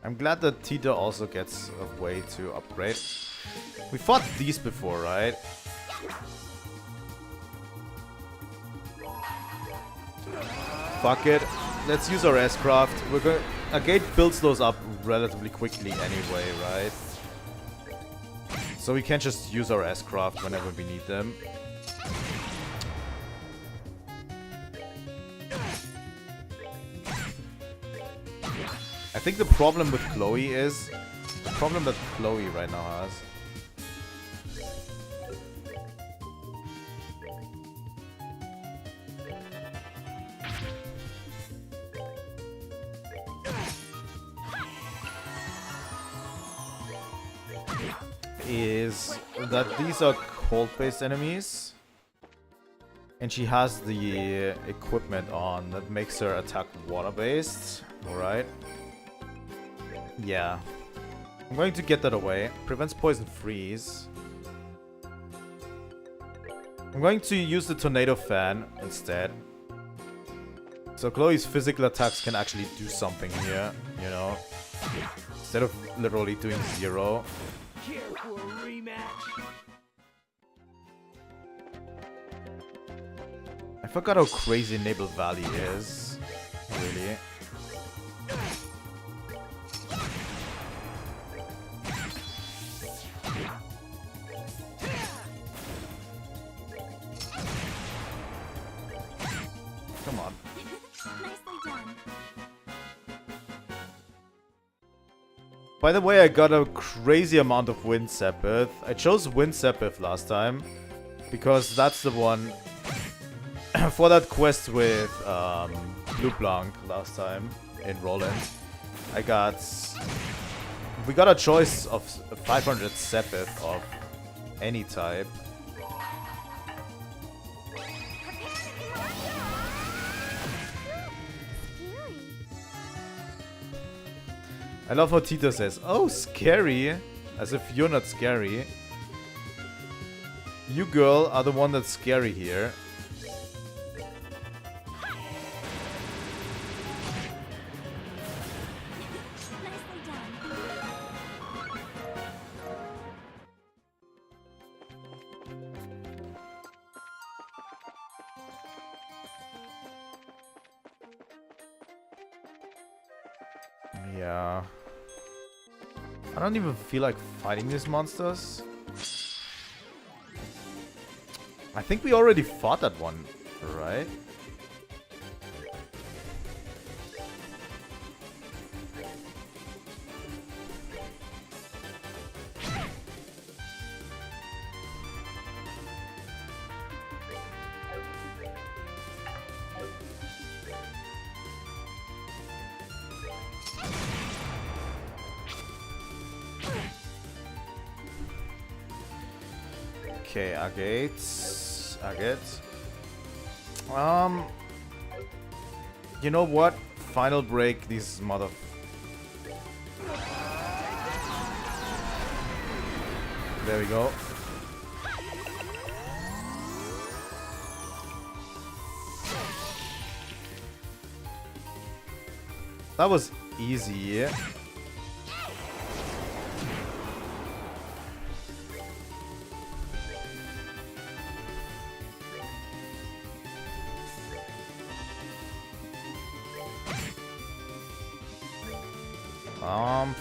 I'm glad that Tita also gets a way to upgrade. We fought these before, right? Fuck it. Let's use our S-Craft. We're going. A gate builds those up relatively quickly anyway, right? So we can just use our S-Craft whenever we need them. I think the problem with Chloe is... The problem that Chloe right now has... is that these are cold-based enemies. And she has the equipment on that makes her attack water-based. Alright. Yeah. I'm going to get that away. Prevents poison freeze. I'm going to use the tornado fan instead. So Chloe's physical attacks can actually do something here, you know. Instead of literally doing 0. Care for a rematch? I forgot how crazy Nebel Valley is. Really. Come on. Nicely done. By the way, I got a crazy amount of Wind Sepith. I chose Wind Sepith last time because that's the one for that quest with Blue Blanc last time in Roland. We got a choice of 500 Sepith of any type. I love how Tita says, "Oh, scary," as if you're not scary. You girl are the one that's scary here. Yeah. I don't even feel like fighting these monsters. I think we already fought that one, right? Okay, Agate. You know what? Final break these mother... There we go. That was easy.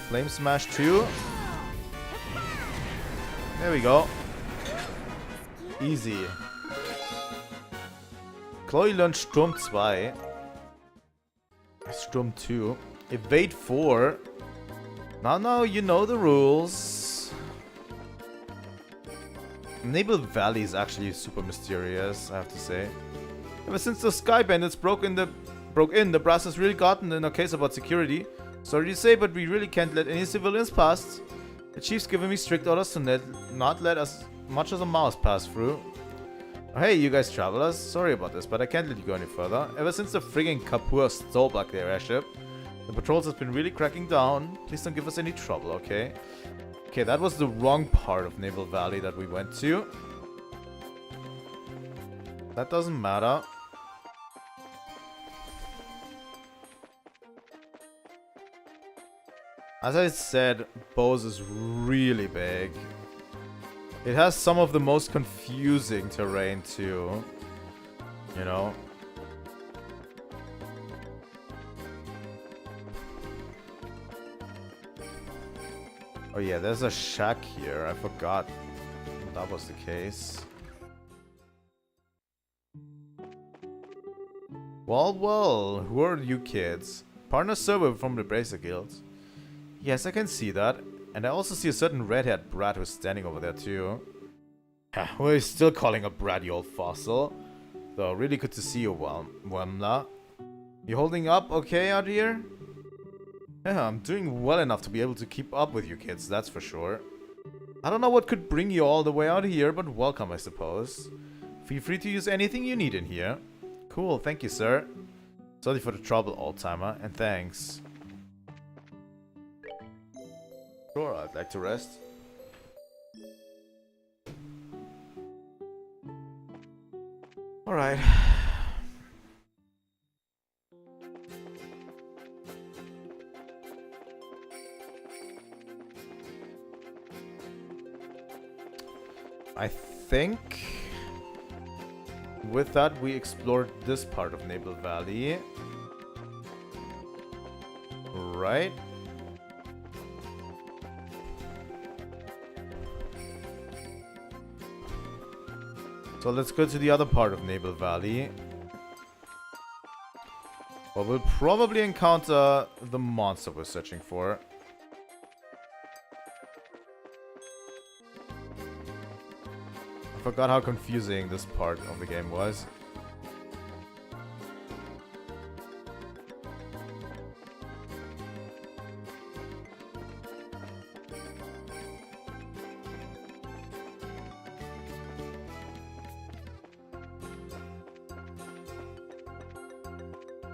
Flame Smash 2. There we go. Easy. Chloe learned Sturm 2. Sturm 2. Evade 4. Now you know the rules. Naval Valley is actually super mysterious, I have to say. Ever since the Sky Bandits broke in, the brass has really gotten in our case about security. Sorry to say, but we really can't let any civilians pass. The chief's given me strict orders to not let as much as a mouse pass through. Oh, hey, you guys travelers. Sorry about this, but I can't let you go any further. Ever since the friggin' Kapur stole back their airship, the patrols has been really cracking down. Please don't give us any trouble, okay? Okay, that was the wrong part of Naval Valley that we went to. That doesn't matter. As I said, Bose is really big. It has some of the most confusing terrain too. You know? Oh yeah, there's a shack here. I forgot that was the case. Well, who are you kids? Partner server from the Bracer Guild. Yes, I can see that. And I also see a certain red-haired brat who's standing over there too. We're still calling a brat, you old fossil. Though, really good to see you, Wemla. You holding up okay out here? Yeah, I'm doing well enough to be able to keep up with you kids, that's for sure. I don't know what could bring you all the way out here, but welcome, I suppose. Feel free to use anything you need in here. Cool, thank you, sir. Sorry for the trouble, old-timer, and thanks. Sure, I'd like to rest. Alright. I think with that we explored this part of Naval Valley. Right? So let's go to the other part of Naval Valley. Well, we'll probably encounter the monster we're searching for. I forgot how confusing this part of the game was.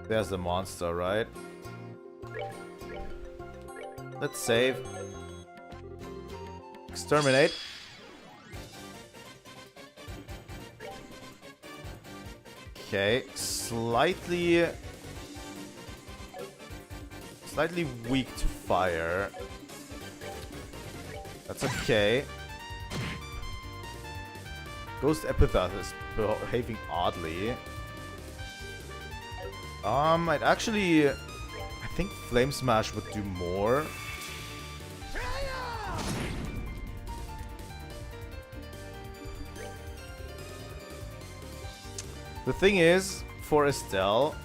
There's the monster, right? Let's save. Exterminate. Okay, slightly weak to fire. That's okay. Ghost Epitaph is behaving oddly. I'd actually I think Flame Smash would do more. The thing is, for Estelle,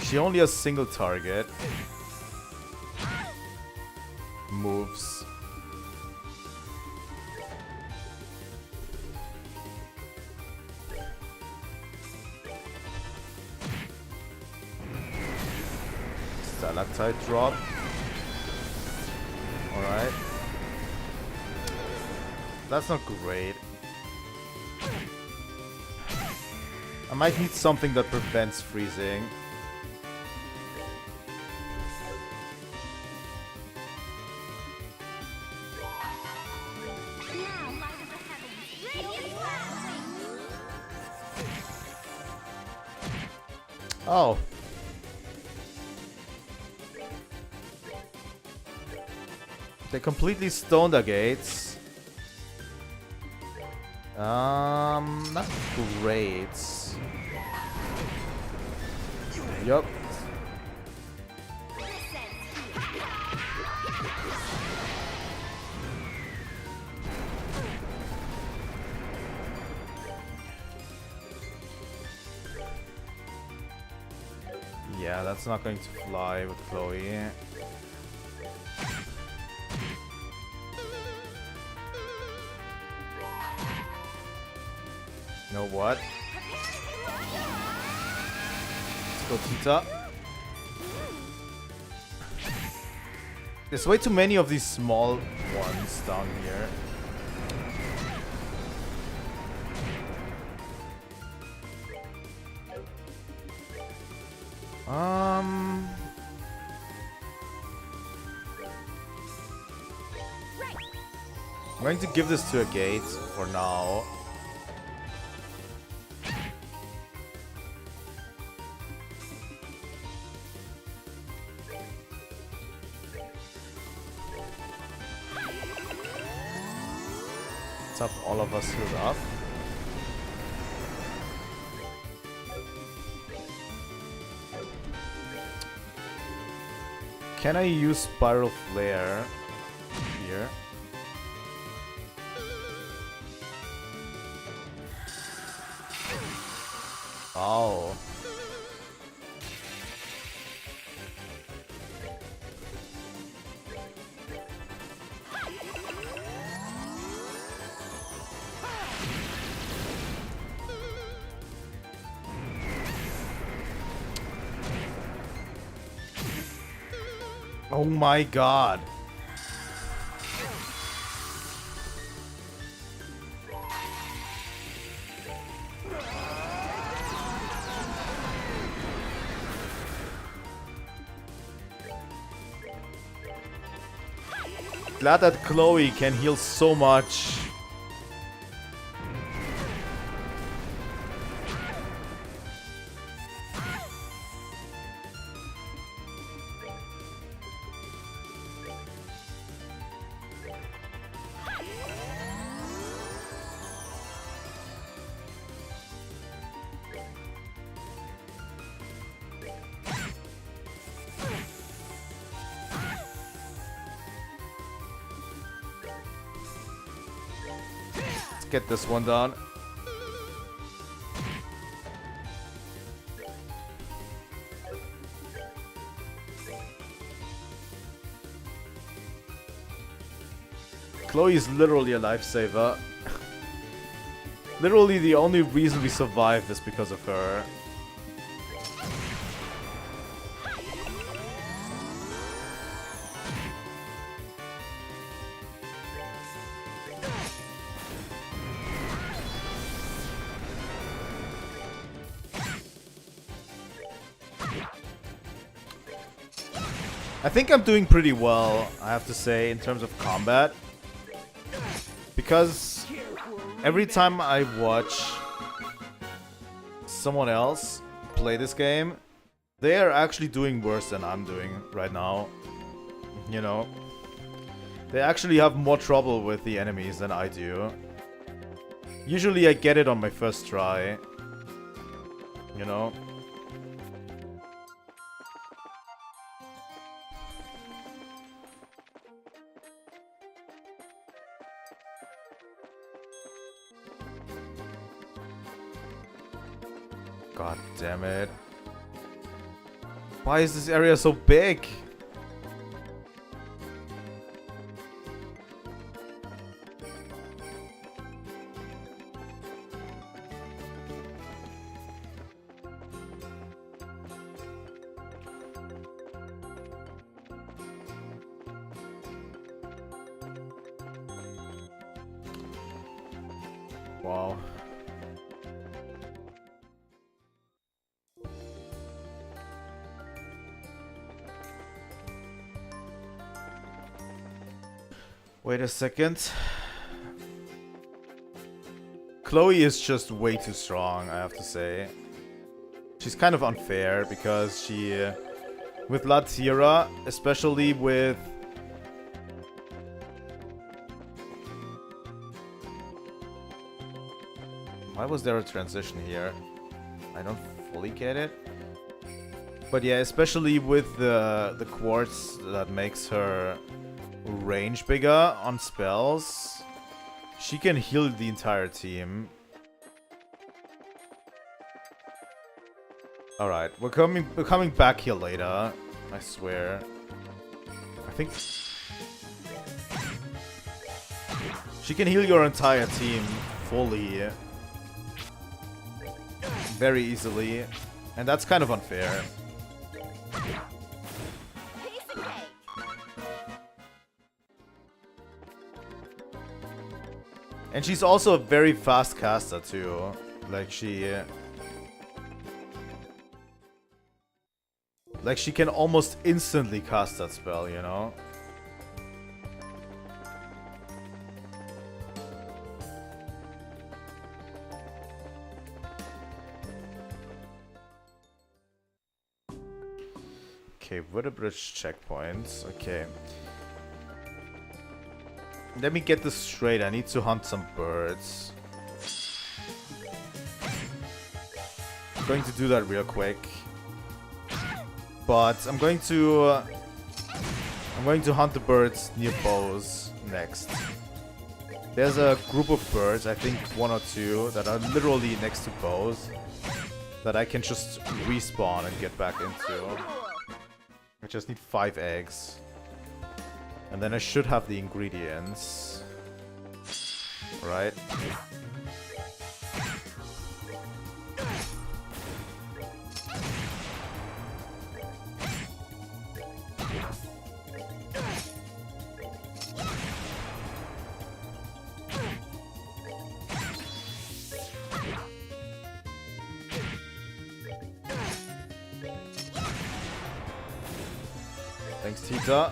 she only has single target moves. Stalactite drop. Alright. That's not great. I might need something that prevents freezing. Oh. They completely stoned our gates. Not great. Yup. Yeah, that's not going to fly with Chloe. You know what? Let's go Tita. There's way too many of these small ones down here. I'm going to give this to a gate for now. Let's have all of us healed up. Can I use Spiral Flare here? Oh. Oh my god. Glad that Chloe can heal so much. Get this one done. Chloe is literally a lifesaver. Literally the only reason we survived is because of her. I think I'm doing pretty well, I have to say, in terms of combat. Because every time I watch someone else play this game, they are actually doing worse than I'm doing right now. You know? They actually have more trouble with the enemies than I do. Usually I get it on my first try. You know? God damn it. Why is this area so big? Wow. Wait a second. Chloe is just way too strong, I have to say. She's kind of unfair because she, with Latira, especially with... Why was there a transition here? I don't fully get it. But yeah, especially with the quartz that makes her range bigger on spells, she can heal the entire team. Alright, we're coming back here later, I swear. I think she can heal your entire team fully, very easily, and that's kind of unfair. And she's also a very fast caster too. Like she can almost instantly cast that spell, you know? Okay, vertebrate checkpoints. Okay. Let me get this straight. I need to hunt some birds. I'm going to do that real quick. But I'm going to hunt the birds near bows next. There's a group of birds, I think 1 or 2, that are literally next to bows that I can just respawn and get back into. I just need 5 eggs. And then I should have the ingredients. Right? Thanks, Tita.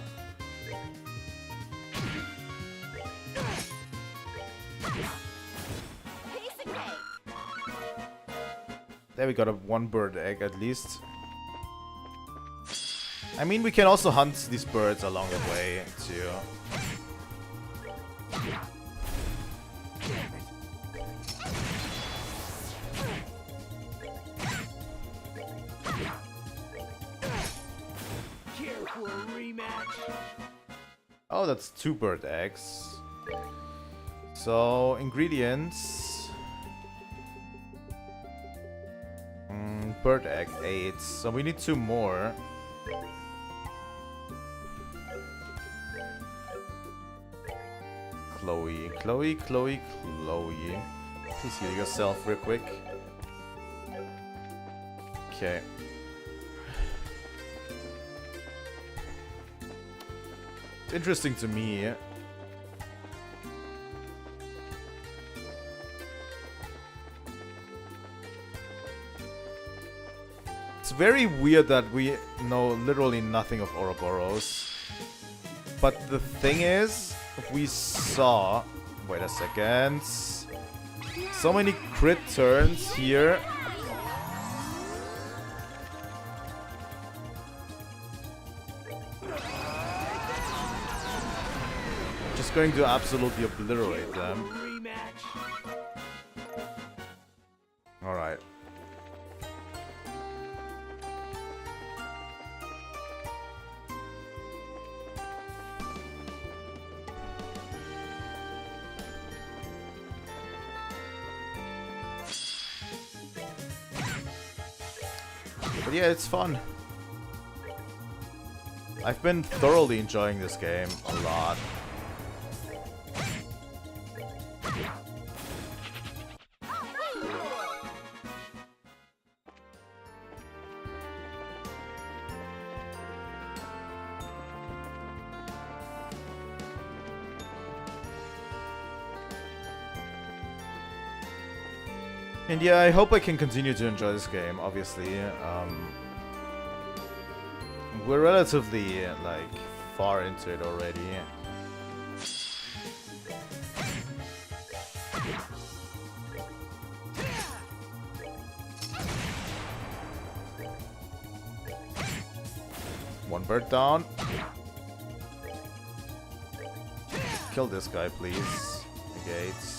There we got a 1 bird egg at least. I mean, we can also hunt these birds along the way too. Care for a rematch? Oh, that's 2 bird eggs. So, ingredients. Bird egg 8. So we need 2 more. Chloe. Please heal yourself real quick. Okay. It's interesting to me. It's very weird that we know literally nothing of Ouroboros. But the thing is, we saw... Wait a second. So many crit turns here. Just going to absolutely obliterate them. Alright. But yeah, it's fun. I've been thoroughly enjoying this game a lot. And yeah, I hope I can continue to enjoy this game, obviously. We're relatively, like, far into it already. One bird down. Kill this guy, please. The gates.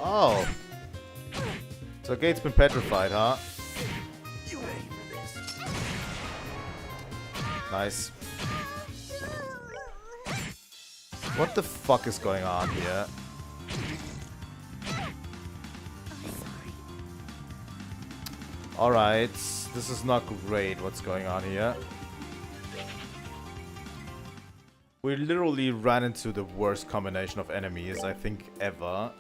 Oh. So gate's been petrified, huh? Nice. What the fuck is going on here? Alright, this is not great what's going on here. We literally ran into the worst combination of enemies, I think, ever.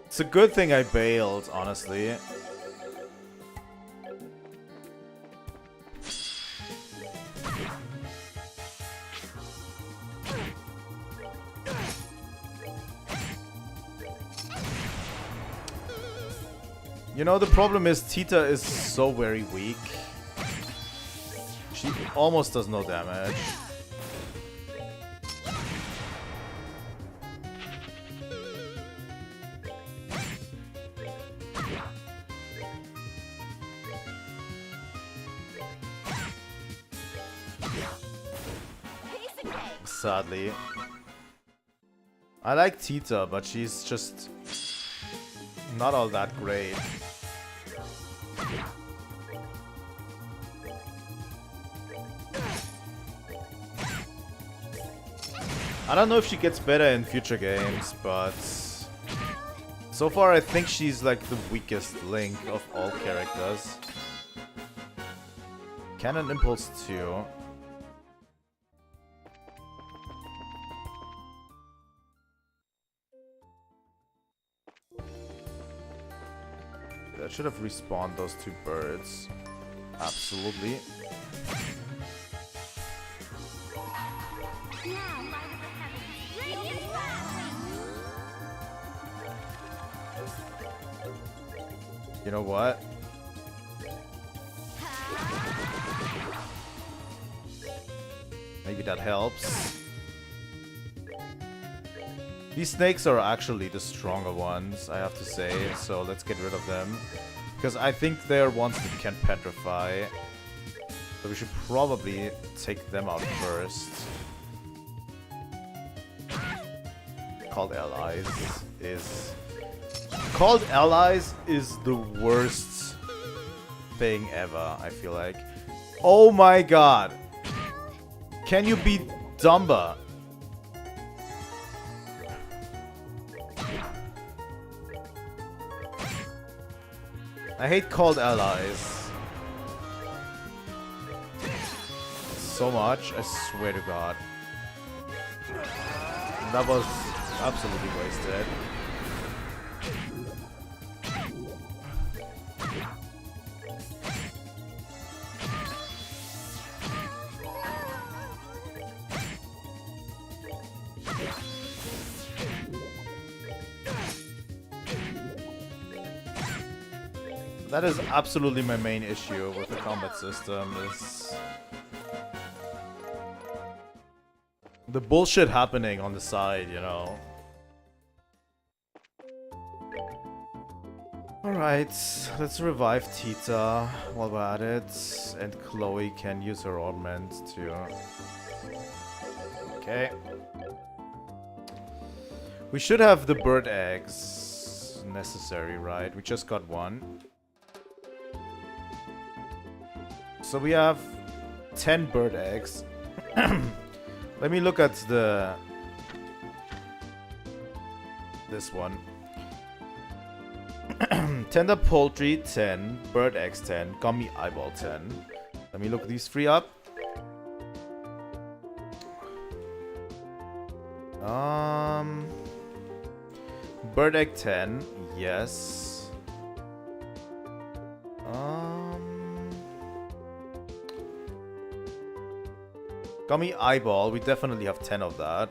It's a good thing I bailed, honestly. You know, the problem is Tita is so very weak. She almost does no damage. Sadly. I like Tita, but she's just not all that great. I don't know if she gets better in future games, but so far I think she's like the weakest Link of all characters. Cannon Impulse 2. I should have respawned those two birds. Absolutely. You know what? Maybe that helps. These snakes are actually the stronger ones, I have to say, so let's get rid of them. Because I think they're ones that can petrify. So we should probably take them out first. Called Allies is... Called Allies is the worst thing ever, I feel like. Oh my god! Can you be dumber? I hate Called Allies so much, I swear to god. That was absolutely wasted. That is absolutely my main issue with the combat system, is the bullshit happening on the side, you know. Alright, let's revive Tita while we're at it, and Chloe can use her Orbments too. Okay. We should have the bird eggs necessary, right? We just got one. so we have 10 bird eggs. Let me look at this one. Tender poultry 10, bird eggs 10, gummy eyeball 10. Let me look these three up. Bird egg 10, yes. Gummy eyeball, we definitely have 10 of that.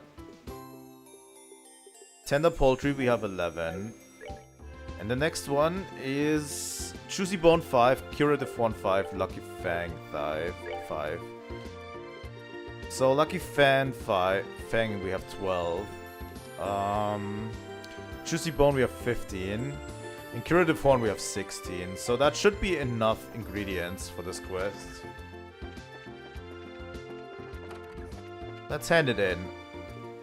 Tender poultry, we have 11. And the next one is Juicy Bone 5, Curative 1 5, Lucky Fang 5. So Lucky Fang 5, Fang we have 12. Juicy Bone we have 15. And Curative 1 we have 16. So that should be enough ingredients for this quest. Let's hand it in.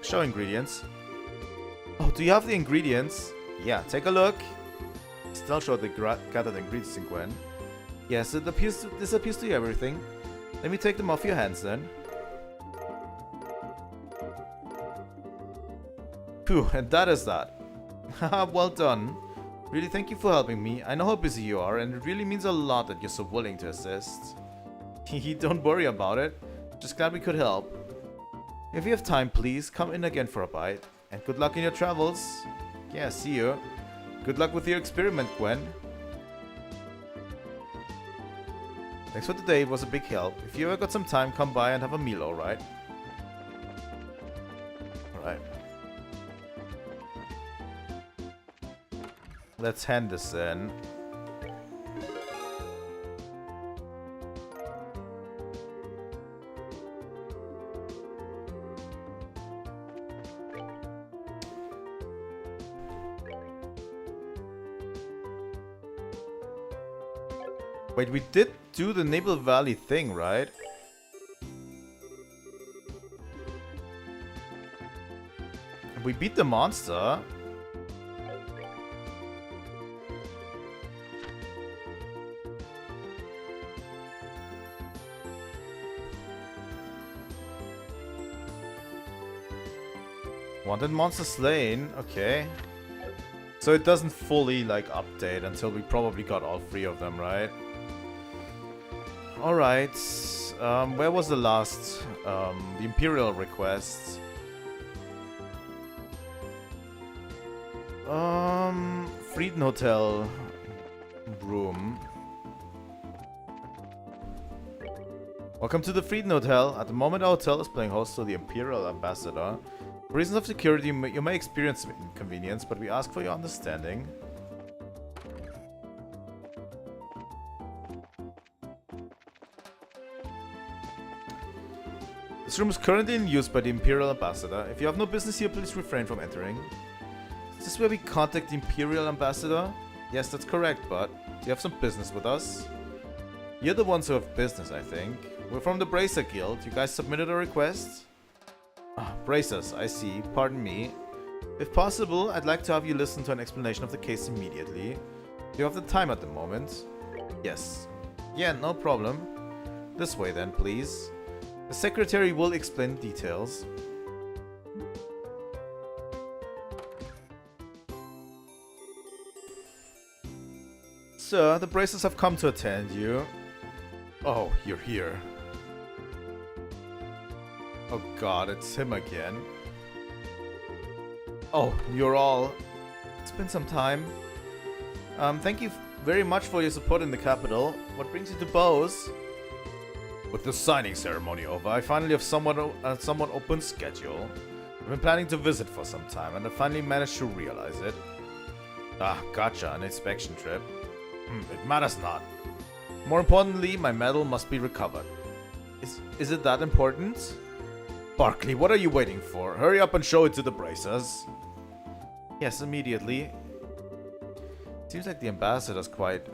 Show ingredients. Oh, do you have the ingredients? Yeah, take a look. Still show the gathered ingredients in Gwen. Yes, this appears to be everything. Let me take them off your hands then. Phew, and that is that. Haha, well done. Really, thank you for helping me. I know how busy you are, and it really means a lot that you're so willing to assist. Don't worry about it. Just glad we could help. If you have time, please come in again for a bite. And good luck in your travels. Yeah, see you. Good luck with your experiment, Gwen. Thanks for today, it was a big help. If you ever got some time, come by and have a meal, alright? Alright. Let's hand this in. Wait, we did do the Naval Valley thing, right? We beat the monster. Wanted monster slain, okay. So it doesn't fully like update until we probably got all three of them, right? Alright, where was the last, the Imperial request? Frieden Hotel room. Welcome to the Frieden Hotel. At the moment our hotel is playing host to the Imperial Ambassador. For reasons of security, you may experience some inconvenience, but we ask for your understanding. This room is currently in use by the Imperial Ambassador. If you have no business here, please refrain from entering. Is this where we contact the Imperial Ambassador? Yes, that's correct, but do you have some business with us? You're the ones who have business, I think. We're from the Bracer Guild. You guys submitted a request? Ah, Bracers, I see. Pardon me. If possible, I'd like to have you listen to an explanation of the case immediately. Do you have the time at the moment? Yes. Yeah, no problem. This way then, please. The secretary will explain details. Sir, the Bracers have come to attend you. Oh, you're here. Oh god, it's him again. Oh, you're all... It's been some time. Thank you very much for your support in the capital. What brings you to Bose? With the signing ceremony over, I finally have somewhat open schedule. I've been planning to visit for some time, and I finally managed to realize it. Ah, gotcha, an inspection trip. It matters not. More importantly, my medal must be recovered. Is it that important? Barkley, what are you waiting for? Hurry up and show it to the Bracers. Yes, immediately. Seems like the ambassador's quite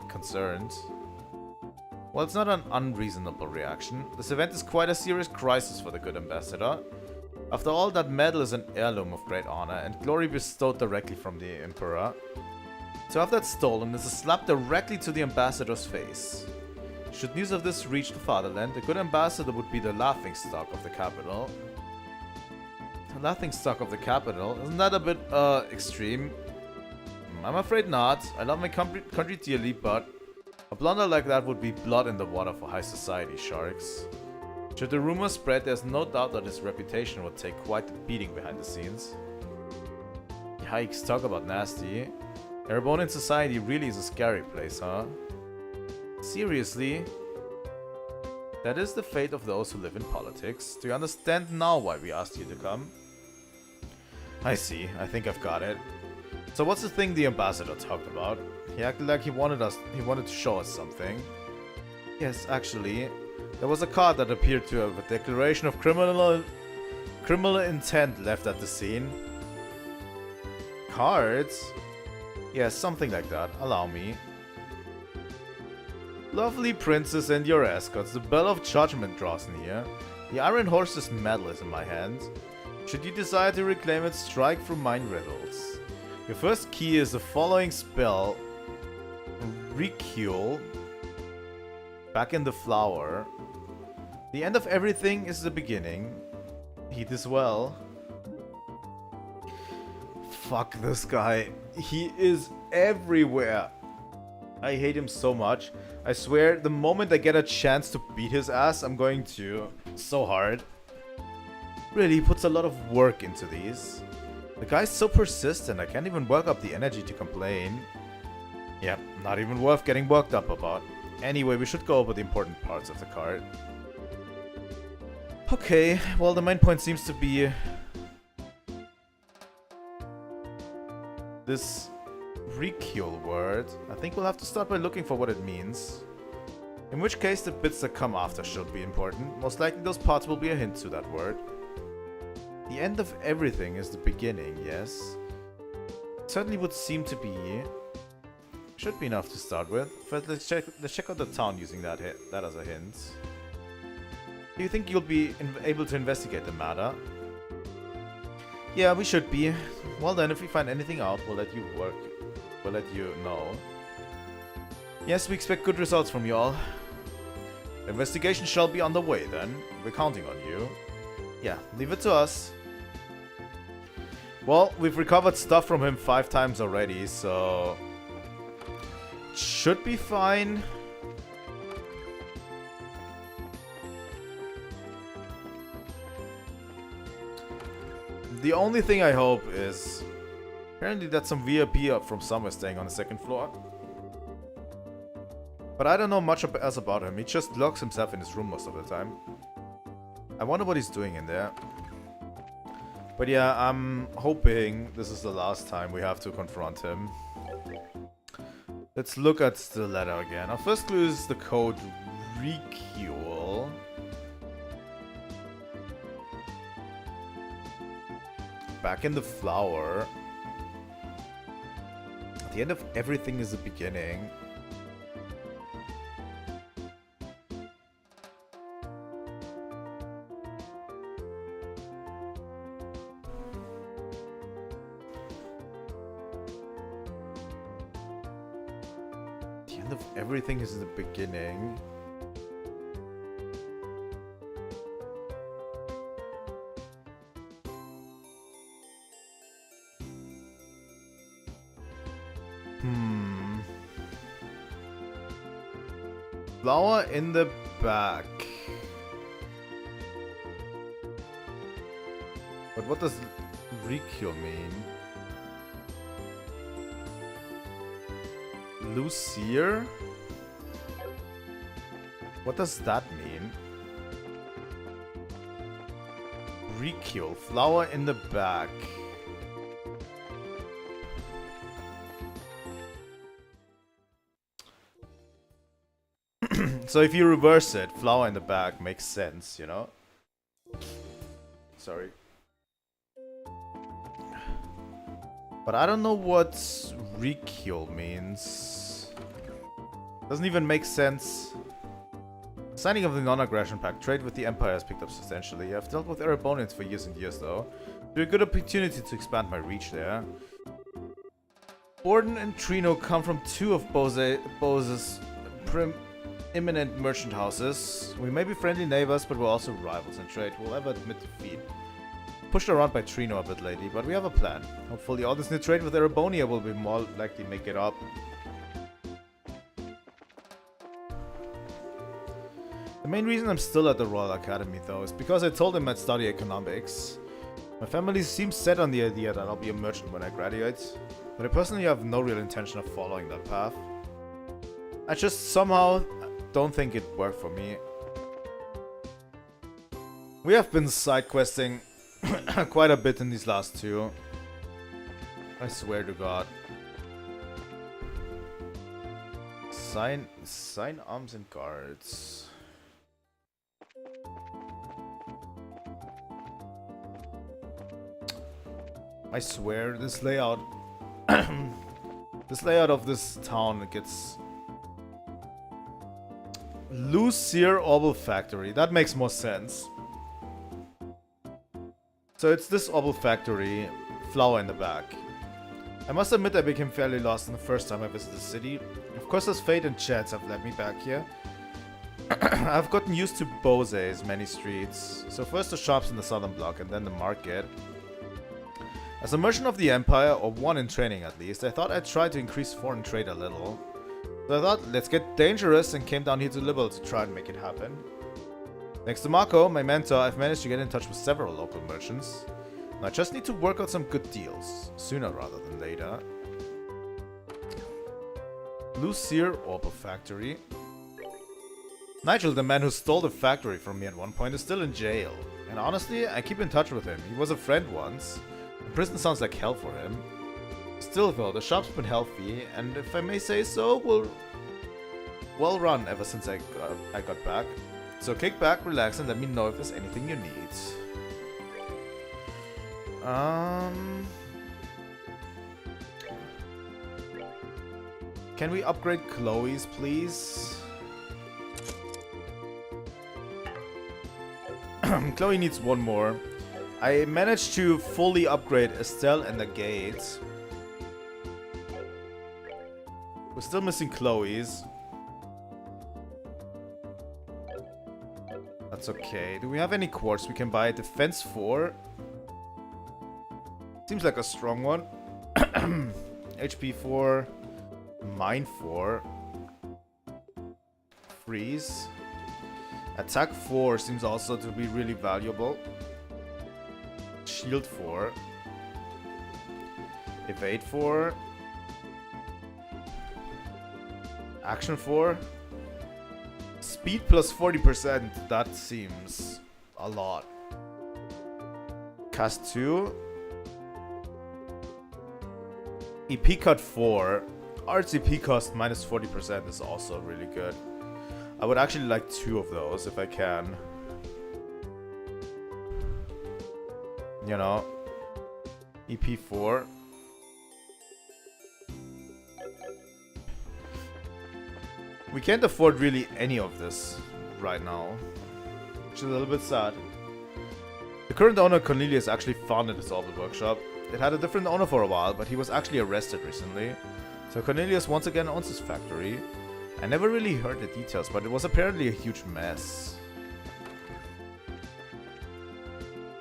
concerned. Well, it's not an unreasonable reaction. This event is quite a serious crisis for the good ambassador. After all, that medal is an heirloom of great honor and glory bestowed directly from the Emperor. To have that stolen is a slap directly to the ambassador's face. Should news of this reach the fatherland, a good ambassador would be the laughingstock of the capital. The laughingstock of the capital? Isn't that a bit, extreme? I'm afraid not. I love my country dearly, but a blunder like that would be blood in the water for high society, sharks. Should the rumor spread, there's no doubt that his reputation would take quite a beating behind the scenes. Yikes, talk about nasty. Erebonian society really is a scary place, huh? Seriously? That is the fate of those who live in politics. Do you understand now why we asked you to come? I see. I think I've got it. So what's the thing the ambassador talked about? He acted like he wanted to show us something. Yes, actually, there was a card that appeared to have a declaration of criminal intent left at the scene. Cards? Yes, something like that. Allow me. Lovely princess and your escorts, the bell of judgment draws near. The iron horse's medal is in my hand. Should you desire to reclaim it, strike through mine riddles. Your first key is the following spell. Recule. Back in the flower. The end of everything is the beginning. Heed as well. Fuck this guy. He is everywhere. I hate him so much. I swear, the moment I get a chance to beat his ass, I'm going to. So hard. Really, he puts a lot of work into these. The guy's so persistent, I can't even work up the energy to complain. Yep, not even worth getting worked up about. Anyway, we should go over the important parts of the card. Okay, well, the main point seems to be this recule word. I think we'll have to start by looking for what it means. In which case, the bits that come after should be important. Most likely those parts will be a hint to that word. The end of everything is the beginning, yes. It certainly would seem to be. Should be enough to start with. First, let's check out the town using that as a hint. Do you think you'll be able to investigate the matter? Yeah, we should be. Well then, if we find anything out, we'll let you know. Yes, we expect good results from you all. Investigation shall be on the way then. We're counting on you. Yeah, leave it to us. Well, we've recovered stuff from him 5 times already, so should be fine. The only thing I hope is apparently that's some VIP up from somewhere staying on the 2nd floor. But I don't know much else about him. He just locks himself in his room most of the time. I wonder what he's doing in there. But yeah, I'm hoping this is the last time we have to confront him. Let's look at the letter again. Our first clue is the code Recule. Back in the flower. The end of everything is the beginning. The end of everything is the beginning. Flower in the back. But what does recule mean? Lucier? What does that mean? Recule. Flower in the back. So if you reverse it, flower in the back makes sense, you know? Sorry. But I don't know what recule means. Doesn't even make sense. Signing of the non-aggression pact. Trade with the Empire has picked up substantially. I've dealt with Erebonians for years and years though. It'll be a good opportunity to expand my reach there. Borden and Trino come from 2 of Bose's imminent merchant houses. We may be friendly neighbors, but we're also rivals in trade. We'll ever admit defeat. Pushed around by Trino a bit lately, but we have a plan. Hopefully all this new trade with Erebonia will be more likely make it up. The main reason I'm still at the Royal Academy though is because I told him I'd study economics. My family seems set on the idea that I'll be a merchant when I graduate, but I personally have no real intention of following that path. I just somehow don't think it worked for me. We have been side questing quite a bit in these last two. I swear to God. Sign arms and guards. I swear this layout this layout of this town gets Lucier Orbital Factory. That makes more sense. So it's this Orbital Factory, flower in the back. I must admit I became fairly lost in the first time I visited the city. Of course as fate and chance have led me back here. I've gotten used to Bose's many streets. So first the shops in the southern block and then the market. As a merchant of the Empire, or one in training at least, I thought I'd try to increase foreign trade a little. So I thought, let's get dangerous, and came down here to Liberal to try and make it happen. Thanks to Marco, my mentor, I've managed to get in touch with several local merchants. And I just need to work out some good deals, sooner rather than later. Lucier Orbital Factory. Nigel, the man who stole the factory from me at one point, is still in jail. And honestly, I keep in touch with him. He was a friend once. The prison sounds like hell for him. Still though, the shop's been healthy, and if I may say so, well run ever since I got back. So kick back, relax, and let me know if there's anything you need. Can we upgrade Chloe's, please? Chloe needs one more. I managed to fully upgrade Estelle and the gates. We're still missing Chloe's. That's okay. Do we have any quartz we can buy? Defense 4. Seems like a strong one. HP 4. Mine 4. Freeze. Attack 4 seems also to be really valuable. Shield 4. Evade 4. Action 4. Speed plus 40%. That seems a lot. Cast 2. EP cut 4. Arts EP cost minus 40% is also really good. I would actually like 2 of those if I can. You know, EP4. We can't afford really any of this right now, which is a little bit sad. The current owner, Cornelius, actually founded his Orbital Workshop. It had a different owner for a while, but he was actually arrested recently. So Cornelius once again owns his factory. I never really heard the details, but it was apparently a huge mess.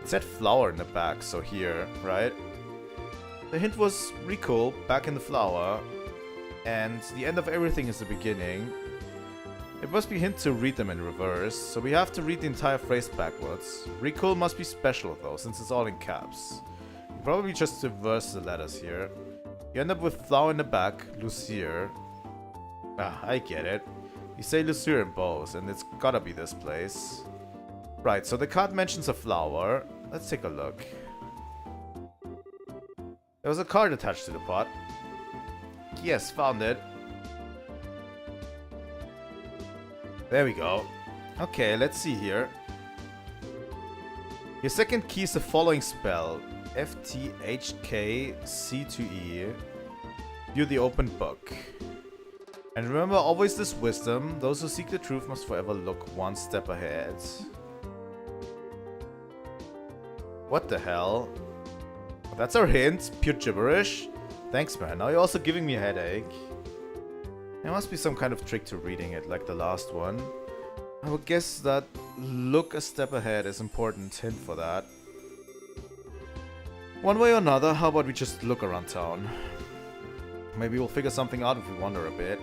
It said flower in the back, so here, right? The hint was recall, back in the flower, and the end of everything is the beginning. It must be hint to read them in reverse, so we have to read the entire phrase backwards. Recall must be special though, since it's all in caps. You probably just reverse the letters here. You end up with flower in the back, Lucier. Ah, I get it. You say Lucier in both, and it's gotta be this place. Right, so the card mentions a flower. Let's take a look. There was a card attached to the pot. Yes, found it. There we go. Okay, let's see here. Your second key is the following spell. FTHKC2E. View the open book. And remember always this wisdom. Those who seek the truth must forever look one step ahead. What the hell? That's our hint. Pure gibberish. Thanks, man. Now you're also giving me a headache. There must be some kind of trick to reading it, like the last one. I would guess that look a step ahead is important hint for that. One way or another, how about we just look around town? Maybe we'll figure something out if we wander a bit.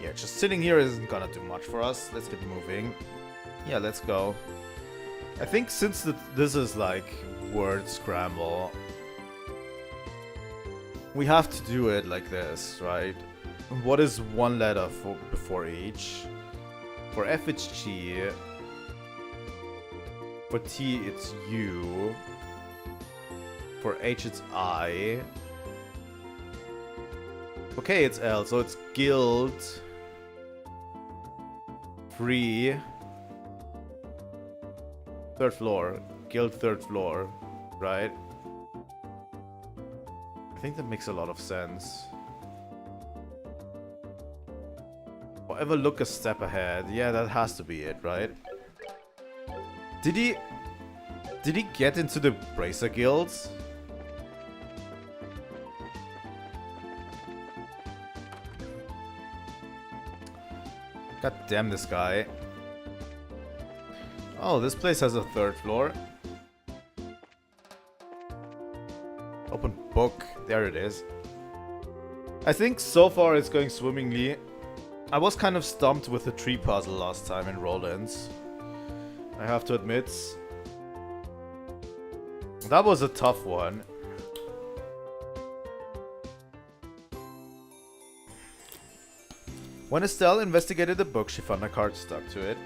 Yeah, just sitting here isn't gonna do much for us. Let's get moving. Yeah, let's go. I think since this is like word scramble, we have to do it like this, right? What is one letter before each? For F it's G. For T it's U. For H it's I. Okay, it's L, so it's guild. Free. Third floor. Guild third floor. Right? I think that makes a lot of sense. Or ever look a step ahead. Yeah, that has to be it, right? Did he get into the Bracer guilds? God damn this guy. Oh, this place has a third floor. Open book. There it is. I think so far it's going swimmingly. I was kind of stumped with the tree puzzle last time in Roland's. I have to admit. That was a tough one. When Estelle investigated the book, she found a card stuck to it.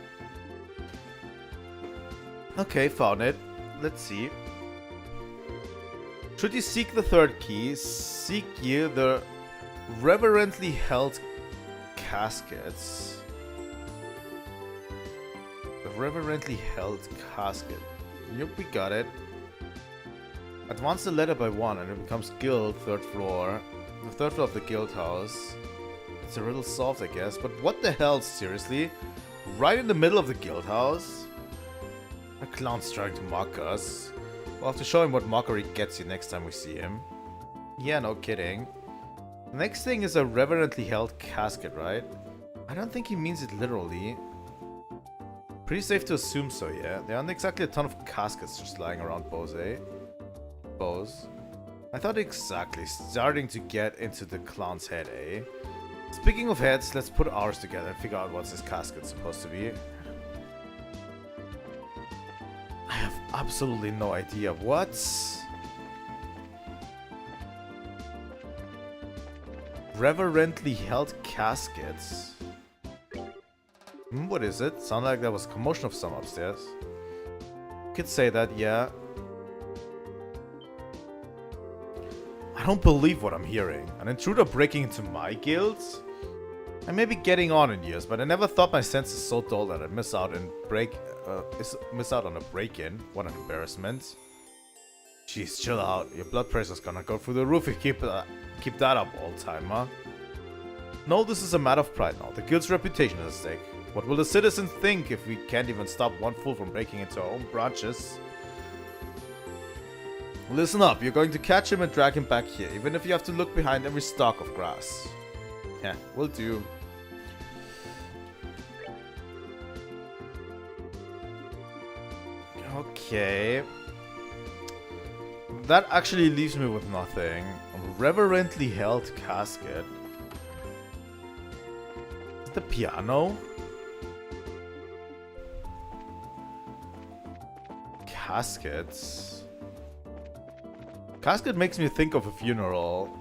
Okay, found it. Let's see. Should you seek the third key, seek ye the reverently held caskets. The reverently held casket. Yep, we got it. Advance the letter by 1 and it becomes guild, third floor. The third floor of the guild house. It's a riddle solved, I guess. But what the hell, seriously? Right in the middle of the guild house? A clown's trying to mock us. We'll have to show him what mockery gets you next time we see him. Yeah, no kidding. The next thing is a reverently held casket, right? I don't think he means it literally. Pretty safe to assume so, yeah. There aren't exactly a ton of caskets just lying around Bose. I thought exactly. Starting to get into the clown's head, eh? Speaking of heads, let's put ours together and figure out what's this casket supposed to be. I have absolutely no idea. What? Reverently held caskets. What is it? Sound like there was a commotion of some upstairs. Could say that, yeah. I don't believe what I'm hearing. An intruder breaking into my guild? I may be getting on in years, but I never thought my senses so dull that I'd miss out on a break-in. What an embarrassment. Jeez, chill out. Your blood pressure's gonna go through the roof if you keep that up all the time, huh? No, this is a matter of pride now. The guild's reputation is at stake. What will the citizens think if we can't even stop one fool from breaking into our own branches? Listen up, you're going to catch him and drag him back here, even if you have to look behind every stalk of grass. Yeah, will do. Okay. That actually leaves me with nothing. A reverently held casket. Is it the piano? Caskets. Casket makes me think of a funeral.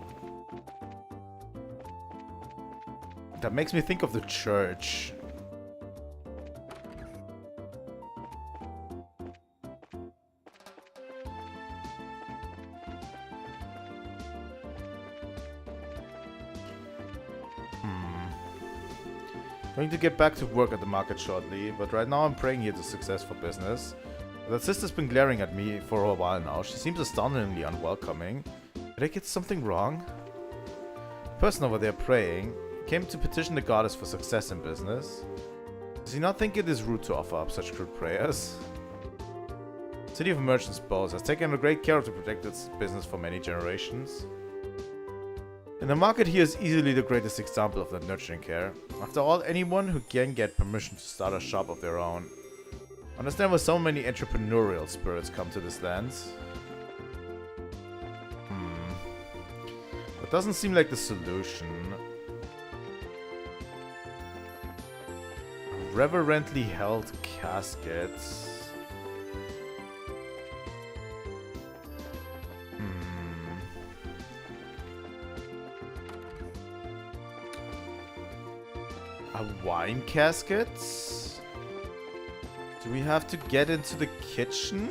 That makes me think of the church. Going to get back to work at the market shortly, but right now I'm praying here to success for business. That sister's been glaring at me for a while now. She seems astoundingly unwelcoming. Did I get something wrong? The person over there praying came to petition the goddess for success in business. Does he not think it is rude to offer up such crude prayers? City of Merchants Bose has taken great care to protect its business for many generations. And the market here is easily the greatest example of that nurturing care. After all, anyone who can get permission to start a shop of their own. Understand why so many entrepreneurial spirits come to this land. That doesn't seem like the solution. Reverently held caskets. A wine casket? Do we have to get into the kitchen?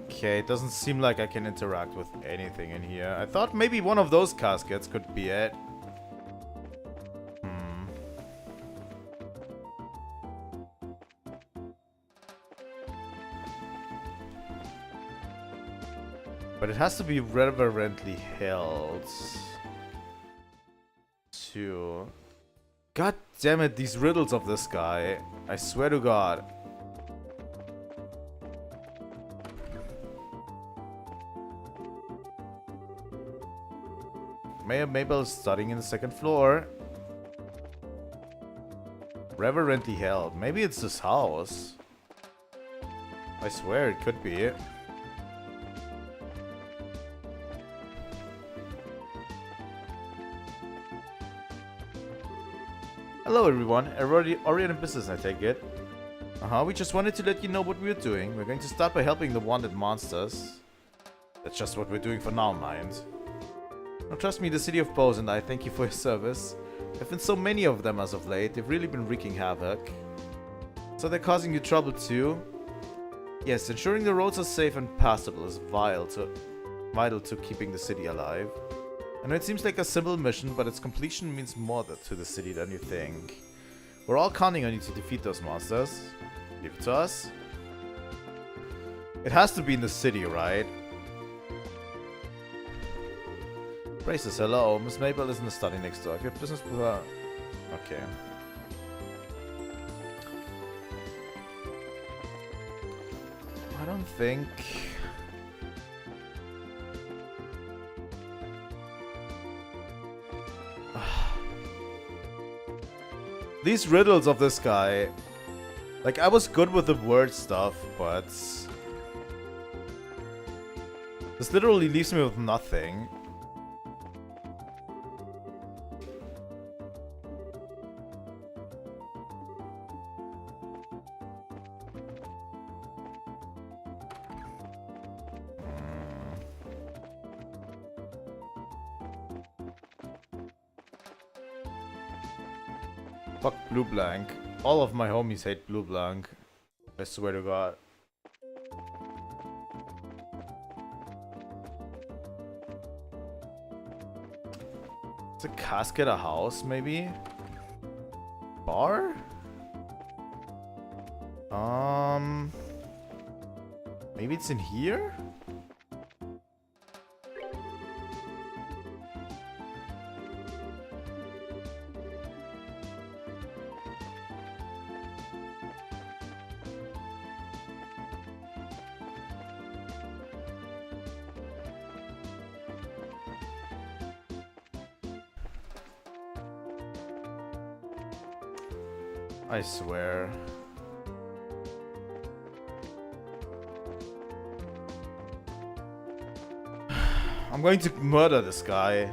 Okay, it doesn't seem like I can interact with anything in here. I thought maybe one of those caskets could be it. But it has to be reverently held. Too. God damn it, these riddles of this guy. I swear to God. Mayor Mabel is studying in the second floor. Reverently held. Maybe it's this house. I swear it could be. Hello everyone, already in business I take it. We just wanted to let you know what we're doing. We're going to start by helping the wanted monsters. That's just what we're doing for now, mind. Now trust me, the city of Bose and I thank you for your service. There have been so many of them as of late, they've really been wreaking havoc. So they're causing you trouble too? Yes, ensuring the roads are safe and passable is vital to keeping the city alive. I know it seems like a simple mission, but its completion means more to the city than you think. We're all counting on you to defeat those monsters. Give it to us. It has to be in the city, right? Braces, hello. Miss Mabel is in the study next door. If you have business with her... Okay. I don't think... These riddles of this guy. Like, I was good with the word stuff, but... This literally leaves me with nothing. Fuck Blue Blank. All of my homies hate Blue Blank. I swear to God. Is a casket a house, maybe? Bar? Maybe it's in here? I swear. I'm going to murder this guy.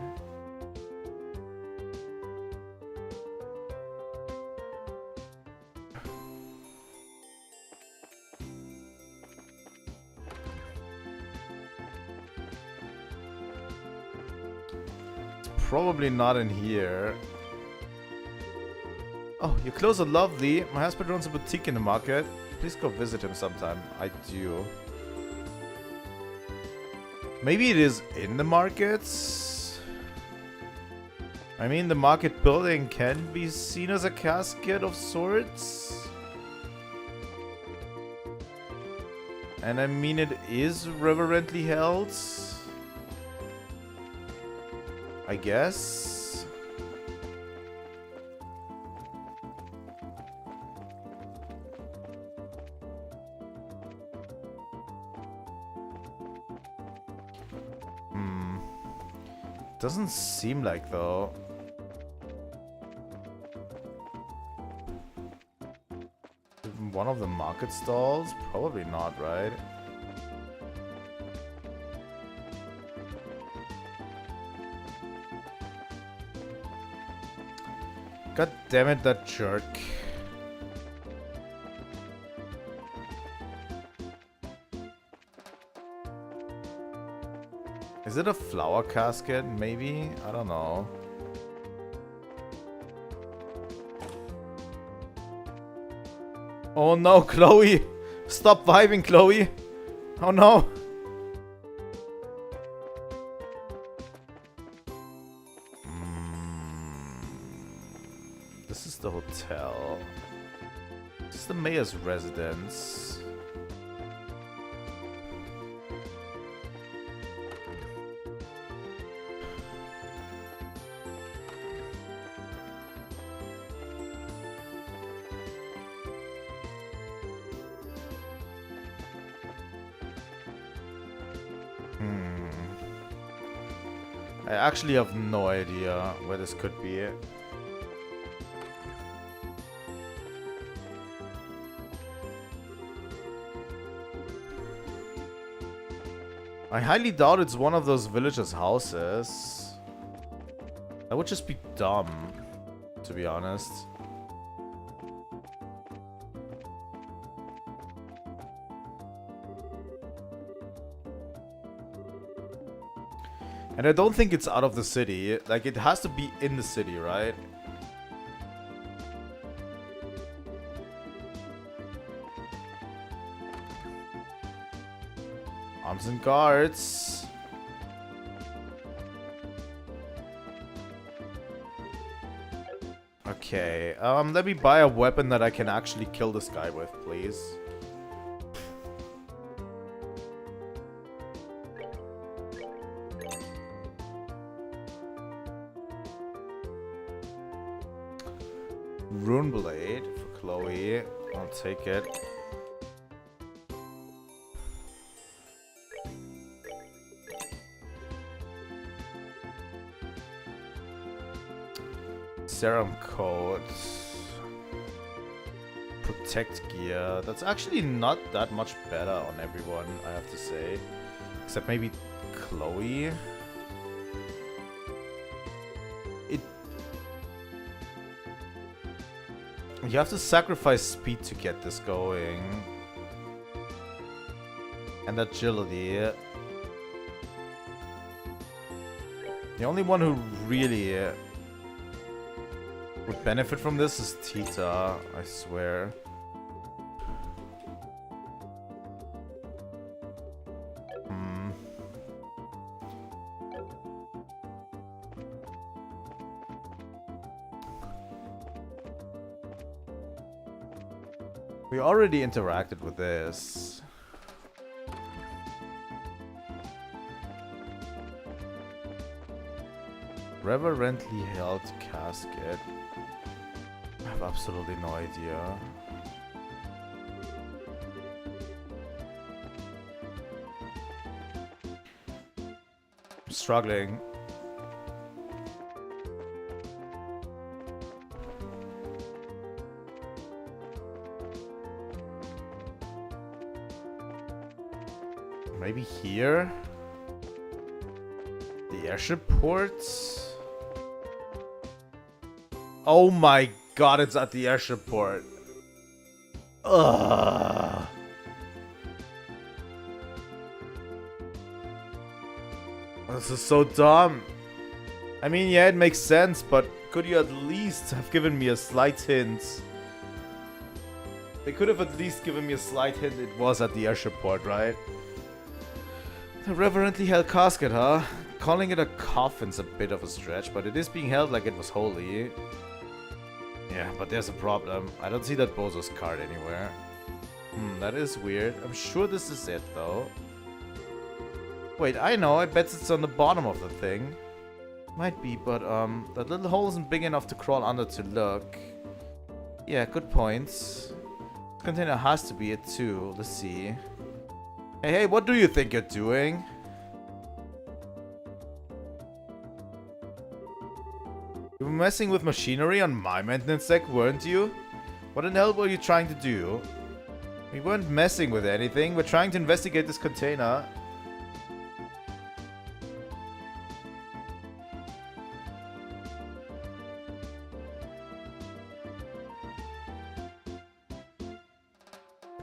It's probably not in here. Oh, your clothes are lovely. My husband runs a boutique in the market. Please go visit him sometime. I do. Maybe it is in the markets? I mean, the market building can be seen as a casket of sorts. And I mean, it is reverently held. I guess. Doesn't seem like, though. Even one of the market stalls? Probably not, right? God damn it, that jerk. Is it a flower casket, maybe? I don't know. Oh no, Chloe! Stop vibing, Chloe! Oh no! This is the hotel. This is the mayor's residence. I actually have no idea where this could be. I highly doubt it's one of those villagers' houses. That would just be dumb, to be honest. And I don't think it's out of the city. Like, it has to be in the city, right? Arms and guards. Okay, let me buy a weapon that I can actually kill this guy with, please. Rune Blade for Chloe. I'll take it. Serum coat. Protect gear. That's actually not that much better on everyone, I have to say. Except maybe Chloe. You have to sacrifice speed to get this going. And agility. The only one who really would benefit from this is Tita, I swear. We already interacted with this. Reverently held casket. I have absolutely no idea. I'm struggling. Maybe here? The airship ports? Oh my god, it's at the airship port. Ugh. This is so dumb. I mean, yeah, it makes sense, but could you at least have given me a slight hint? They could have at least given me a slight hint it was at the airship port, right? The reverently held casket, huh? Calling it a coffin's a bit of a stretch, but it is being held like it was holy. Yeah, but there's a problem. I don't see that Bozo's card anywhere. That is weird. I'm sure this is it, though. Wait, I know. I bet it's on the bottom of the thing. Might be, but, that little hole isn't big enough to crawl under to look. Yeah, good points. Container has to be it, too. Let's see. Hey, what do you think you're doing? messing with machinery on my maintenance deck, weren't you? What in the hell were you trying to do? We weren't messing with anything. We're trying to investigate this container.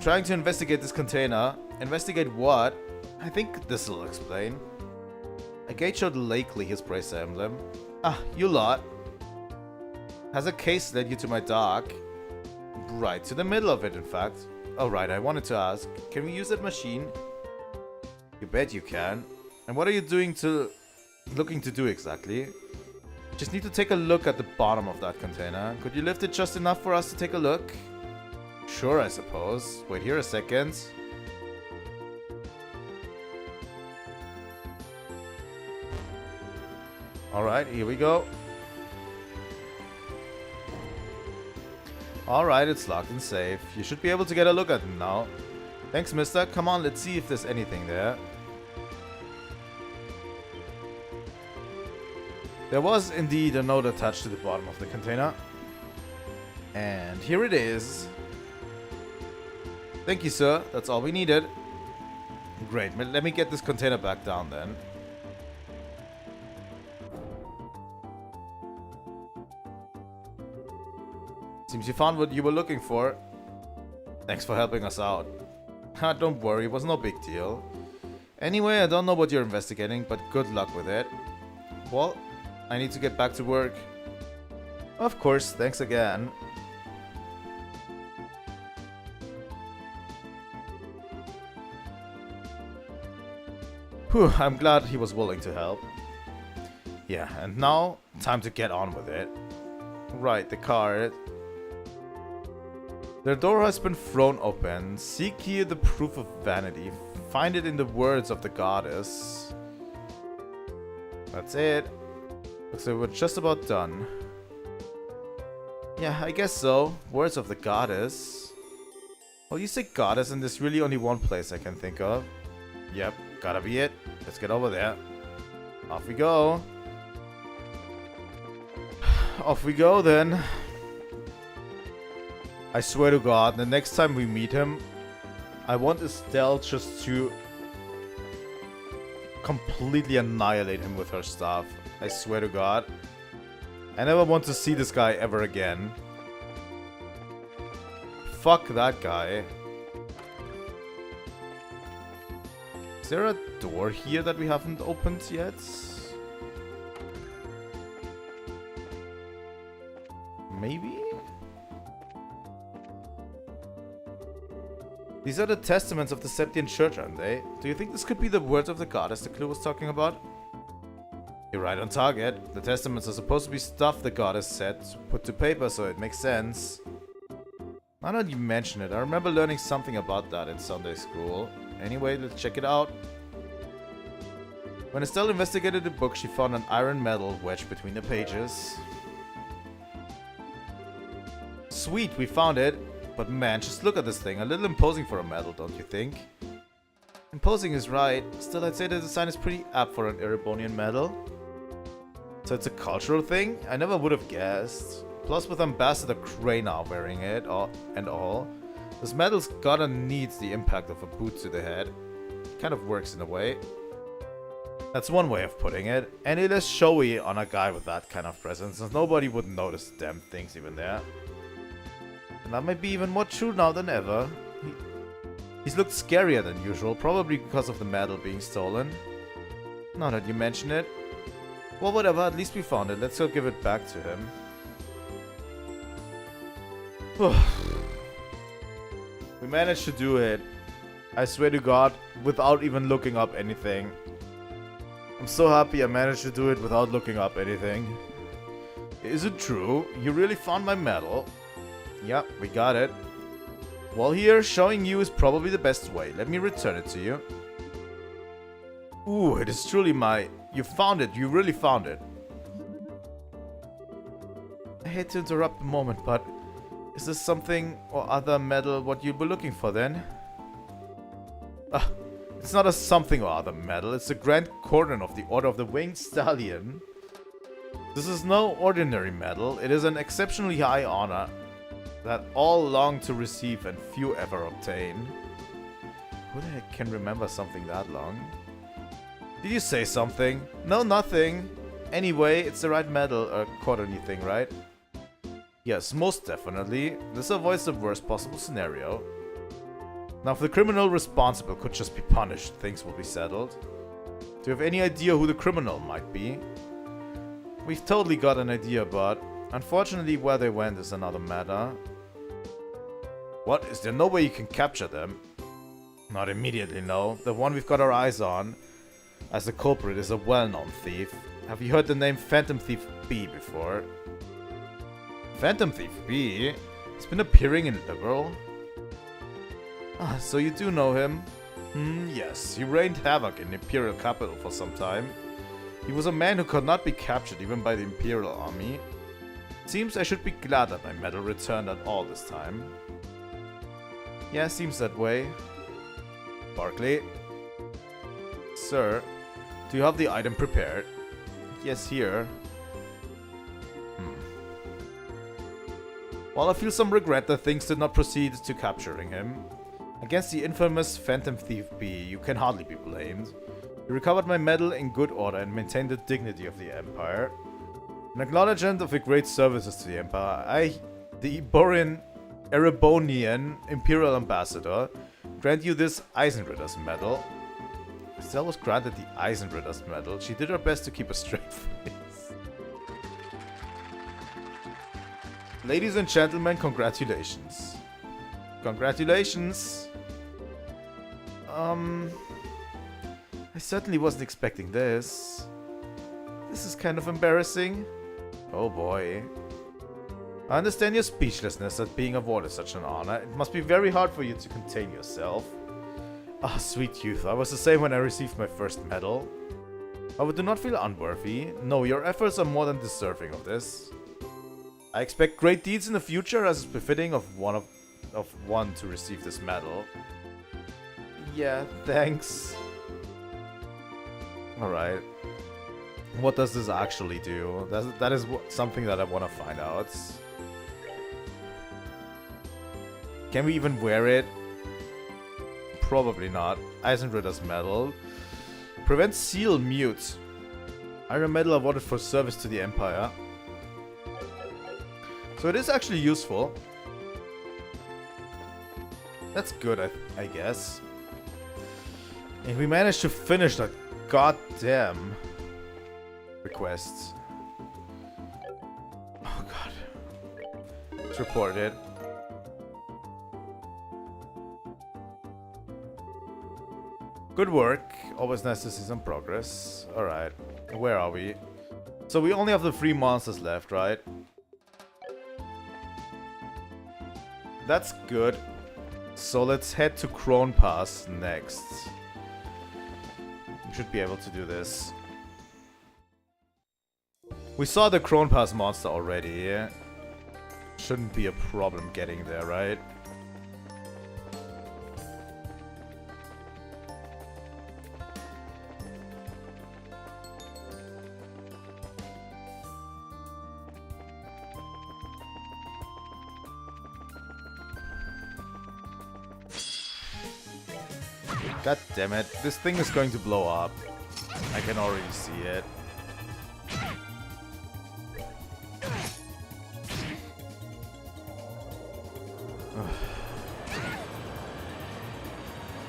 Trying to investigate this container. Investigate what? I think this will explain. A gate showed Lakely his bracer emblem. Ah, you lot. Has a case led you to my dock? Right to the middle of it, in fact. Oh right, I wanted to ask, can we use that machine? You bet you can. And what are you looking to do exactly? Just need to take a look at the bottom of that container. Could you lift it just enough for us to take a look? Sure, I suppose. Wait here a second. Alright, here we go. Alright, it's locked and safe. You should be able to get a look at it now. Thanks, mister. Come on, let's see if there's anything there. There was indeed a note attached to the bottom of the container. And here it is. Thank you, sir. That's all we needed. Great. Let me get this container back down then. Seems you found what you were looking for. Thanks for helping us out. Don't worry, it was no big deal. Anyway, I don't know what you're investigating, but good luck with it. Well, I need to get back to work. Of course, thanks again. Whew, I'm glad he was willing to help. Yeah, and now, time to get on with it. Right, the card. The door has been thrown open. Seek here the proof of vanity. Find it in the words of the goddess. That's it. Looks like we're just about done. Yeah, I guess so. Words of the goddess. Well, you say goddess and there's really only one place I can think of. Yep, gotta be it. Let's get over there. Off we go. Off we go then. I swear to God, the next time we meet him, I want Estelle just to completely annihilate him with her stuff. I swear to God. I never want to see this guy ever again. Fuck that guy. Is there a door here that we haven't opened yet? Maybe? These are the testaments of the Septian Church, aren't they? Do you think this could be the words of the goddess the clue was talking about? You're right on target. The testaments are supposed to be stuff the goddess said, put to paper, so it makes sense. Now that you mention it, I remember learning something about that in Sunday school. Anyway, let's check it out. When Estelle investigated the book, she found an iron medal wedged between the pages. Sweet, we found it. But man, just look at this thing. A little imposing for a medal, don't you think? Imposing is right. Still, I'd say the design is pretty apt for an Erebonian medal. So it's a cultural thing? I never would have guessed. Plus, with Ambassador Cray now wearing it and all, this medal's gotta need the impact of a boot to the head. Kind of works in a way. That's one way of putting it. And it is showy on a guy with that kind of presence, since nobody would notice the damn things even there. And that might be even more true now than ever. He's looked scarier than usual, probably because of the medal being stolen. Now that you mention it. Well, whatever, at least we found it. Let's go give it back to him. We managed to do it. I swear to God, without even looking up anything. I'm so happy I managed to do it without looking up anything. Is it true? You really found my medal? Yep, we got it. Well, here, showing you is probably the best way. Let me return it to you. Ooh, it is truly my... You found it. You really found it. I hate to interrupt the moment, but... Is this something or other medal what you'd be looking for then? It's not a something or other medal. It's the Grand Cordon of the Order of the Winged Stallion. This is no ordinary medal, it is an exceptionally high honor that all long to receive and few ever obtain. Who the heck can remember something that long? Did you say something? No, nothing. Anyway, it's the right medal, quarterly thing, right? Yes, most definitely. This avoids the worst possible scenario. Now, if the criminal responsible could just be punished, things will be settled. Do you have any idea who the criminal might be? We've totally got an idea, but unfortunately where they went is another matter. What? Is there no way you can capture them? Not immediately, no. The one we've got our eyes on as the culprit is a well-known thief. Have you heard the name Phantom Thief B before? Phantom Thief B? He's been appearing in Liberal. Ah, so you do know him? Yes. He rained havoc in the Imperial capital for some time. He was a man who could not be captured even by the Imperial army. Seems I should be glad that my medal returned at all this time. Yeah, seems that way. Barkley? Sir, do you have the item prepared? Yes, here. While I feel some regret that things did not proceed to capturing him, against the infamous Phantom Thief B, you can hardly be blamed. You recovered my medal in good order and maintained the dignity of the Empire. In acknowledgement of your great services to the Empire, I, the Erebonian Imperial Ambassador, grant you this Eisenritter's medal. Estelle was granted the Eisenritter's medal. She did her best to keep a straight face. Ladies and gentlemen, congratulations. Congratulations. I certainly wasn't expecting this. This is kind of embarrassing. Oh boy. I understand your speechlessness at being awarded such an honor. It must be very hard for you to contain yourself. Ah, sweet youth, I was the same when I received my first medal. However, do not feel unworthy. No, your efforts are more than deserving of this. I expect great deeds in the future, as is befitting of one to receive this medal. Yeah, thanks. Alright. What does this actually do? That is something that I want to find out. Can we even wear it? Probably not. Eisenritter's medal. Prevent seal mute. Iron medal awarded for service to the Empire. So it is actually useful. That's good, I guess. And we managed to finish that goddamn request. Oh god. Let's report it. Good work. Always nice to see some progress. Alright. Where are we? So we only have the 3 monsters left, right? That's good. So let's head to Crone Pass next. We should be able to do this. We saw the Crone Pass monster already. Shouldn't be a problem getting there, right? God damn it, this thing is going to blow up. I can already see it.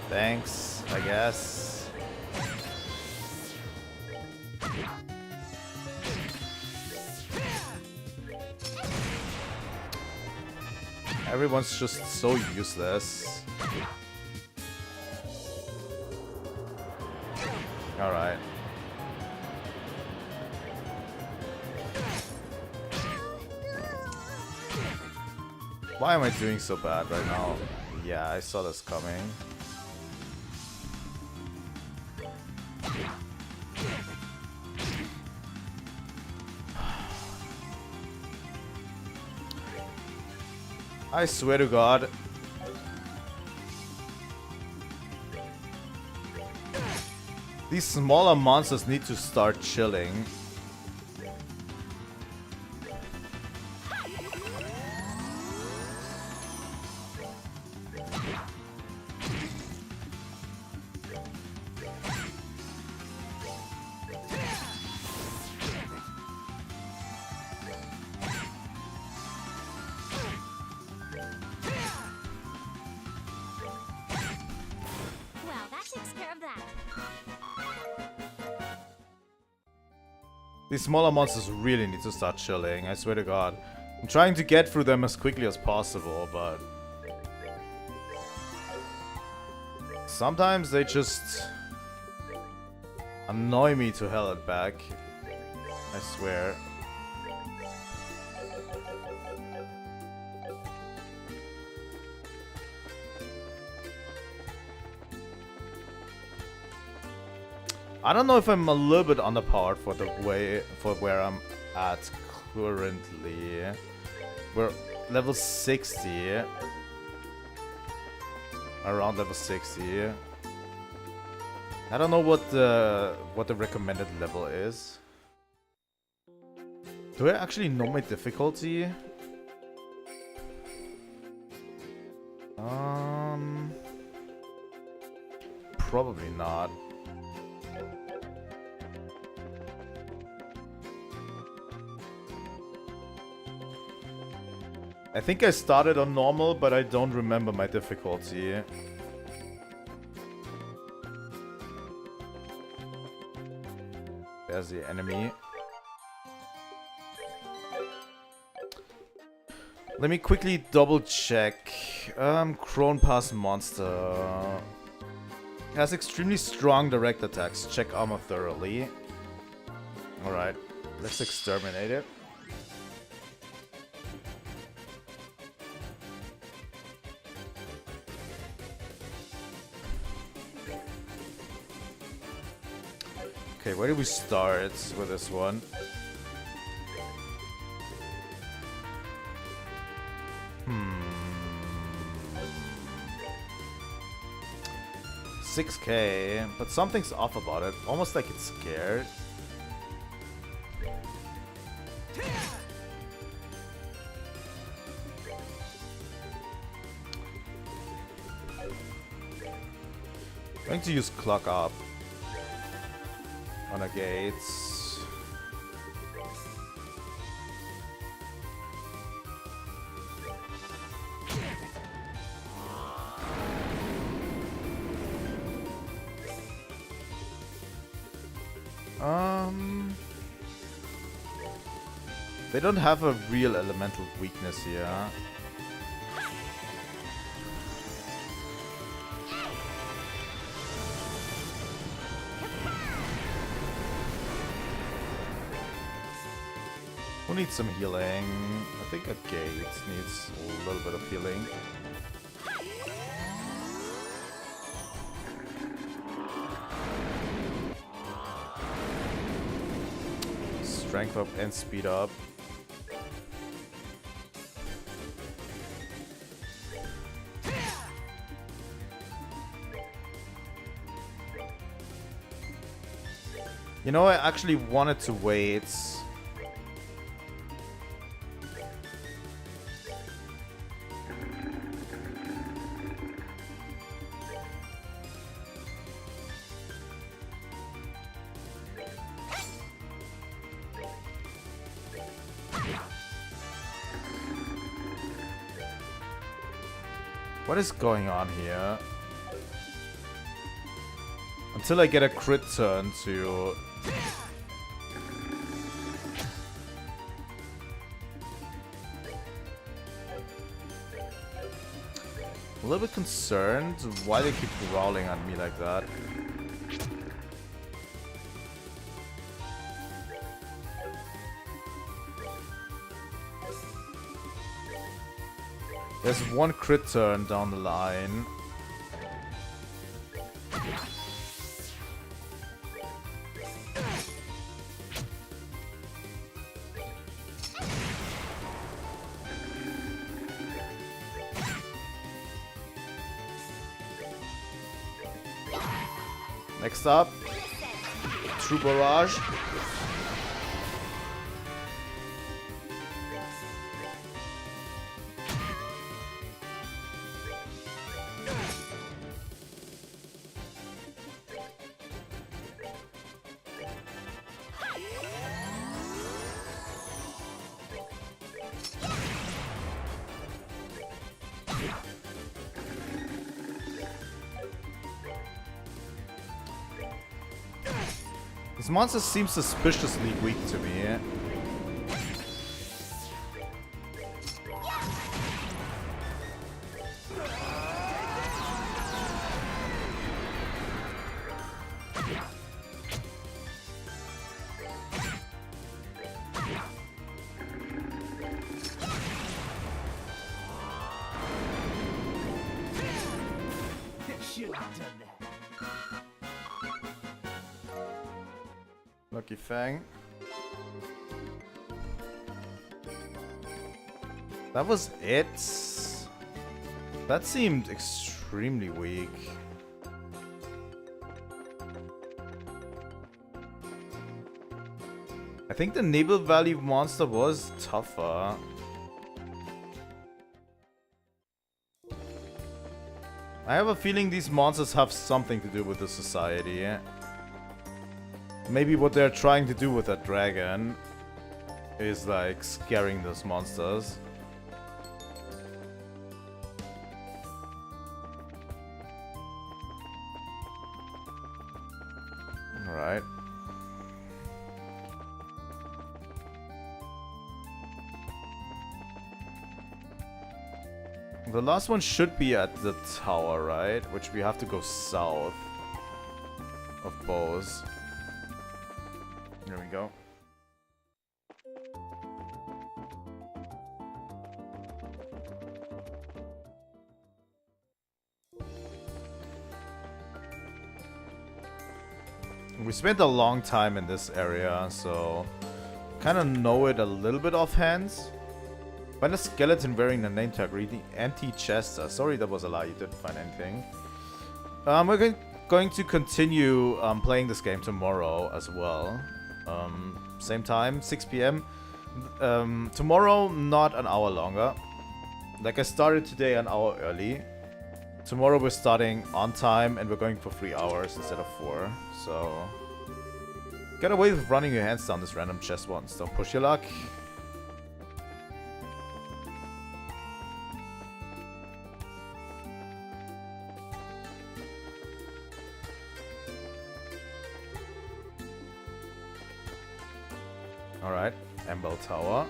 Thanks, I guess. Everyone's just so useless. Alright. Why am I doing so bad right now? Yeah, I saw this coming. I swear to God. These smaller monsters need to start chilling. These smaller monsters really need to start chilling, I swear to god. I'm trying to get through them as quickly as possible, but... sometimes they just... annoy me to hell and back. I swear. I don't know if I'm a little bit underpowered for where I'm at currently. We're level 60. Around level 60. I don't know what the recommended level is. Do I actually know my difficulty? Probably not. I think I started on normal, but I don't remember my difficulty. There's the enemy. Let me quickly double check. Crone Pass monster. Has extremely strong direct attacks. Check armor thoroughly. Alright, let's exterminate it. Okay, where do we start with this one? Hmm. 6k, but something's off about it. Almost like it's scared. I'm going to use clock up on a gates. They don't have a real elemental weakness here. Who needs some healing? I think a gate needs a little bit of healing. Strength up and speed up. You know, I actually wanted to wait. What is going on here? Until I get a crit turn to... A little bit concerned why they keep growling at me like that. There's one crit turn down the line. Next up, True Barrage. This monster seems suspiciously weak to me. Should have done that. Lucky Fang. That was it? That seemed extremely weak. I think the Naval Valley monster was tougher. I have a feeling these monsters have something to do with the society. Maybe what they're trying to do with that dragon is like scaring those monsters. Alright. The last one should be at the tower, right? Which we have to go south of Bose. There we go. We spent a long time in this area, so kind of know it a little bit offhand. Find a skeleton wearing a name tag reading empty chest. Sorry, that was a lie. You didn't find anything. We're going to continue playing this game tomorrow as well. Same time, 6 p.m. Tomorrow, not an hour longer. Like I started today an hour early. Tomorrow we're starting on time and we're going for 3 hours instead of 4. So get away with running your hands down this random chest once. Don't push your luck. Alright, Embel Tower.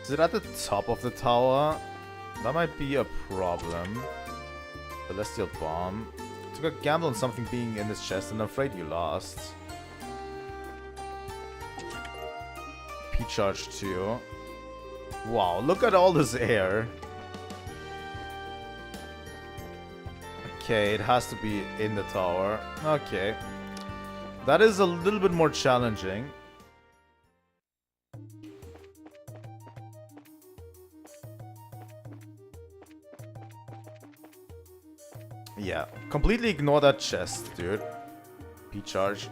Is it at the top of the tower? That might be a problem. Celestial Bomb. Took a gamble on something being in this chest and I'm afraid you lost. P-Charge 2. Wow, look at all this air. Okay, it has to be in the tower. Okay. That is a little bit more challenging. Yeah, completely ignore that chest, dude. P-Charge.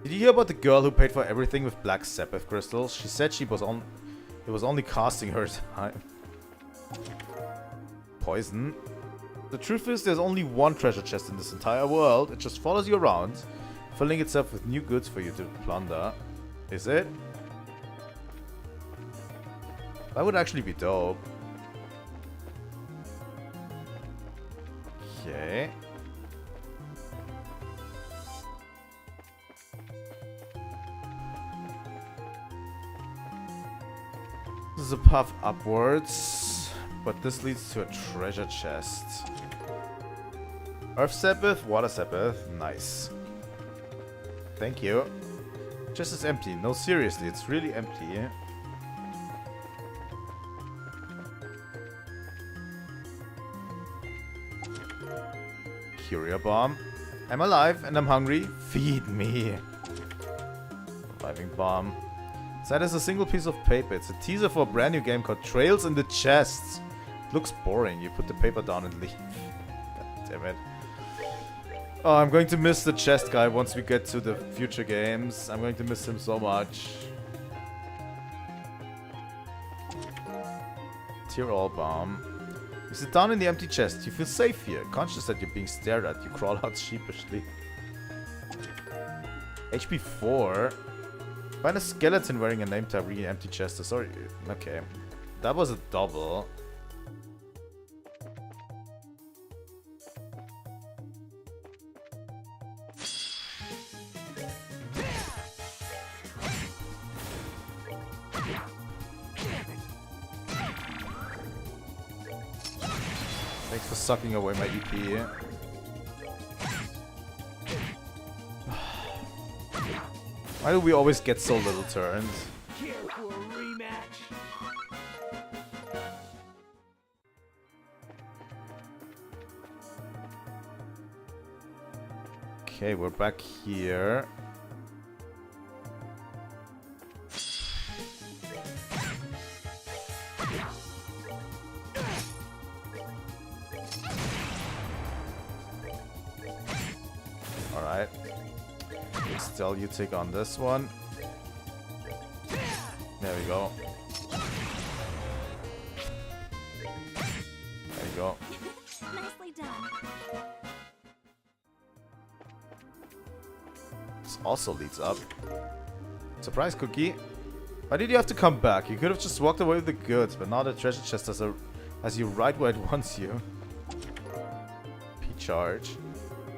Did you hear about the girl who paid for everything with black Sepith crystals? She said it was only costing her time. Poison. The truth is, there's only one treasure chest in this entire world. It just follows you around, filling itself with new goods for you to plunder. Is it? That would actually be dope. Okay. This is a path upwards, but this leads to a treasure chest. Earth Sepith, Water Sepith, nice. Thank you. Chest is empty. No, seriously, it's really empty. Curia Bomb. I'm alive and I'm hungry. Feed me. Reviving Bomb. Inside is a single piece of paper. It's a teaser for a brand new game called Trails in the Chest. It looks boring. You put the paper down and leave. God damn it. Oh, I'm going to miss the chest guy once we get to the future games. I'm going to miss him so much. Tear all bomb. You sit down in the empty chest. You feel safe here. Conscious that you're being stared at. You crawl out sheepishly. HP 4. Find a skeleton wearing a name tag, really empty chest. Sorry. Okay. That was a double. Thanks for sucking away my EP. Why do we always get so little turns? Care for a rematch? Okay, we're back here. Alright. Estelle, you take on this one. There we go. There you go. Nicely done. This also leads up. Surprise, Cookie. Why did you have to come back? You could have just walked away with the goods, but now the treasure chest has you right where it wants you. P-charge.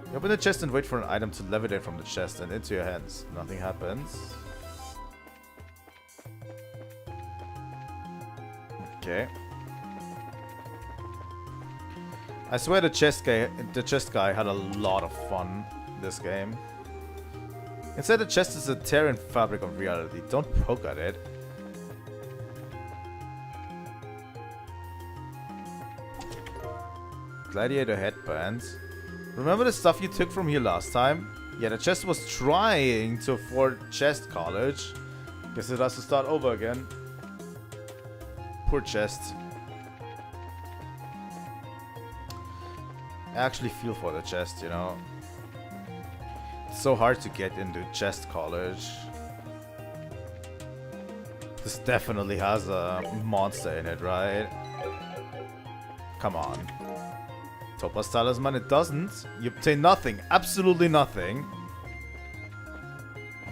You open the chest and wait for an item to levitate from the chest and into your hands. Nothing happens. Okay. I swear the chest guy had a lot of fun this game. Instead, the chest is a tearing fabric of reality. Don't poke at it. Gladiator headbands. Remember the stuff you took from here last time? Yeah, the chest was trying to afford chest college. Guess it has to start over again. Poor chest. I actually feel for the chest, you know. It's so hard to get into chest college. This definitely has a monster in it, right? Come on. Topaz Talisman, it doesn't. You obtain nothing. Absolutely nothing.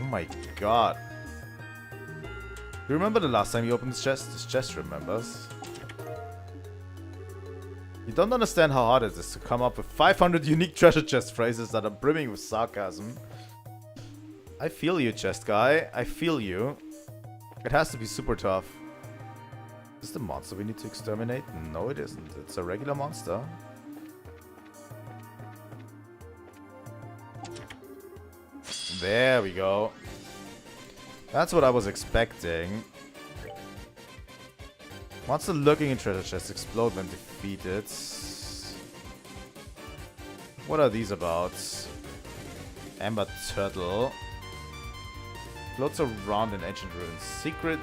Oh my god. You remember the last time you opened this chest? This chest remembers. You don't understand how hard it is to come up with 500 unique treasure chest phrases that are brimming with sarcasm. I feel you, chest guy. I feel you. It has to be super tough. Is this the monster we need to exterminate? No, it isn't. It's a regular monster. There we go. That's what I was expecting. Monster lurking in treasure chests explode when defeated. What are these about? Amber turtle. Floats around in ancient ruins.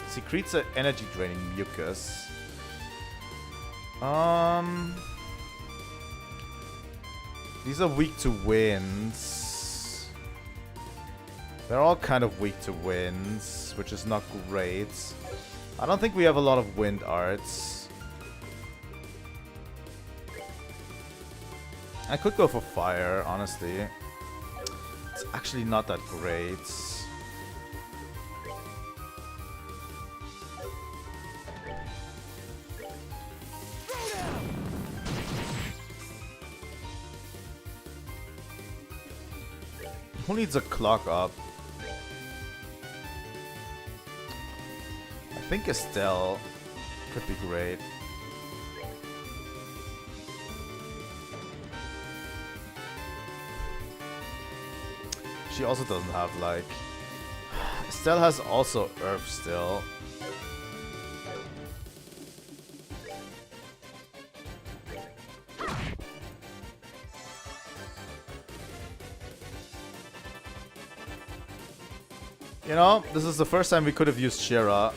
Secretes an energy draining mucus. These are weak to winds. They're all kind of weak to winds, which is not great. I don't think we have a lot of wind arts. I could go for fire, honestly. It's actually not that great. Who needs a clock up? I think Estelle could be great. She also doesn't have like... Estelle has also Earth still. You know, this is the first time we could have used Shira.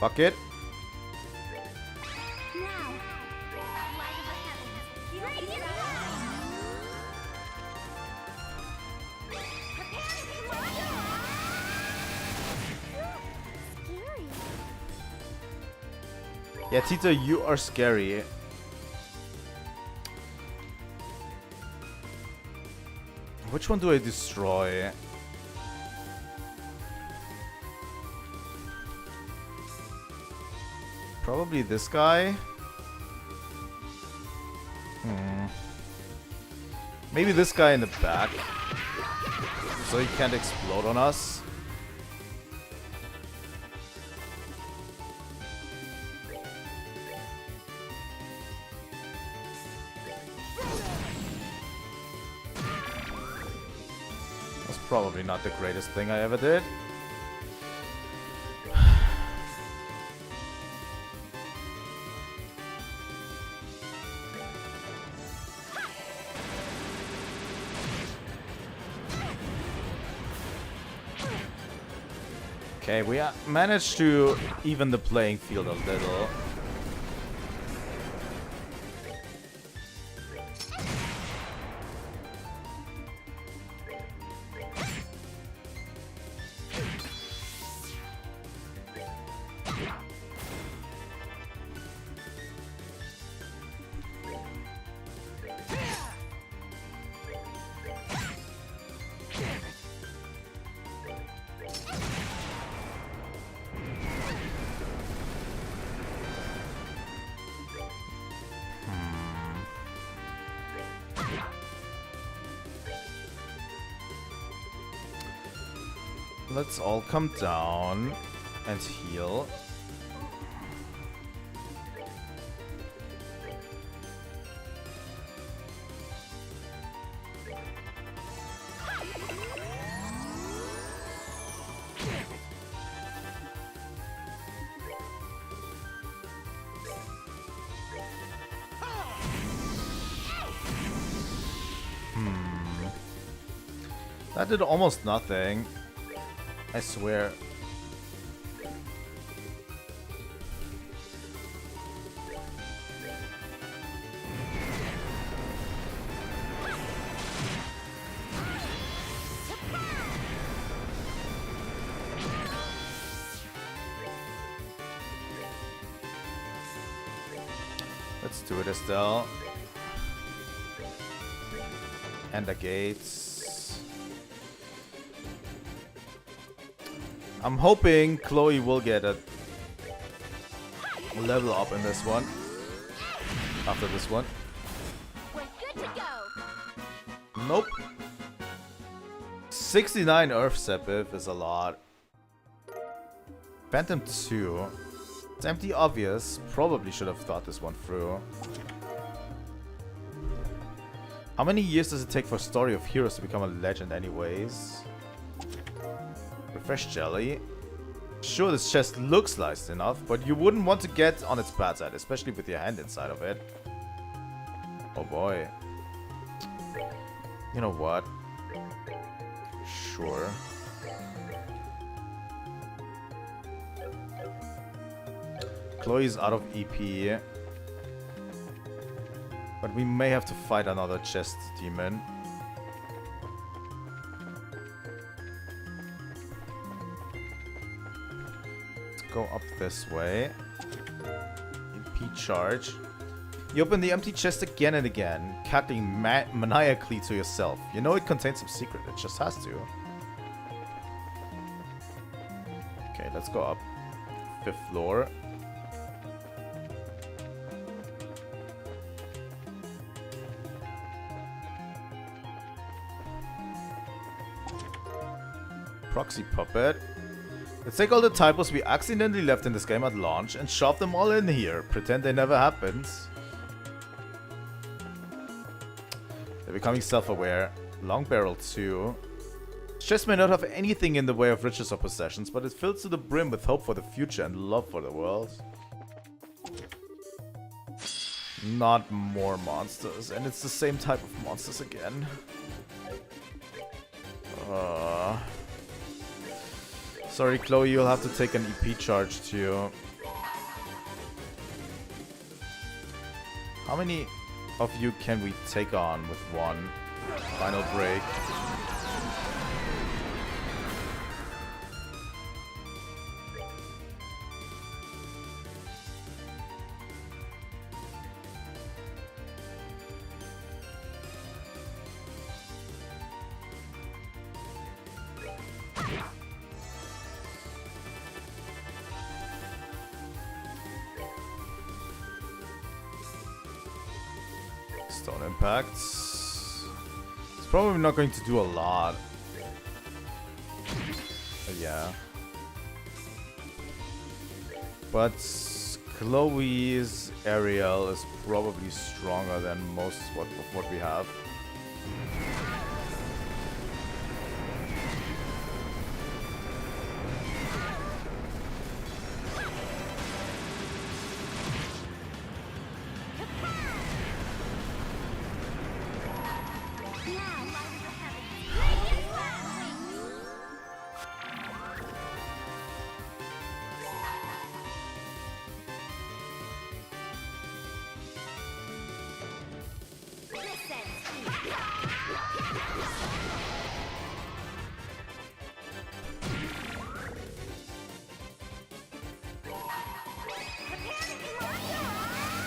Fuck it. Now, light of the heavens, here we go. Prepare to Scary. Yeah, Tito, you are scary. which one do I destroy? Probably this guy. Maybe this guy in the back. So he can't explode on us. That's probably not the greatest thing I ever did. Okay, we managed to even the playing field a little. Let's all come down and heal. That did almost nothing. I swear. Let's do it, Estelle. And the gates. I'm hoping Chloe will get a level up in this one. After this one. We're good to go. Nope. 69 Earth Sepith is a lot. Phantom 2. It's empty obvious. Probably should have thought this one through. How many years does it take for Story of Heroes to become a legend anyways? Fresh jelly. Sure, this chest looks nice enough, but you wouldn't want to get on its bad side, especially with your hand inside of it. Oh boy. You know what? Sure. Chloe's out of EP. But we may have to fight another chest demon. Go up this way. EP charge. You open the empty chest again and again, cackling maniacally to yourself. You know it contains some secret, it just has to. Okay, let's go up. 5th floor. Proxy puppet. Let's take all the typos we accidentally left in this game at launch and shove them all in here. Pretend they never happened. They're becoming self-aware. Long barrel 2. This chest may not have anything in the way of riches or possessions, but it fills to the brim with hope for the future and love for the world. Not more monsters, and it's the same type of monsters again. Sorry, Chloe, you'll have to take an EP charge too. How many of you can we take on with one final break? Stone impacts. It's probably not going to do a lot. Yeah. But Chloe's aerial is probably stronger than most of what we have.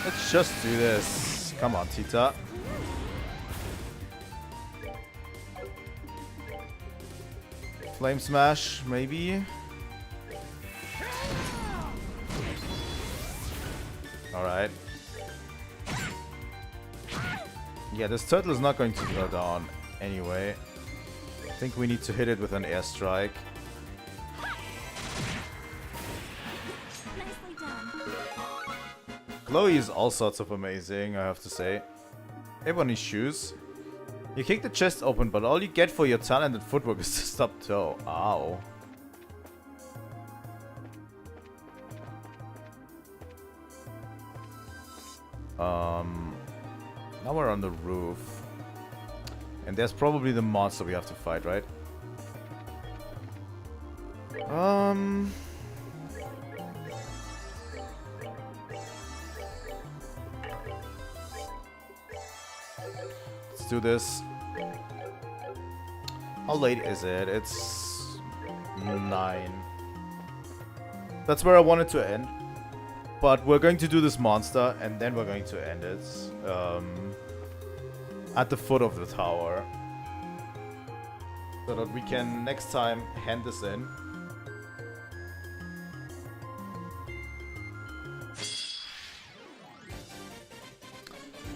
Let's just do this. Come on, Tita. Flame Smash, maybe? Alright. Yeah, this turtle is not going to go down anyway. I think we need to hit it with an airstrike. Nicely done. Chloe is all sorts of amazing, I have to say. Everyone needs shoes. You kick the chest open, but all you get for your talented footwork is to stub toe. Ow. Now we're on the roof. And there's probably the monster we have to fight, right? Let's do this. How late is it? It's 9. That's where I wanted to end. But we're going to do this monster, and then we're going to end it. At the foot of the tower. So that we can, next time, hand this in.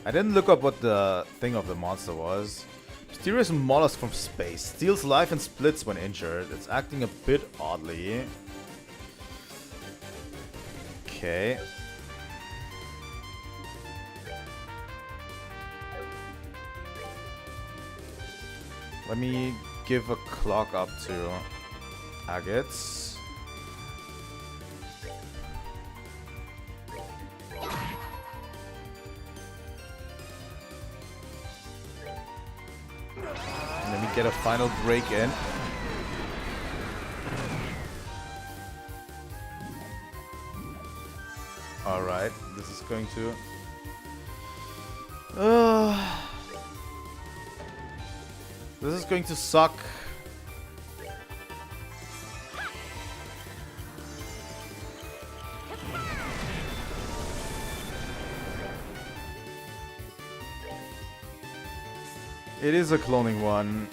I didn't look up what the thing of the monster was. Mysterious mollusk from space. Steals life and splits when injured. It's acting a bit oddly. Okay. Let me give a clock up to agates. Let me get a final break in. Alright, this is going to... this is going to suck. It is a cloning one.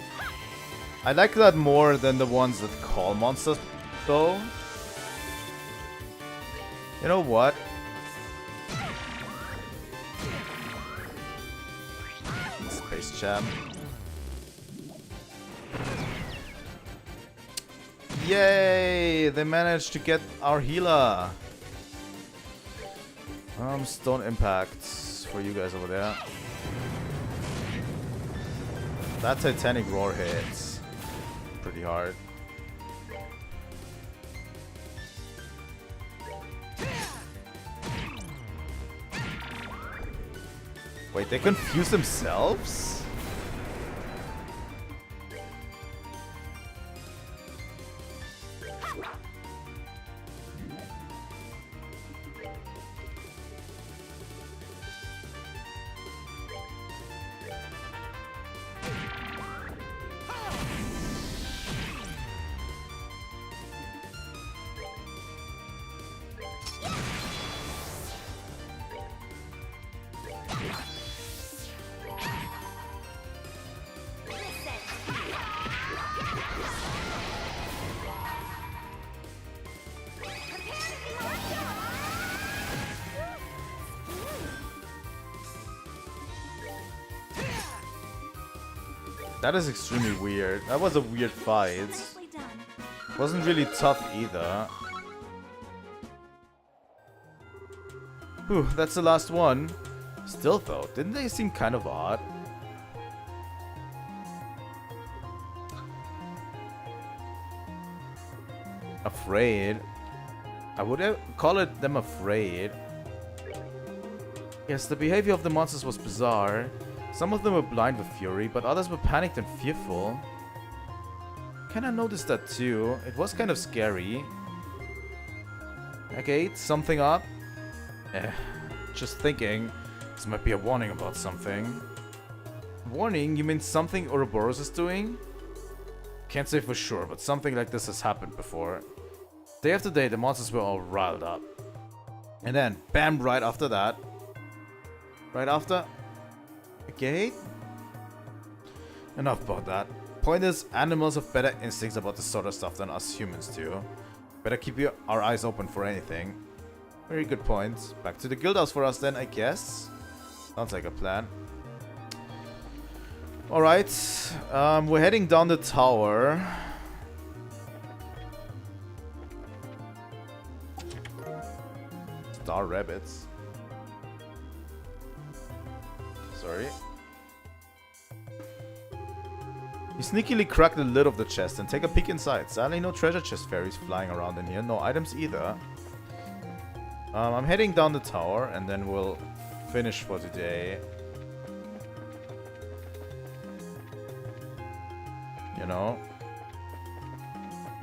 I like that more than the ones that call monsters, though. You know what? Space Jam. Yay! They managed to get our healer. Stone impacts for you guys over there. That Titanic Roar hits pretty hard. Wait, they confuse themselves? That is extremely weird. That was a weird fight. Nicely done. Wasn't really tough either. Whew, that's the last one. Still though, didn't they seem kind of odd? Afraid. I would call it them afraid. Yes, the behavior of the monsters was bizarre. Some of them were blind with fury, but others were panicked and fearful. Kinda noticed that too. It was kind of scary. Okay, something up. Just thinking. This might be a warning about something. Warning? You mean something Ouroboros is doing? Can't say for sure, but something like this has happened before. Day after day, the monsters were all riled up. And then, bam, right after that. Right after... a gate? Enough about that. Point is, animals have better instincts about this sort of stuff than us humans do. Better keep our eyes open for anything. Very good point. Back to the guild house for us then, I guess. Sounds like a plan. Alright. We're heading down the tower. Star rabbits. Sorry. You sneakily crack the lid of the chest and take a peek inside. Sadly, no treasure chest fairies flying around in here. No items either. I'm heading down the tower and then we'll finish for today. You know.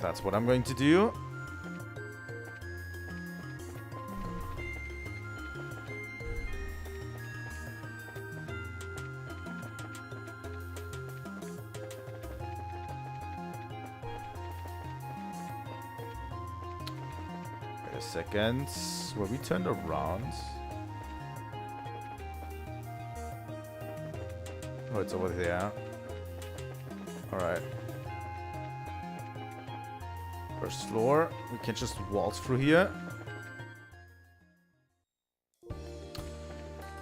That's what I'm going to do. Second, where we turned around. Oh, it's over there. Alright. First floor. We can just waltz through here.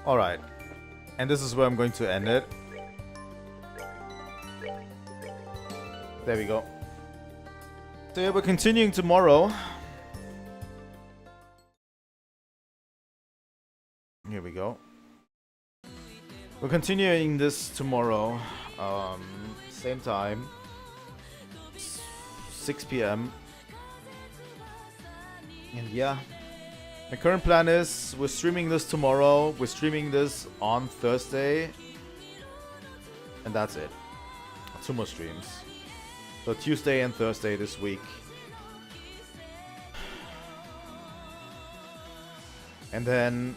Alright. And this is where I'm going to end it. There we go. So yeah, we're continuing tomorrow. Here we go. We're continuing this tomorrow. Same time. 6 p.m. And yeah. The current plan is we're streaming this tomorrow. We're streaming this on Thursday. And that's it. 2 more streams. So Tuesday and Thursday this week. And then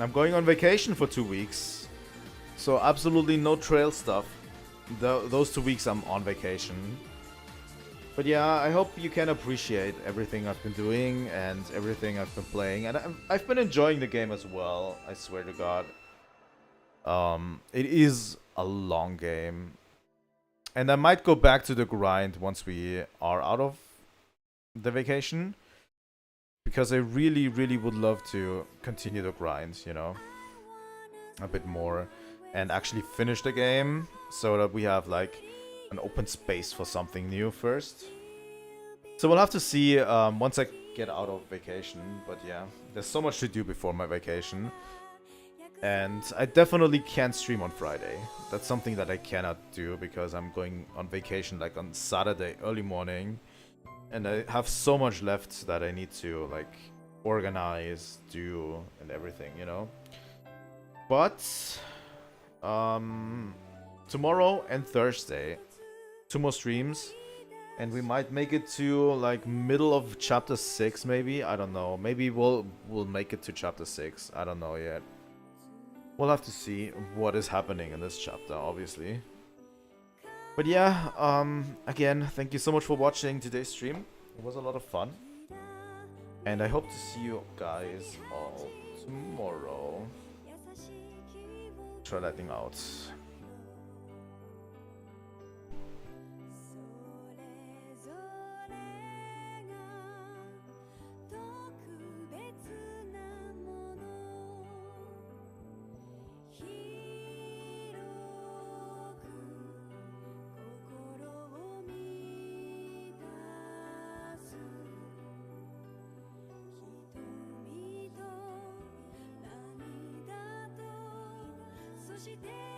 I'm going on vacation for 2 weeks, so absolutely no trail stuff. Those 2 weeks I'm on vacation. But yeah, I hope you can appreciate everything I've been doing and everything I've been playing. And I've been enjoying the game as well, I swear to God. It is a long game. And I might go back to the grind once we are out of the vacation. Because I really, really would love to continue the grind, you know, a bit more, and actually finish the game, so that we have, like, an open space for something new first. So we'll have to see once I get out of vacation, but yeah, there's so much to do before my vacation. And I definitely can't stream on Friday. That's something that I cannot do, because I'm going on vacation, like, on Saturday early morning. And I have so much left that I need to, like, organize, do, and everything, you know? But, tomorrow and Thursday, 2 more streams. And we might make it to, like, middle of chapter 6, maybe? I don't know. Maybe we'll make it to chapter 6. I don't know yet. We'll have to see what is happening in this chapter, obviously. But yeah, again, thank you so much for watching today's stream. It was a lot of fun. And I hope to see you guys all tomorrow. Trilightning out. して